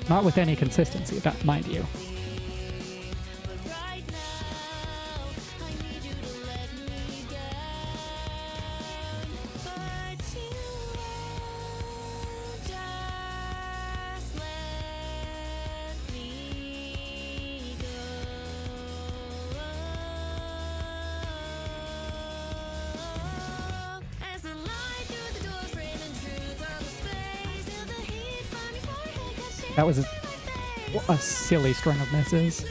Not with any consistency, mind you. That was a silly string of misses.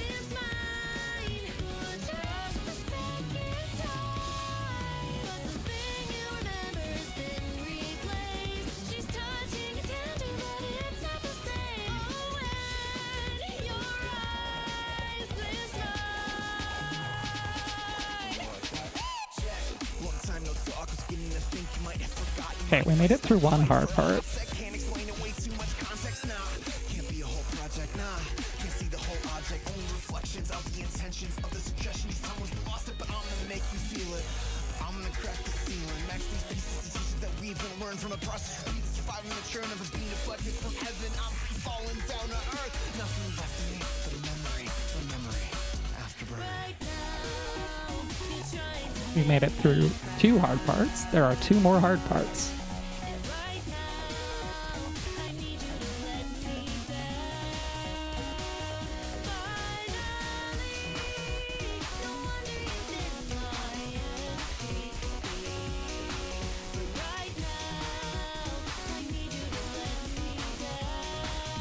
Okay, we made it through one hard part. We made it through 2 hard parts. There are 2 more hard parts.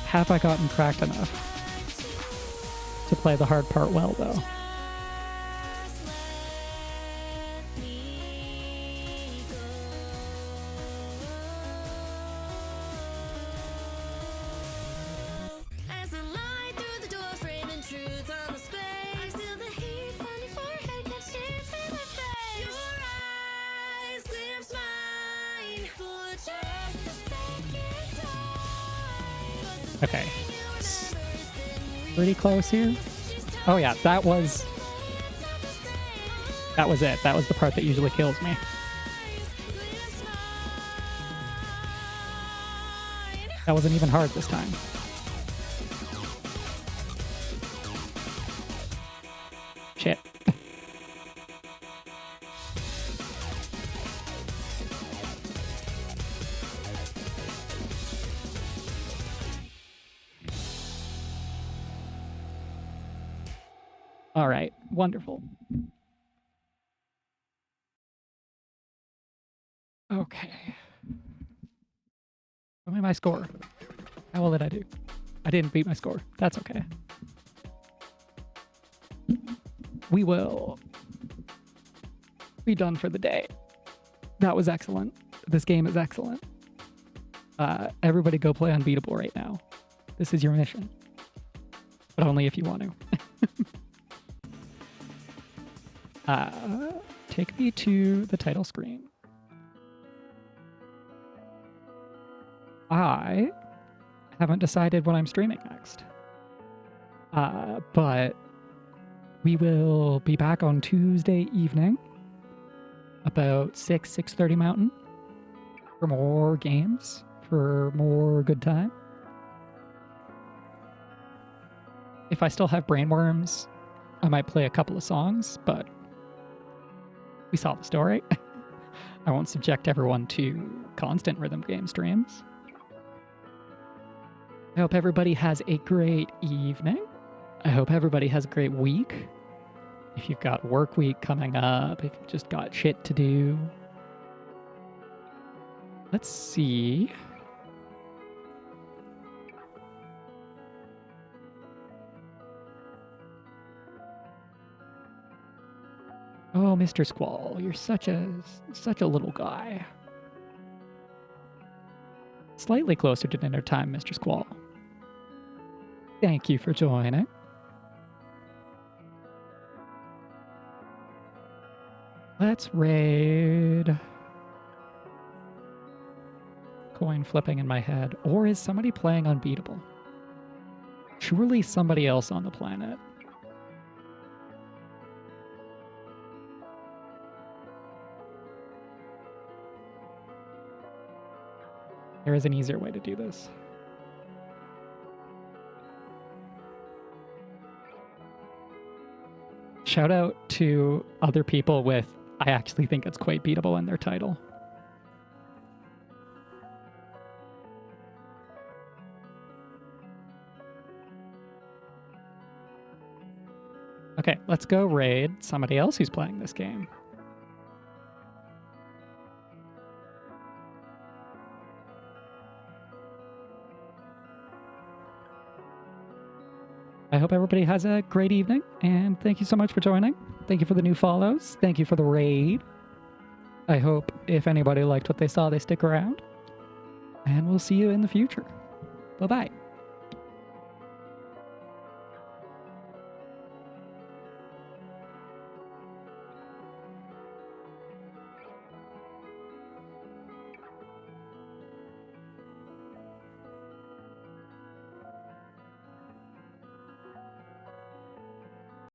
Have I gotten cracked enough to play the hard part well, though? Okay. Pretty close here. Oh yeah, that was it. That was the part that usually kills me. That wasn't even hard this time. Shit. All right, wonderful. Okay. Tell me my score. How well did I do? I didn't beat my score. That's okay. We will be done for the day. That was excellent. This game is excellent. Everybody go play Unbeatable right now. This is your mission. But only if you want to. Take me to the title screen. I haven't decided what I'm streaming next. But we will be back on Tuesday evening about 6:30 Mountain for more games, for more good time. If I still have brainworms, I might play a couple of songs, but we saw the story. I won't subject everyone to constant rhythm game streams. I hope everybody has a great evening. I hope everybody has a great week. If you've got work week coming up, if you've just got shit to do. Let's see. Oh, Mr. Squall, you're such a little guy. Slightly closer to dinner time, Mr. Squall. Thank you for joining. Let's raid. Coin flipping in my head. Or is somebody playing Unbeatable? Surely somebody else on the planet. There is an easier way to do this. shout out to other people with I actually think it's quite beatable in their title. Okay, let's go raid somebody else who's playing this game. I hope everybody has a great evening, and thank you so much for joining. Thank you for the new follows. Thank you for the raid. I hope if anybody liked what they saw, they stick around. And we'll see you in the future. Bye-bye.